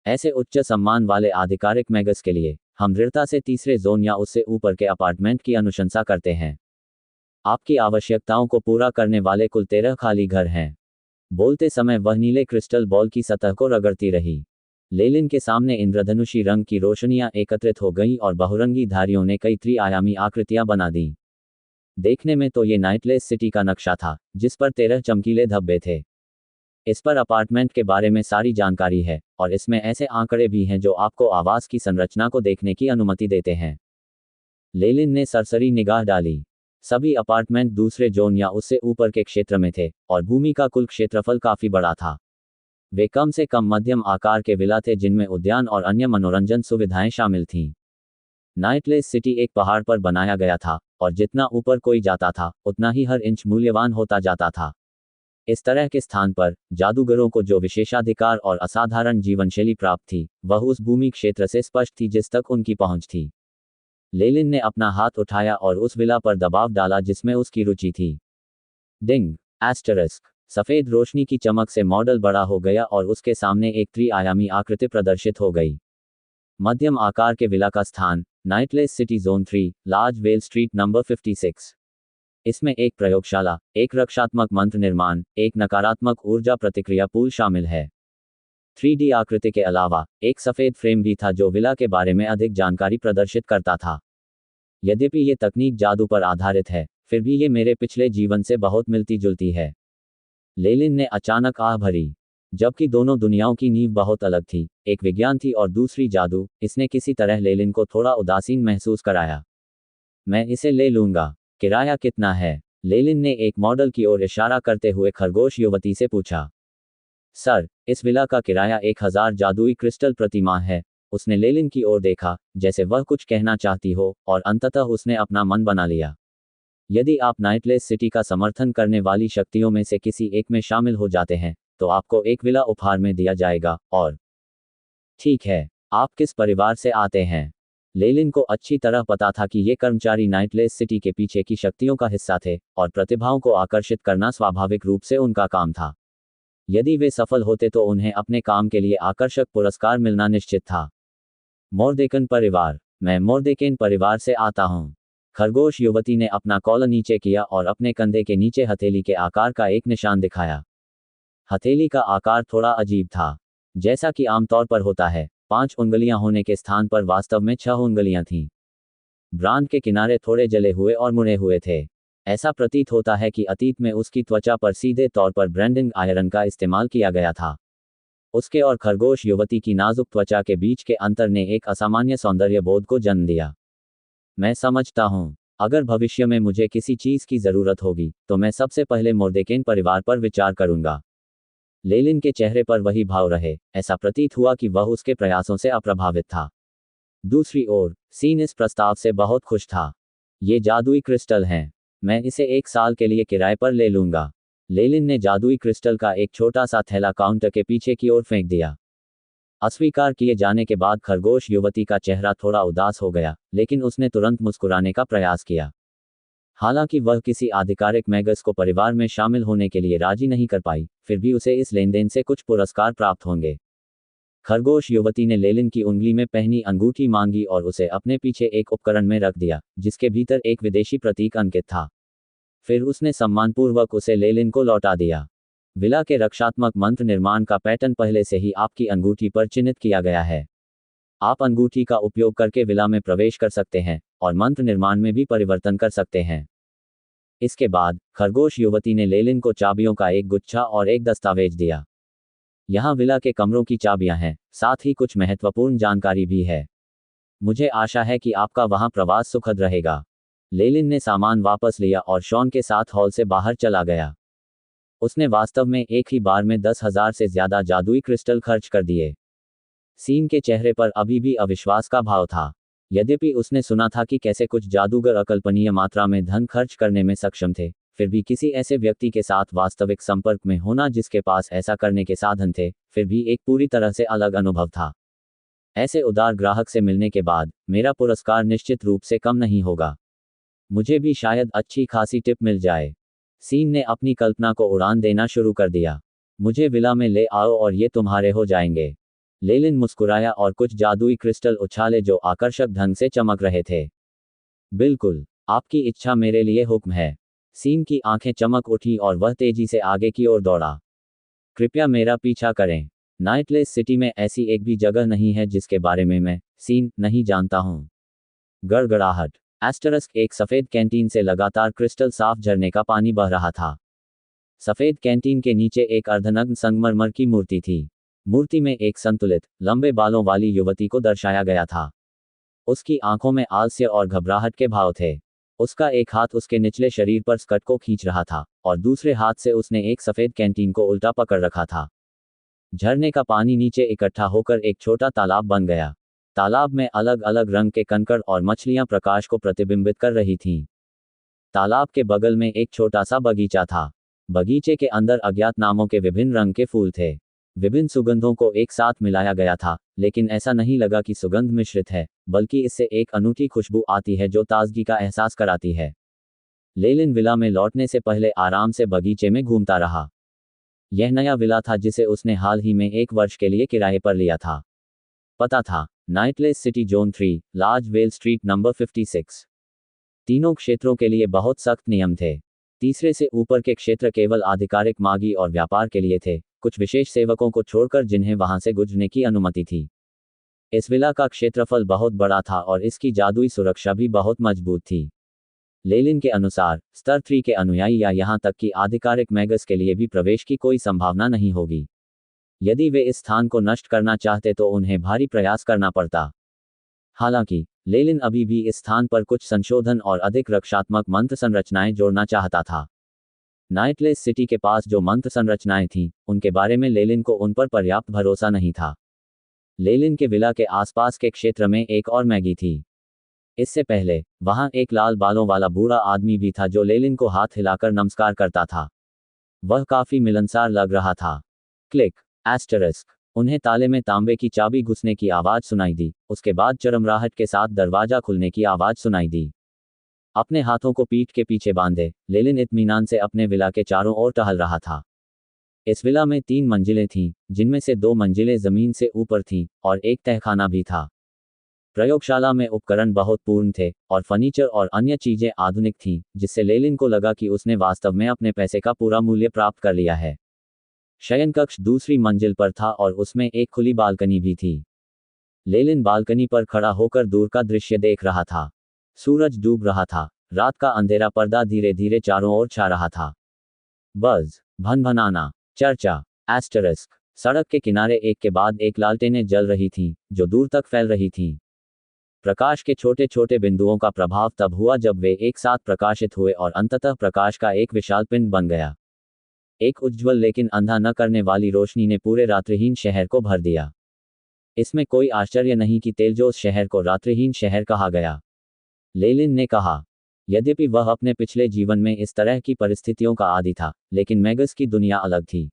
ऐसे उच्च सम्मान वाले आधिकारिक मैगस के लिए हम दृढ़ता से तीसरे जोन या उससे ऊपर के अपार्टमेंट की अनुशंसा करते हैं। आपकी आवश्यकताओं को पूरा करने वाले कुल 13 खाली घर हैं। बोलते समय वह नीले क्रिस्टल बॉल की सतह को रगड़ती रही। लेलिन के सामने इंद्रधनुषी रंग की रोशनियां एकत्रित हो गईं और बहुरंगी धारियों ने कई त्रिआयामी आकृतियां बना दी। देखने में तो ये नाइटलेस सिटी का नक्शा था, जिस पर 13 चमकीले धब्बे थे। इस पर अपार्टमेंट के बारे में सारी जानकारी है और इसमें ऐसे आंकड़े भी हैं जो आपको आवास की संरचना को देखने की अनुमति देते हैं। लेलिन ने सरसरी निगाह डाली। सभी अपार्टमेंट दूसरे जोन या उससे ऊपर के क्षेत्र में थे और भूमि का कुल क्षेत्रफल काफी बड़ा था। वे कम से कम मध्यम आकार के विला थे जिनमें उद्यान और अन्य मनोरंजन सुविधाएं शामिल थीं। नाइटलेस सिटी एक पहाड़ पर बनाया गया था और जितना ऊपर कोई जाता था उतना ही हर इंच मूल्यवान होता जाता था। इस तरह के स्थान पर जादूगरों को जो विशेषाधिकार और असाधारण जीवनशैली प्राप्त थी वह उस भूमि क्षेत्र से स्पष्ट थी जिस तक उनकी पहुंच थी। लेलिन ने अपना हाथ उठाया और उस विला पर दबाव डाला जिसमें उसकी रुचि थी। डिंग एस्टरिस्क सफेद रोशनी की चमक से मॉडल बड़ा हो गया और उसके सामने एक त्रि-आयामी आकृति प्रदर्शित हो गई। मध्यम आकार के विला का स्थान nightless city zone 3, large well street number 56। इसमें एक प्रयोगशाला, एक रक्षात्मक मंत्र निर्माण, एक नकारात्मक ऊर्जा प्रतिक्रिया पूल शामिल है। 3D आकृति के अलावा एक सफेद फ्रेम भी था जो विला के बारे में अधिक जानकारी प्रदर्शित करता था। यद्यपि ये तकनीक जादू पर आधारित है, फिर भी ये मेरे पिछले जीवन से बहुत मिलती जुलती है। लेलिन ने अचानक आह भरी। जबकि दोनों दुनियाओं की नींव बहुत अलग थी, एक विज्ञान थी और दूसरी जादू, इसने किसी तरह लेलिन को थोड़ा उदासीन महसूस कराया। मैं इसे ले लूंगा। किराया कितना है? लेलिन ने एक मॉडल की ओर इशारा करते हुए खरगोश युवती से पूछा। सर, इस विला का किराया 1000 जादुई क्रिस्टल प्रति माह है। उसने लेलिन की ओर देखा, जैसे वह कुछ कहना चाहती हो, और अंततः उसने अपना मन बना लिया। यदि आप नाइटलेस सिटी का समर्थन करने वाली शक्तियों में से किसी एक में शामिल हो जाते हैं, तो आपको एक विला उपहार में दिया जाएगा। और ठीक है, आप किस परिवार से आते हैं? लेलिन को अच्छी तरह पता था कि ये कर्मचारी नाइटलेस सिटी के पीछे की शक्तियों का हिस्सा थे, और प्रतिभाओं को आकर्षित करना स्वाभाविक रूप से उनका काम था। यदि वे सफल होते तो उन्हें अपने काम के लिए आकर्षक पुरस्कार मिलना निश्चित था। मोर्देकन परिवार। मैं मोर्देकेन परिवार से आता हूँ। खरगोश युवती ने अपना कॉलर नीचे किया और अपने कंधे के नीचे हथेली के आकार का एक निशान दिखाया। हथेली का आकार थोड़ा अजीब था। जैसा कि आमतौर पर होता है, 5 उंगलियां होने के स्थान पर वास्तव में 6 उंगलियां थीं। ब्रांड के किनारे थोड़े जले हुए और मुड़े हुए थे। ऐसा प्रतीत होता है कि अतीत में उसकी त्वचा पर सीधे तौर पर ब्रांडिंग आयरन का इस्तेमाल किया गया था। उसके और खरगोश युवती की नाजुक त्वचा के बीच के अंतर ने एक असामान्य सौंदर्य बोध को जन्म दिया। मैं समझता हूँ, अगर भविष्य में मुझे किसी चीज की जरूरत होगी, तो मैं सबसे पहले मोर्देकेन परिवार पर विचार करूंगा। लेलिन के चेहरे पर वही भाव रहे, ऐसा प्रतीत हुआ कि वह उसके प्रयासों से अप्रभावित था। दूसरी ओर, सीन इस प्रस्ताव से बहुत खुश था। ये जादुई क्रिस्टल हैं। मैं इसे 1 साल के लिए किराए पर ले लूंगा। लेलिन ने जादुई क्रिस्टल का एक छोटा सा थैला काउंटर के पीछे की ओर फेंक दिया। अस्वीकार किए जाने के बाद खरगोश युवती का चेहरा थोड़ा उदास हो गया, लेकिन उसने तुरंत मुस्कुराने का प्रयास किया। हालांकि वह किसी आधिकारिक मैगस को परिवार में शामिल होने के लिए राजी नहीं कर पाई, फिर भी उसे इस लेनदेन से कुछ पुरस्कार प्राप्त होंगे। खरगोश युवती ने लेलिन की उंगली में पहनी अंगूठी मांगी और उसे अपने पीछे एक उपकरण में रख दिया, जिसके भीतर एक विदेशी प्रतीक अंकित था। फिर उसने सम्मानपूर्वक उसे लेलिन को लौटा दिया। विला के रक्षात्मक मंत्र निर्माण का पैटर्न पहले से ही आपकी अंगूठी पर चिह्नित किया गया है। आप अंगूठी का उपयोग करके विला में प्रवेश कर सकते हैं और मंत्र निर्माण में भी परिवर्तन कर सकते हैं। इसके बाद खरगोश युवती ने लेलिन को चाबियों का एक गुच्छा और एक दस्तावेज दिया। यहाँ विला के कमरों की चाबियां हैं, साथ ही कुछ महत्वपूर्ण जानकारी भी है। मुझे आशा है कि आपका वहाँ प्रवास सुखद रहेगा। लेलिन ने सामान वापस लिया और शॉन के साथ हॉल से बाहर चला गया। उसने वास्तव में एक ही बार में 10,000 से ज्यादा जादुई क्रिस्टल खर्च कर दिए। सीन के चेहरे पर अभी भी अविश्वास का भाव था। यद्यपि उसने सुना था कि कैसे कुछ जादूगर अकल्पनीय मात्रा में धन खर्च करने में सक्षम थे, फिर भी किसी ऐसे व्यक्ति के साथ वास्तविक संपर्क में होना जिसके पास ऐसा करने के साधन थे, फिर भी एक पूरी तरह से अलग अनुभव था। ऐसे उदार ग्राहक से मिलने के बाद मेरा पुरस्कार निश्चित रूप से कम नहीं होगा। मुझे भी शायद अच्छी खासी टिप मिल जाए। सीन ने अपनी कल्पना को उड़ान देना शुरू कर दिया। मुझे विला में ले आओ और ये तुम्हारे हो जाएंगे। लेलिन मुस्कुराया और कुछ जादुई क्रिस्टल उछाले जो आकर्षक ढंग से चमक रहे थे। बिल्कुल, आपकी इच्छा मेरे लिए हुक्म है। सीन की आंखें चमक उठी और वह तेजी से आगे की ओर दौड़ा। कृपया मेरा पीछा करें। नाइटलेस सिटी में ऐसी एक भी जगह नहीं है जिसके बारे में मैं, सीन, नहीं जानता हूँ। गड़गड़ाहट। एस्टरिस्क एक सफेद कैंटीन से लगातार क्रिस्टल साफ झरने का पानी बह रहा था। सफेद कैंटीन के नीचे एक अर्धनग्न संगमरमर की मूर्ति थी। मूर्ति में एक संतुलित, लंबे बालों वाली युवती को दर्शाया गया था। उसकी आंखों में आलस्य और घबराहट के भाव थे। उसका एक हाथ उसके निचले शरीर पर स्कर्ट को खींच रहा था और दूसरे हाथ से उसने एक सफेद कैंटीन को उल्टा पकड़ रखा था। झरने का पानी नीचे इकट्ठा होकर एक छोटा तालाब बन गया। तालाब में अलग अलग रंग के कंकड़ और मछलियां प्रकाश को प्रतिबिंबित कर रही थीं। तालाब के बगल में एक छोटा सा बगीचा था। बगीचे के अंदर अज्ञात नामों के विभिन्न रंग के फूल थे। विभिन्न सुगंधों को एक साथ मिलाया गया था, लेकिन ऐसा नहीं लगा कि सुगंध मिश्रित है, बल्कि इससे एक अनूठी खुशबू आती है जो ताजगी का एहसास कराती है। लेलिन विला में लौटने से पहले आराम से बगीचे में घूमता रहा। यह नया विला था जिसे उसने हाल ही में 1 वर्ष के लिए किराए पर लिया था। पता था nightless city zone 3, large well street number 56। तीनों क्षेत्रों के लिए बहुत सख्त नियम थे। तीसरे से ऊपर के क्षेत्र केवल आधिकारिक मागी और व्यापार के लिए थे, कुछ विशेष सेवकों को छोड़कर जिन्हें वहां से गुजरने की अनुमति थी। इस विला का क्षेत्रफल बहुत बड़ा था और इसकी जादुई सुरक्षा भी बहुत मजबूत थी। लेलिन के अनुसार स्तर 3 के अनुयायी या यहां तक कि आधिकारिक मैगस के लिए भी प्रवेश की कोई संभावना नहीं होगी। यदि वे इस स्थान को नष्ट करना चाहते तो उन्हें भारी प्रयास करना पड़ता। हालांकि लेलिन अभी भी इस स्थान पर कुछ संशोधन और अधिक रक्षात्मक मंत्र संरचनाएं जोड़ना चाहता था। नाइटलेस सिटी के पास जो मंत्र संरचनाएं थीं, उनके बारे में लेलिन को उन पर पर्याप्त भरोसा नहीं था। लेलिन के विला के आसपास के क्षेत्र में एक और मैगी थी। इससे पहले वहां एक लाल बालों वाला बूढ़ा आदमी भी था जो लेलिन को हाथ हिलाकर नमस्कार करता था। वह काफी मिलनसार लग रहा था। Click asterisk. उन्हें ताले में तांबे की चाबी घुसने की आवाज सुनाई दी। उसके बाद चरमराहट के साथ दरवाजा खुलने की आवाज सुनाई दी। अपने हाथों को पीठ के पीछे बांधे लेलिन इत्मीनान से अपने विला के चारों ओर टहल रहा था। इस विला में 3 मंजिलें थीं, जिनमें से 2 मंजिलें जमीन से ऊपर थीं और एक तहखाना भी था। प्रयोगशाला में उपकरण बहुत पूर्ण थे और फर्नीचर और अन्य चीजें आधुनिक थीं, जिससे लेलिन को लगा कि उसने वास्तव में अपने पैसे का पूरा मूल्य प्राप्त कर लिया है। शयनकक्ष दूसरी मंजिल पर था और उसमें एक खुली बालकनी भी थी। लेलिन बालकनी पर खड़ा होकर दूर का दृश्य देख रहा था। सूरज डूब रहा था। रात का अंधेरा पर्दा धीरे धीरे चारों ओर छा रहा था। बज़, भनभनाना, चर्चा, एस्टरिस्क। सड़क के किनारे एक के बाद एक लालटेनें जल रही थीं, जो दूर तक फैल रही थीं। प्रकाश के छोटे छोटे बिंदुओं का प्रभाव तब हुआ जब वे एक साथ प्रकाशित हुए और अंततः प्रकाश का एक विशाल पिंड बन गया। एक उज्ज्वल लेकिन अंधा न करने वाली रोशनी ने पूरे रात्रिहीन शहर को भर दिया। इसमें कोई आश्चर्य नहीं कि तेलजोस शहर को रात्रिहीन शहर कहा गया। लेलिन ने कहा। यद्यपि वह अपने पिछले जीवन में इस तरह की परिस्थितियों का आदी था, लेकिन मैगस की दुनिया अलग थी।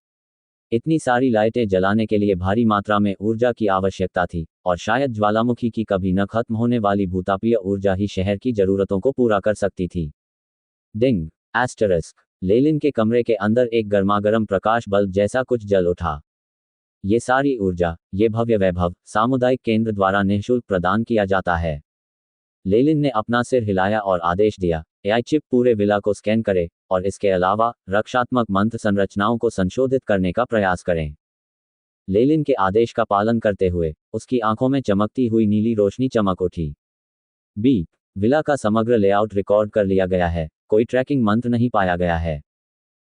इतनी सारी लाइटें जलाने के लिए भारी मात्रा में ऊर्जा की आवश्यकता थी, और शायद ज्वालामुखी की कभी न खत्म होने वाली भूतापीय ऊर्जा ही शहर की जरूरतों को पूरा कर सकती थी। डिंग एस्टरिस्क। लेलिन के कमरे के अंदर एक गर्मागर्म प्रकाश बल्ब जैसा कुछ जल उठा। ये सारी ऊर्जा, ये भव्य वैभव, सामुदायिक केंद्र द्वारा निःशुल्क प्रदान किया जाता है। लेलिन ने अपना सिर हिलाया और आदेश दिया, एआई चिप पूरे विला को स्कैन करे, और इसके अलावा रक्षात्मक मंत्र संरचनाओं को संशोधित करने का प्रयास करें। लेलिन के आदेश का पालन करते हुए उसकी आंखों में चमकती हुई नीली रोशनी चमक उठी। बीप। विला का समग्र लेआउट रिकॉर्ड कर लिया गया है, कोई ट्रैकिंग मंत्र नहीं पाया गया है।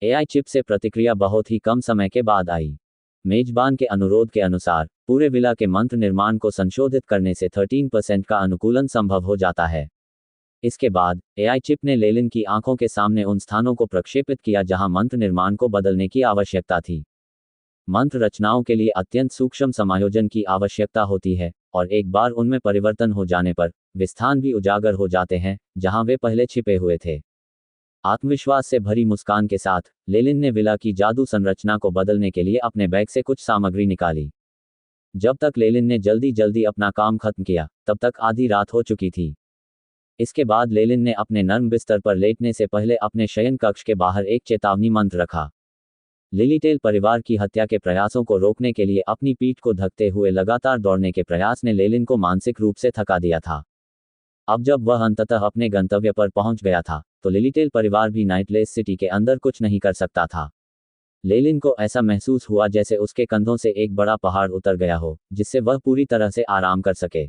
एआई चिप से प्रतिक्रिया बहुत ही कम समय के बाद आई। मेजबान के अनुरोध के अनुसार पूरे विला के मंत्र निर्माण को संशोधित करने से 13% का अनुकूलन संभव हो जाता है। इसके बाद एआई चिप ने लेलिन की आंखों के सामने उन स्थानों को प्रक्षेपित किया जहां मंत्र निर्माण को बदलने की आवश्यकता थी। मंत्र रचनाओं के लिए अत्यंत सूक्ष्म समायोजन की आवश्यकता होती है, और एक बार उनमें परिवर्तन हो जाने पर वे स्थान भी उजागर हो जाते हैं जहां वे पहले छिपे हुए थे। आत्मविश्वास से भरी मुस्कान के साथ लेलिन ने विला की जादू संरचना को बदलने के लिए अपने बैग से कुछ सामग्री निकाली। जब तक लेलिन ने जल्दी जल्दी अपना काम खत्म किया, तब तक आधी रात हो चुकी थी। इसके बाद लेलिन ने अपने नर्म बिस्तर पर लेटने से पहले अपने शयन कक्ष के बाहर एक चेतावनी मंत्र रखा। लिलीटेल परिवार की हत्या के प्रयासों को रोकने के लिए अपनी पीठ को धकते हुए लगातार दौड़ने के प्रयास ने लेलिन को मानसिक रूप से थका दिया था। अब जब वह अंततः अपने गंतव्य पर पहुंच गया था, तो लिलीटेल परिवार भी नाइटलेस सिटी के अंदर कुछ नहीं कर सकता था। लेलिन को ऐसा महसूस हुआ जैसे उसके कंधों से एक बड़ा पहाड़ उतर गया हो, जिससे वह पूरी तरह से आराम कर सके।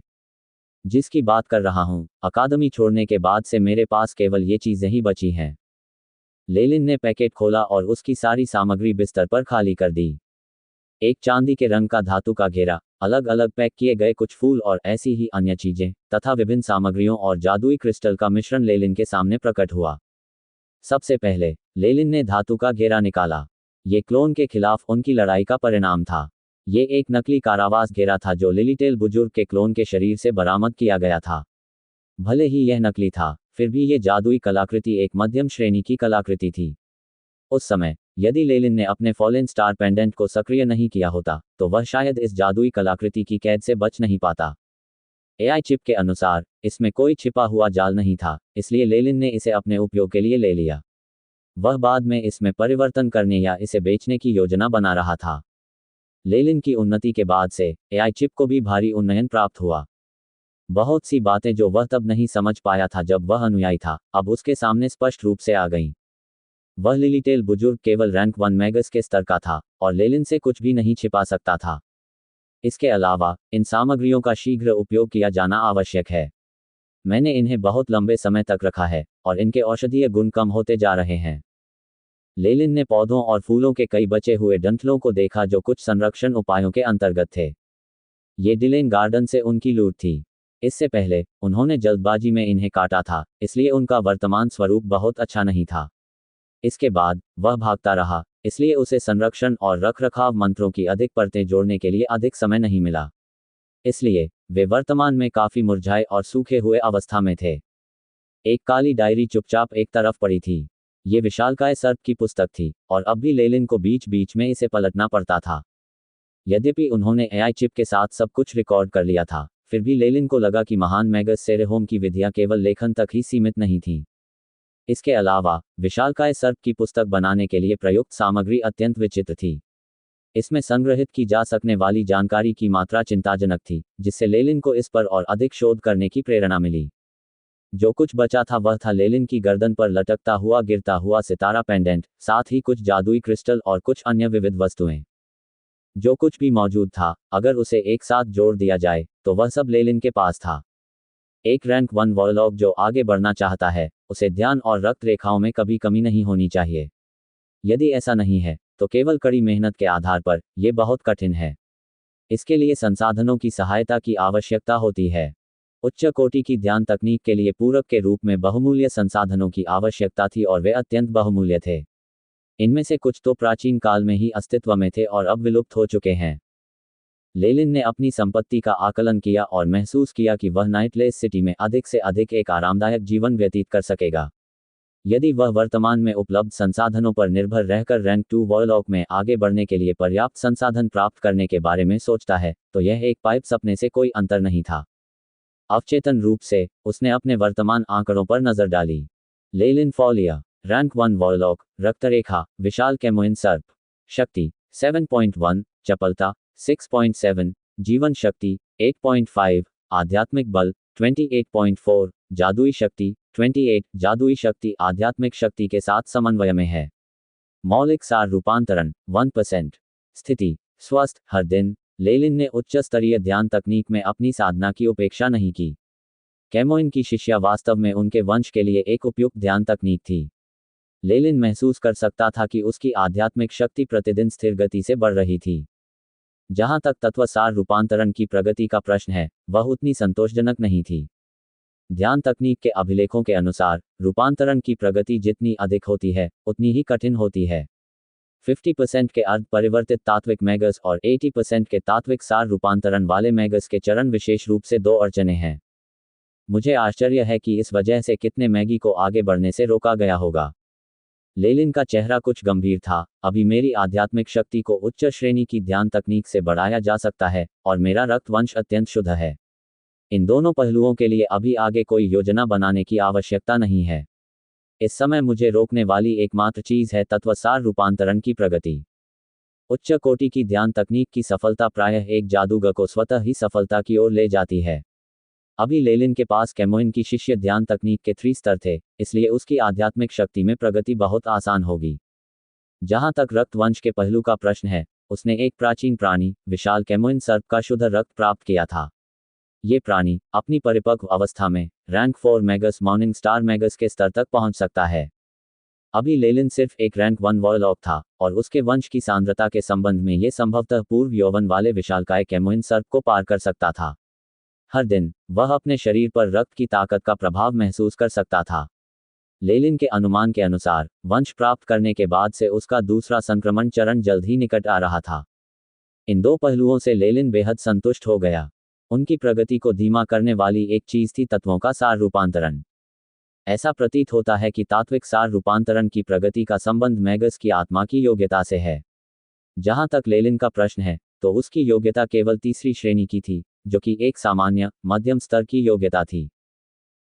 जिसकी बात कर रहा हूं, अकादमी छोड़ने के बाद से मेरे पास केवल ये चीजें ही बची हैं। लेलिन ने पैकेट खोला और उसकी सारी सामग्री बिस्तर पर खाली कर दी। एक चांदी के रंग का धातु का घेरा, अलग अलग पैक किए गए कुछ फूल और ऐसी ही अन्य चीजें, तथा विभिन्न सामग्रियों और जादुई क्रिस्टल का मिश्रण लेलिन के सामने प्रकट हुआ। सबसे पहले लेलिन ने धातु का घेरा निकाला। ये क्लोन के खिलाफ उनकी लड़ाई का परिणाम था। ये एक नकली कारावास घेरा था जो लिलीटेल बुजुर्ग के क्लोन के शरीर से बरामद किया गया था। भले ही यह नकली था, फिर भी ये जादुई कलाकृति एक मध्यम श्रेणी की कलाकृति थी। उस समय यदि लेलिन ने अपने फॉलन स्टार पेंडेंट को सक्रिय नहीं किया होता तो वह शायद इस जादुई कलाकृति की कैद से बच नहीं पाता। एआई चिप के अनुसार इसमें कोई छिपा हुआ जाल नहीं था, इसलिए लेलिन ने इसे अपने उपयोग के लिए ले लिया। वह बाद में इसमें परिवर्तन करने या इसे बेचने की योजना बना रहा था। लेलिन की उन्नति के बाद से एआई चिप को भी भारी उन्नयन प्राप्त हुआ। बहुत सी बातें जो वह तब नहीं समझ पाया था जब वह अनुयायी था, अब उसके सामने स्पष्ट रूप से आ गईं। वह लिलीटेल बुजुर्ग केवल रैंक 1 मैगस के स्तर का था और लेलिन से कुछ भी नहीं छिपा सकता था। इसके अलावा इन सामग्रियों का शीघ्र उपयोग किया जाना आवश्यक है। मैंने इन्हें बहुत लंबे समय तक रखा है और इनके औषधीय गुण कम होते जा रहे हैं। लेलिन ने पौधों और फूलों के कई बचे हुए डंठलों को देखा जो कुछ संरक्षण उपायों के अंतर्गत थे। ये डिलेन गार्डन से उनकी लूट थी। इससे पहले उन्होंने जल्दबाजी में इन्हें काटा था, इसलिए उनका वर्तमान स्वरूप बहुत अच्छा नहीं था। इसके बाद वह भागता रहा, इसलिए उसे संरक्षण और रखरखाव मंत्रों की अधिक परतें जोड़ने के लिए अधिक समय नहीं मिला। इसलिए वे वर्तमान में काफी मुरझाए और सूखे हुए अवस्था में थे। एक काली डायरी चुपचाप एक तरफ पड़ी थी। ये विशालकाय सर्प की पुस्तक थी और अब भी लेलिन को बीच बीच में इसे पलटना पड़ता था। यद्यपि उन्होंने एआई चिप के साथ सब कुछ रिकॉर्ड कर लिया था, फिर भी लेलिन को लगा कि महान मैगस सेरेहोम की विधियां केवल लेखन तक ही सीमित नहीं थीं। इसके अलावा विशालकाय सर्प की पुस्तक बनाने के लिए प्रयुक्त सामग्री अत्यंत विचित्र थी। इसमें संग्रहित की जा सकने वाली जानकारी की मात्रा चिंताजनक थी, जिससे लेलिन को इस पर और अधिक शोध करने की प्रेरणा मिली। जो कुछ बचा था वह था लेलिन की गर्दन पर लटकता हुआ गिरता हुआ सितारा पेंडेंट, साथ ही कुछ जादुई क्रिस्टल और कुछ अन्य विविध वस्तुएं। जो कुछ भी मौजूद था, अगर उसे एक साथ जोड़ दिया जाए तो वह सब लेलिन के पास था। एक रैंक 1 वॉरलॉक जो आगे बढ़ना चाहता है, उसे ध्यान और रक्त रेखाओं में कभी कमी नहीं होनी चाहिए। यदि ऐसा नहीं है तो केवल कड़ी मेहनत के आधार पर यह बहुत कठिन है। इसके लिए संसाधनों की सहायता की आवश्यकता होती है। उच्च कोटि की ध्यान तकनीक के लिए पूरक के रूप में बहुमूल्य संसाधनों की आवश्यकता थी और वे अत्यंत बहुमूल्य थे। इनमें से कुछ तो प्राचीन काल में ही अस्तित्व में थे और अब विलुप्त हो चुके हैं। लेलिन ने अपनी संपत्ति का आकलन किया और महसूस किया कि वह नाइटलेस सिटी में अधिक से अधिक एक आरामदायक जीवन व्यतीत कर सकेगा। यदि वह वर्तमान में उपलब्ध संसाधनों पर निर्भर रहकर रैंक 2 वॉरलॉक में आगे बढ़ने के लिए पर्याप्त संसाधन प्राप्त करने के बारे में सोचता है, तो यह एक पाइप सपने से कोई अंतर नहीं था। अवचेतन रूप से उसने अपने वर्तमान आंकड़ों पर नजर डाली। लेलिन फॉलिया, रैंक 1 वॉरलॉक, रक्तरेखा, विशाल कैमोइन सर्प, शक्ति 7.1, चपलता 6.7, जीवन शक्ति 8.5, आध्यात्मिक बल 28.4, जादुई शक्ति 28, जादुई शक्ति आध्यात्मिक शक्ति के साथ समन्वय में है। मौलिक सार रूपांतरण 1%। स्थिति स्वस्थ हर दिन। लेलिन ने उच्च स्तरीय ध्यान तकनीक में अपनी साधना की उपेक्षा नहीं की। कैमोइन की शिष्या वास्तव में उनके वंश के लिए एक उपयुक्त ध्यान तकनीक थी। लेलिन महसूस कर सकता था कि उसकी आध्यात्मिक शक्ति प्रतिदिन स्थिर गति से बढ़ रही थी। जहां तक तत्वसार रूपांतरण की प्रगति का प्रश्न है, वह उतनी संतोषजनक नहीं थी। ध्यान तकनीक के अभिलेखों के अनुसार रूपांतरण की प्रगति जितनी अधिक होती है, उतनी ही कठिन होती है। 50% के अर्ध परिवर्तित तात्विक मैगस और 80% के तात्विक सार रूपांतरण वाले मैगस के चरण विशेष रूप से 2 अड़चनें हैं। मुझे आश्चर्य है कि इस वजह से कितने मैगी को आगे बढ़ने से रोका गया होगा। लेलिन का चेहरा कुछ गंभीर था। अभी मेरी आध्यात्मिक शक्ति को उच्च श्रेणी की ध्यान तकनीक से बढ़ाया जा सकता है और मेरा रक्त वंश अत्यंत शुद्ध है। इन दोनों पहलुओं के लिए अभी आगे कोई योजना बनाने की आवश्यकता नहीं है। इस समय मुझे रोकने वाली एकमात्र चीज है तत्वसार रूपांतरण की प्रगति। उच्च कोटि की ध्यान तकनीक की सफलता प्रायः एक जादूगर को स्वतः ही सफलता की ओर ले जाती है। अभी लेलिन के पास कैमोइन की शिष्य ध्यान तकनीक के 3 स्तर थे, इसलिए उसकी आध्यात्मिक शक्ति में प्रगति बहुत आसान होगी। जहां तक रक्त वंश के पहलू का प्रश्न है, उसने एक प्राचीन प्राणी, विशाल कैमोइन सर्प का शुद्ध रक्त प्राप्त किया था। ये प्राणी अपनी परिपक्व अवस्था में rank 4 Magas morning star Magas के स्तर तक पहुंच सकता है। अभी लेलिन सिर्फ एक रैंक 1 वॉरलॉक था और उसके वंश की सांद्रता के संबंध में ये संभवतः पूर्व यौवन वाले विशालकाय कैमोइन सर्प को पार कर सकता था। हर दिन वह अपने शरीर पर रक्त की ताकत का प्रभाव महसूस कर सकता था। लेलिन के अनुमान के अनुसार वंश प्राप्त करने के बाद से उसका दूसरा संक्रमण चरण जल्द ही निकट आ रहा था। इन 2 पहलुओं से लेलिन बेहद संतुष्ट हो गया। उनकी प्रगति को धीमा करने वाली एक चीज थी तत्वों का सार रूपांतरण। ऐसा प्रतीत होता है कि तात्विक सार रूपांतरण की प्रगति का संबंध मैगस की आत्मा की योग्यता से है। जहां तक लेलिन का प्रश्न है, तो उसकी योग्यता केवल तीसरी श्रेणी की थी, जो कि एक सामान्य मध्यम स्तर की योग्यता थी।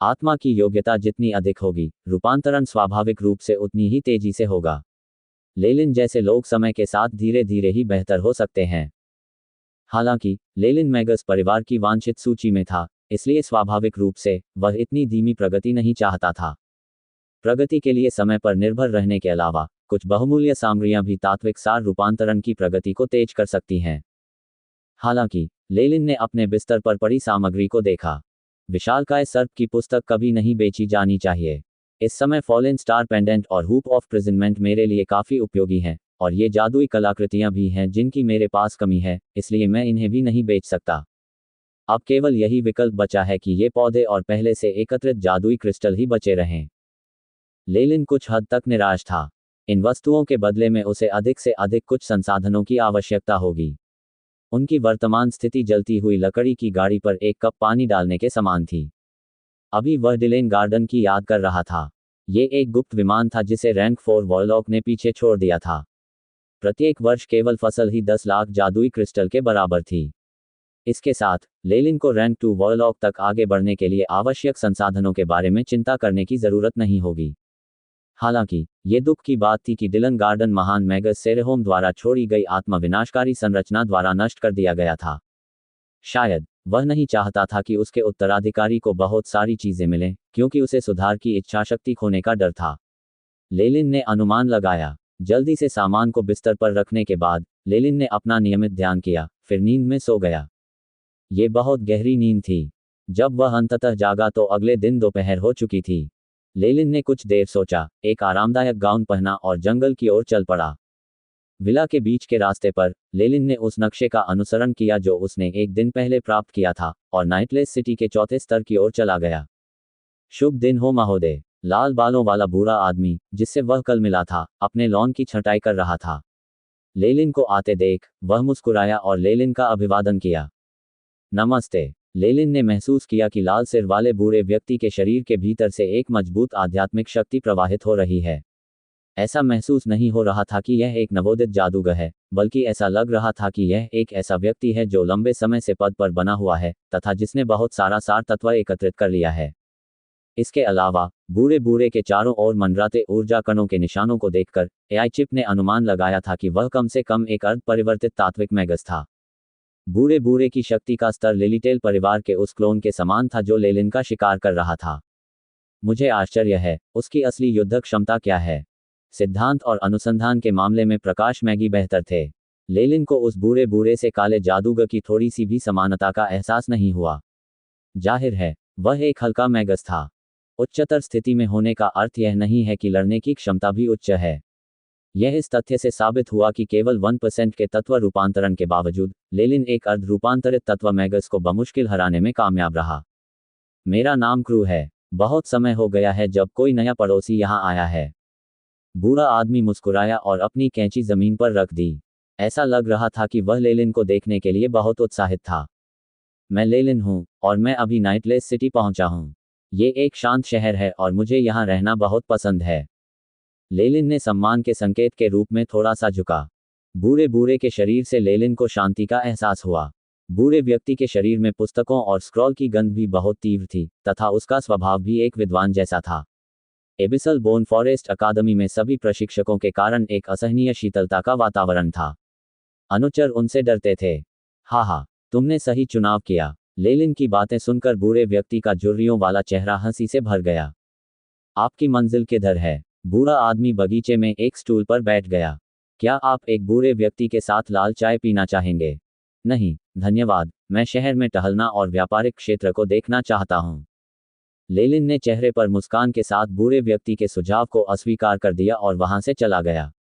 आत्मा की योग्यता जितनी अधिक होगी, रूपांतरण स्वाभाविक रूप से उतनी ही तेजी से होगा। लेलिन जैसे लोग समय के साथ धीरे धीरे ही बेहतर हो सकते हैं। हालांकि लेलिन मैगस परिवार की वांछित सूची में था, इसलिए स्वाभाविक रूप से वह इतनी धीमी प्रगति नहीं चाहता था। प्रगति के लिए समय पर निर्भर रहने के अलावा कुछ बहुमूल्य सामग्रियां भी तात्विक सार रूपांतरण की प्रगति को तेज कर सकती हैं। हालांकि लेलिन ने अपने बिस्तर पर पड़ी सामग्री को देखा। विशालकाय सर्प की पुस्तक कभी नहीं बेची जानी चाहिए। इस समय फॉलन स्टार पेंडेंट और हुप ऑफ प्रिजनमेंट मेरे लिए काफी उपयोगी हैं, और ये जादुई कलाकृतियां भी हैं जिनकी मेरे पास कमी है, इसलिए मैं इन्हें भी नहीं बेच सकता। अब केवल यही विकल्प बचा है कि ये पौधे और पहले से एकत्रित जादुई क्रिस्टल ही बचे रहें। लेलिन कुछ हद तक निराश था। इन वस्तुओं के बदले में उसे अधिक से अधिक कुछ संसाधनों की आवश्यकता होगी। उनकी वर्तमान स्थिति जलती हुई लकड़ी की गाड़ी पर एक कप पानी डालने के समान थी। अभी वह डिलेन गार्डन की याद कर रहा था। ये एक गुप्त विमान था जिसे रैंक 4 वॉरलॉक ने पीछे छोड़ दिया था। प्रत्येक वर्ष केवल फसल ही 10 लाख जादुई क्रिस्टल के बराबर थी। इसके साथ लेलिन को रैंक 2 वॉरलॉक तक आगे बढ़ने के लिए आवश्यक संसाधनों के बारे में चिंता करने की जरूरत नहीं होगी। हालांकि ये दुख की बात थी कि डिलन गार्डन महान मैगस सेरेहोम द्वारा छोड़ी गई आत्मा विनाशकारी संरचना द्वारा नष्ट कर दिया गया था। शायद वह नहीं चाहता था कि उसके उत्तराधिकारी को बहुत सारी चीजें मिलें, क्योंकि उसे सुधार की इच्छाशक्ति खोने का डर था। लेलिन ने अनुमान लगाया। जल्दी से सामान को बिस्तर पर रखने के बाद लेलिन ने अपना नियमित ध्यान किया, फिर नींद में सो गया। ये बहुत गहरी नींद थी। जब वह अंततः जागा तो अगले दिन दोपहर हो चुकी थी। लेलिन ने कुछ देर सोचा, एक आरामदायक गाउन पहना और जंगल की ओर चल पड़ा। विला के बीच के रास्ते पर लेलिन ने उस नक्शे का अनुसरण किया जो उसने एक दिन पहले प्राप्त किया था, और नाइटलेस सिटी के चौथे स्तर की ओर चला गया। शुभ दिन हो महोदय। लाल बालों वाला बूढ़ा आदमी, जिससे वह कल मिला था, अपने लॉन की छंटाई कर रहा था। लेलिन को आते देख वह मुस्कुराया और लेलिन का अभिवादन किया। नमस्ते। लेलिन ने महसूस किया कि लाल सिर वाले बूढ़े व्यक्ति के शरीर के भीतर से एक मजबूत आध्यात्मिक शक्ति प्रवाहित हो रही है। ऐसा महसूस नहीं हो रहा था कि यह एक नवोदित जादूगर है, बल्कि ऐसा लग रहा था कि यह एक ऐसा व्यक्ति है जो लंबे समय से पद पर बना हुआ है, तथा जिसने बहुत सारा सार तत्व एकत्रित कर लिया है। इसके अलावा बूढ़े बूढ़े के चारों ओर मंडराते ऊर्जा कणों के निशानों को देखकर एआई चिप ने अनुमान लगाया था कि वह कम से कम एक अर्ध परिवर्तित तात्विक मैगस था। बूढ़े बूढ़े की शक्ति का स्तर लिलीटेल परिवार के उस क्लोन के समान था जो लेलिन का शिकार कर रहा था। मुझे आश्चर्य है, उसकी असली युद्ध क्षमता क्या है। सिद्धांत और अनुसंधान के मामले में प्रकाश मैगी बेहतर थे। लेलिन को उस बूढ़े बूढ़े से काले जादूगर की थोड़ी सी भी समानता का एहसास नहीं हुआ। जाहिर है वह एक हल्का मैगस था। उच्चतर स्थिति में होने का अर्थ यह नहीं है कि लड़ने की क्षमता भी उच्च है। यह इस तथ्य से साबित हुआ कि केवल 1% के तत्व रूपांतरण के बावजूद लेलिन एक अर्ध रूपांतरित तत्व मैगस को बमुश्किल हराने में कामयाब रहा। मेरा नाम क्रू है। बहुत समय हो गया है जब कोई नया पड़ोसी यहाँ आया है। बूढ़ा आदमी मुस्कुराया और अपनी कैंची जमीन पर रख दी। ऐसा लग रहा था कि वह लेलिन को देखने के लिए बहुत उत्साहित था। मैं लेलिन हूँ, और मैं अभी नाइटलेस सिटी पहुंचा हूँ। ये एक शांत शहर है और मुझे यहाँ रहना बहुत पसंद है। लेलिन ने सम्मान के संकेत के रूप में थोड़ा सा झुका। बूढ़े बूढ़े के शरीर से लेलिन को शांति का एहसास हुआ। बूढ़े व्यक्ति के शरीर में पुस्तकों और स्क्रॉल की गंध भी बहुत तीव्र थी, तथा उसका स्वभाव भी एक विद्वान जैसा था। एबिसल बोन फॉरेस्ट अकादमी में सभी प्रशिक्षकों के कारण एक असहनीय शीतलता का वातावरण था। अनुचर उनसे डरते थे। हा, तुमने सही चुनाव किया। लेलिन की बातें सुनकर बूढ़े व्यक्ति का झुर्रियों वाला चेहरा हंसी से भर गया। आपकी मंजिल किधर है? बूढ़ा आदमी बगीचे में एक स्टूल पर बैठ गया। क्या आप एक बूढ़े व्यक्ति के साथ लाल चाय पीना चाहेंगे? नहीं, धन्यवाद। मैं शहर में टहलना और व्यापारिक क्षेत्र को देखना चाहता हूँ। लेलिन ने चेहरे पर मुस्कान के साथ बूढ़े व्यक्ति के सुझाव को अस्वीकार कर दिया और वहां से चला गया।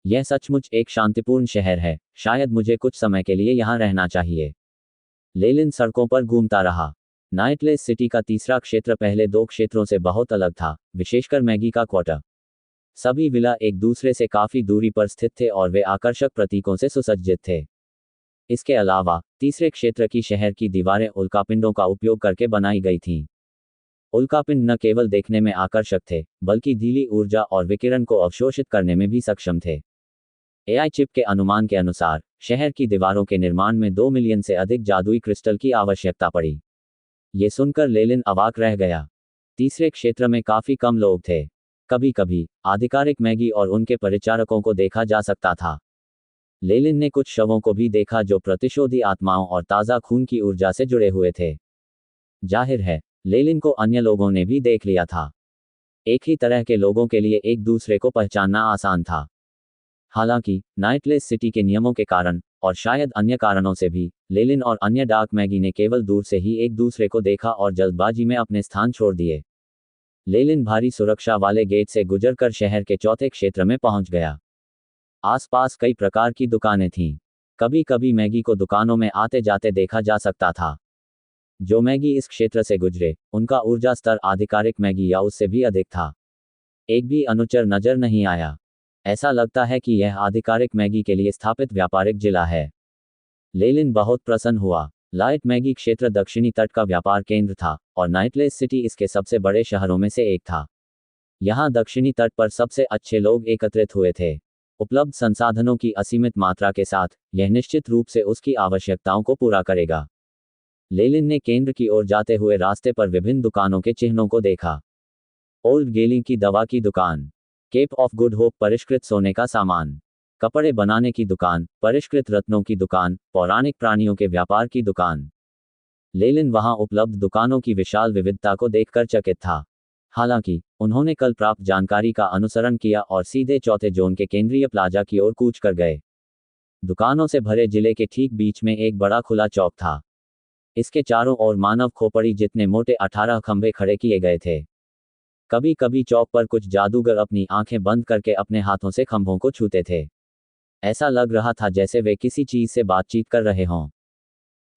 यह सचमुच एक शांतिपूर्ण शहर है। शायद मुझे कुछ समय के लिए यहाँ रहना चाहिए। लेलिन सड़कों पर घूमता रहा। नाइटलेस सिटी का तीसरा क्षेत्र पहले दो क्षेत्रों से बहुत अलग था, विशेषकर मैगी का क्वार्टर। सभी विला एक दूसरे से काफी दूरी पर स्थित थे और वे आकर्षक प्रतीकों से सुसज्जित थे। इसके अलावा तीसरे क्षेत्र की शहर की दीवारें उल्कापिंडों का उपयोग करके बनाई गई थीं। उल्कापिंड न केवल देखने में आकर्षक थे, बल्कि ढीली ऊर्जा और विकिरण को अवशोषित करने में भी सक्षम थे। एआई चिप के अनुमान के अनुसार शहर की दीवारों के निर्माण में 2 मिलियन से अधिक जादुई क्रिस्टल की आवश्यकता पड़ी। ये सुनकर लेलिन अवाक रह गया। तीसरे क्षेत्र में काफी कम लोग थे। कभी कभी आधिकारिक मैगी और उनके परिचारकों को देखा जा सकता था। लेलिन ने कुछ शवों को भी देखा जो प्रतिशोधी आत्माओं और ताज़ा खून की ऊर्जा से जुड़े हुए थे। जाहिर है, लेलिन को अन्य लोगों ने भी देख लिया था। एक ही तरह के लोगों के लिए एक दूसरे को पहचानना आसान था। हालांकि नाइटलेस सिटी के नियमों के कारण और शायद अन्य कारणों से भी लेलिन और अन्य डार्क मैगी ने केवल दूर से ही एक दूसरे को देखा और जल्दबाजी में अपने स्थान छोड़ दिए। लेलिन भारी सुरक्षा वाले गेट से गुजरकर शहर के चौथे क्षेत्र में पहुंच गया। आसपास कई प्रकार की दुकानें थीं। कभी कभी मैगी को दुकानों में आते जाते देखा जा सकता था। जो मैगी इस क्षेत्र से गुजरे, उनका ऊर्जा स्तर आधिकारिक मैगी या उससे भी अधिक था। एक भी अनुचर नजर नहीं आया। ऐसा लगता है कि यह आधिकारिक मैगी के लिए स्थापित व्यापारिक जिला है। लेलिन बहुत प्रसन्न हुआ। लाइट मैगी क्षेत्र दक्षिणी तट का व्यापार केंद्र था और नाइटलेस सिटी इसके सबसे बड़े शहरों में से एक था। यहाँ दक्षिणी तट पर सबसे अच्छे लोग एकत्रित हुए थे। उपलब्ध संसाधनों की असीमित मात्रा के साथ यह निश्चित रूप से उसकी आवश्यकताओं को पूरा करेगा। लेलिन ने केंद्र की ओर जाते हुए रास्ते पर विभिन्न दुकानों के चिन्हों को देखा। ओल्ड गेली की दवा की दुकान, केप ऑफ गुड होप परिष्कृत सोने का सामान, कपड़े बनाने की दुकान, परिष्कृत रत्नों की दुकान, पौराणिक प्राणियों के व्यापार की दुकान। लेलिन वहां उपलब्ध दुकानों की विशाल विविधता को देखकर चकित था। हालांकि उन्होंने कल प्राप्त जानकारी का अनुसरण किया और सीधे चौथे जोन के केंद्रीय प्लाजा की ओर कूच कर गए। दुकानों से भरे जिले के ठीक बीच में एक बड़ा खुला चौक था। इसके चारों ओर मानव खोपड़ी जितने मोटे 18 खंभे खड़े किए गए थे। कभी कभी चौक पर कुछ जादूगर अपनी आंखें बंद करके अपने हाथों से खंभों को छूते थे। ऐसा लग रहा था जैसे वे किसी चीज से बातचीत कर रहे हों।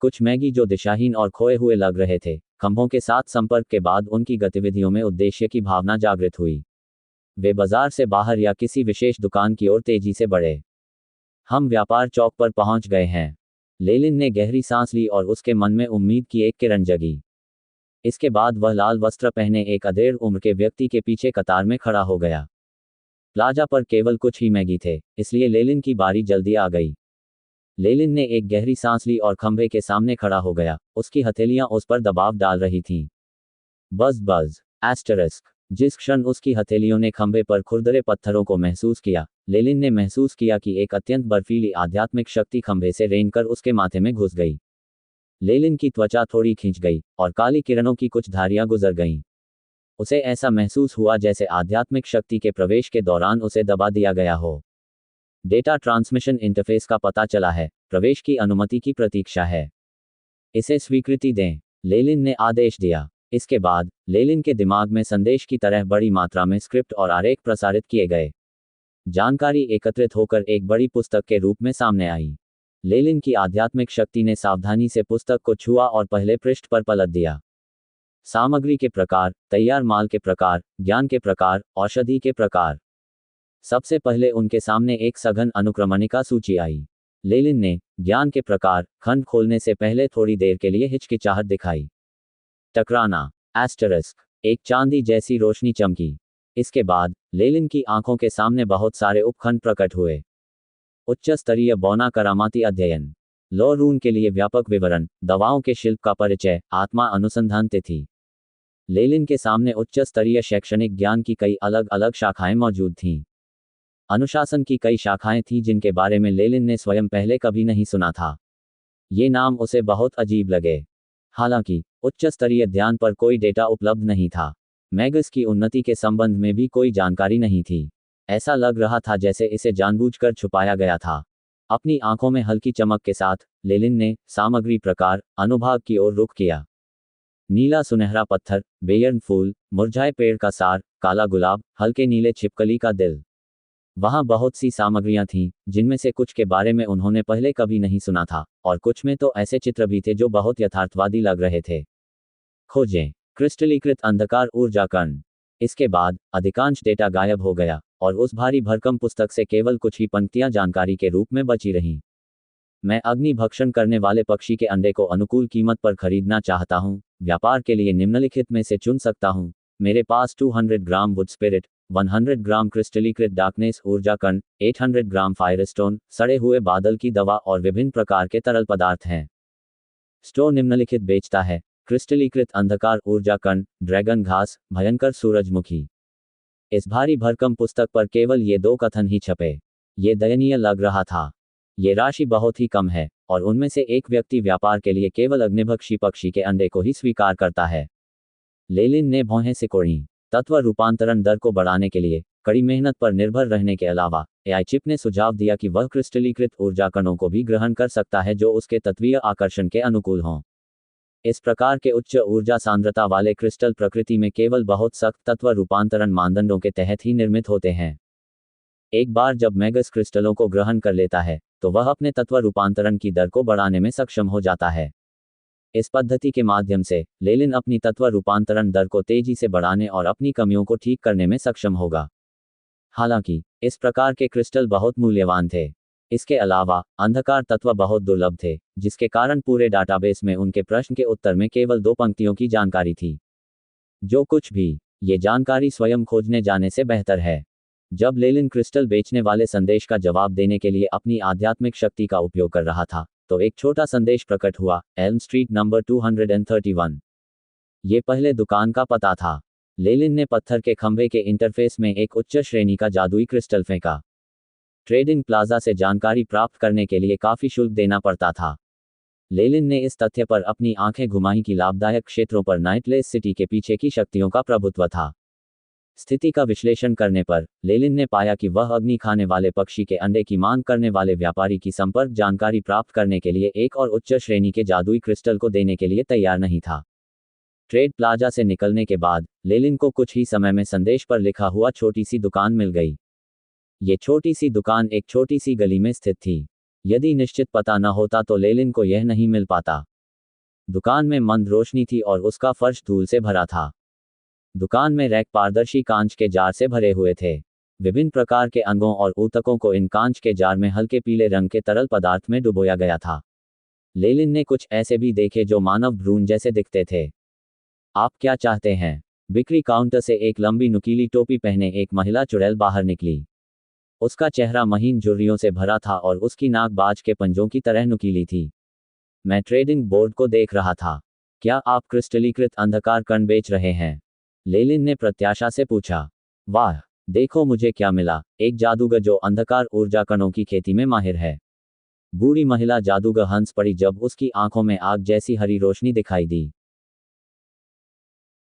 कुछ मैगी जो दिशाहीन और खोए हुए लग रहे थे, खंभों के साथ संपर्क के बाद उनकी गतिविधियों में उद्देश्य की भावना जागृत हुई। वे बाजार से बाहर या किसी विशेष दुकान की ओर तेजी से बढ़े। हम व्यापार चौक पर पहुंच गए हैं। लेलिन ने गहरी सांस ली और उसके मन में उम्मीद की एक किरण जगी। इसके बाद वह लाल वस्त्र पहने एक अधेड़ उम्र के व्यक्ति के पीछे कतार में खड़ा हो गया। प्लाजा पर केवल कुछ ही मैगी थे, इसलिए लेलिन की बारी जल्दी आ गई। लेलिन ने एक गहरी सांस ली और खंभे के सामने खड़ा हो गया। उसकी हथेलियां उस पर दबाव डाल रही थीं। बज बज एस्टरिस्क। जिस क्षण उसकी हथेलियों ने खंभे पर खुरदरे पत्थरों को महसूस किया, लेलिन ने महसूस किया कि एक अत्यंत बर्फीली आध्यात्मिक शक्ति खंभे से रेंगकर उसके माथे में घुस गई। लेलिन की त्वचा थोड़ी खिंच गई और काली किरणों की कुछ धारियां गुजर गईं। उसे ऐसा महसूस हुआ जैसे आध्यात्मिक शक्ति के प्रवेश के दौरान उसे दबा दिया गया हो। डेटा ट्रांसमिशन इंटरफेस का पता चला है, प्रवेश की अनुमति की प्रतीक्षा है। इसे स्वीकृति दें, लेलिन ने आदेश दिया। इसके बाद लेलिन के दिमाग में संदेश की तरह बड़ी मात्रा में स्क्रिप्ट और आरेख प्रसारित किए गए। जानकारी एकत्रित होकर एक बड़ी पुस्तक के रूप में सामने आई। लेलिन की आध्यात्मिक शक्ति ने सावधानी से पुस्तक को छुआ और पहले पृष्ठ पर पलट दिया। सामग्री के प्रकार, तैयार माल के प्रकार, ज्ञान के प्रकार, औषधि के प्रकार। सबसे पहले उनके सामने एक सघन अनुक्रमणिका सूची आई। लेलिन ने ज्ञान के प्रकार खंड खोलने से पहले थोड़ी देर के लिए हिचकिचाहट दिखाई। टकराना एस्टरिस्क। एक चांदी जैसी रोशनी चमकी। इसके बाद लेलिन की आंखों के सामने बहुत सारे उपखंड प्रकट हुए। उच्च स्तरीय बौना करामाती अध्ययन, लॉ रून के लिए व्यापक विवरण, दवाओं के शिल्प का परिचय, आत्मा अनुसंधान तिथि। लेलिन के सामने उच्च स्तरीय शैक्षणिक ज्ञान की कई अलग अलग शाखाएं मौजूद थीं। अनुशासन की कई शाखाएं थीं जिनके बारे में लेलिन ने स्वयं पहले कभी नहीं सुना था। ये नाम उसे बहुत अजीब लगे। हालांकि उच्च स्तरीय ध्यान पर कोई डेटा उपलब्ध नहीं था। मैगस की उन्नति के संबंध में भी कोई जानकारी नहीं थी। ऐसा लग रहा था जैसे इसे जानबूझकर छुपाया गया था। अपनी आंखों में हल्की चमक के साथ लेलिन ने सामग्री प्रकार अनुभाग की ओर रुख किया। नीला सुनहरा पत्थर, बेयर्न फूल, मुरझाए पेड़ का सार, काला गुलाब, हल्के नीले छिपकली का दिल। वहां बहुत सी सामग्रियां थीं, जिनमें से कुछ के बारे में उन्होंने पहले कभी नहीं सुना था, और कुछ में तो ऐसे चित्र भी थे जो बहुत यथार्थवादी लग रहे थे। खोजें क्रिस्टलीकृत अंधकार ऊर्जा कण। इसके बाद अधिकांश डेटा गायब हो गया और उस भारी भरकम पुस्तक से केवल कुछ ही पंक्तियां जानकारी के रूप में बची रहीं। मैं अग्नि भक्षण करने वाले पक्षी के अंडे को अनुकूल कीमत पर खरीदना चाहता हूं। व्यापार के लिए निम्नलिखित में से चुन सकता हूँ। मेरे पास 200 ग्राम वुड स्पिरिट, 100 ग्राम क्रिस्टलीकृत डार्कनेस ऊर्जा कण, 800 ग्राम फायरस्टोन, सड़े हुए बादल की दवा और विभिन्न प्रकार के तरल पदार्थ हैं। स्टोर निम्नलिखित बेचता है: क्रिस्टलीकृत अंधकार ऊर्जा कण, ड्रैगन घास, भयंकर सूरजमुखी। इस भारी भरकम पुस्तक पर केवल ये 2 कथन ही छपे। ये दयनीय लग रहा था। ये राशि बहुत ही कम है, और उनमें से एक व्यक्ति व्यापार के लिए केवल अग्निभक्षी पक्षी के अंडे को ही स्वीकार करता है। लेलिन ने भौहें सिकोड़ी। तत्व रूपांतरण दर को बढ़ाने के लिए कड़ी मेहनत पर निर्भर रहने के अलावा एआई चिप ने सुझाव दिया कि वह क्रिस्टलीकृत ऊर्जा कणों को भी ग्रहण कर सकता है जो उसके तत्वीय आकर्षण के अनुकूल हों। इस प्रकार के उच्च ऊर्जा सांद्रता वाले क्रिस्टल प्रकृति में केवल बहुत सख्त तत्व रूपांतरण मानदंडों के तहत ही निर्मित होते हैं। एक बार जब मैगस क्रिस्टलों को ग्रहण कर लेता है, तो वह अपने तत्व रूपांतरण की दर को बढ़ाने में सक्षम हो जाता है। इस पद्धति के माध्यम से लेलिन अपनी तत्व रूपांतरण दर को तेजी से बढ़ाने और अपनी कमियों को ठीक करने में सक्षम होगा। हालांकि इस प्रकार के क्रिस्टल बहुत मूल्यवान थे। इसके अलावा अंधकार तत्व बहुत दुर्लभ थे, जिसके कारण पूरे डाटाबेस में उनके प्रश्न के उत्तर में केवल 2 पंक्तियों की जानकारी थी। जो कुछ भी, ये जानकारी स्वयं खोजने जाने से बेहतर है। जब लेलिन क्रिस्टल बेचने वाले संदेश का जवाब देने के लिए अपनी आध्यात्मिक शक्ति का उपयोग कर रहा था, तो एक छोटा संदेश प्रकट हुआ: एल्म स्ट्रीट नंबर 231। ये पहले दुकान का पता था। लेलिन ने पत्थर के खंभे के इंटरफेस में एक उच्च श्रेणी का जादुई क्रिस्टल फेंका। ट्रेडिंग प्लाजा से जानकारी प्राप्त करने के लिए काफी शुल्क देना पड़ता था। लेलिन ने इस तथ्य पर अपनी आंखें घुमाई कि लाभदायक क्षेत्रों पर नाइटलेस सिटी के पीछे की शक्तियों का प्रभुत्व था। स्थिति का विश्लेषण करने पर लेलिन ने पाया कि वह अग्नि खाने वाले पक्षी के अंडे की मांग करने वाले व्यापारी की संपर्क जानकारी प्राप्त करने के लिए एक और उच्च श्रेणी के जादुई क्रिस्टल को देने के लिए तैयार नहीं था। ट्रेड प्लाजा से निकलने के बाद लेलिन को कुछ ही समय में संदेश पर लिखा हुआ छोटी सी दुकान मिल गई। ये छोटी सी दुकान एक छोटी सी गली में स्थित थी। यदि निश्चित पता न होता तो लेलिन को यह नहीं मिल पाता। दुकान में मंद रोशनी थी और उसका फर्श धूल से भरा था। दुकान में रैक पारदर्शी कांच के जार से भरे हुए थे। विभिन्न प्रकार के अंगों और ऊतकों को इन कांच के जार में हल्के पीले रंग के तरल पदार्थ में डुबोया गया था। लेलिन ने कुछ ऐसे भी देखे जो मानव भ्रूण जैसे दिखते थे। आप क्या चाहते हैं? बिक्री काउंटर से एक लंबी नुकीली टोपी पहने एक महिला चुड़ैल बाहर निकली। उसका चेहरा महीन झुर्रियों से भरा था और उसकी नाक बाज के पंजों की तरह नुकीली थी। मैं ट्रेडिंग बोर्ड को देख रहा था। क्या आप क्रिस्टलीकृत अंधकार कण बेच रहे हैं? लेलिन ने प्रत्याशा से पूछा। वाह, देखो मुझे क्या मिला, एक जादूगर जो अंधकार ऊर्जा कणों की खेती में माहिर है। बूढ़ी महिला जादूगर हंस पड़ी जब उसकी आंखों में आग जैसी हरी रोशनी दिखाई दी।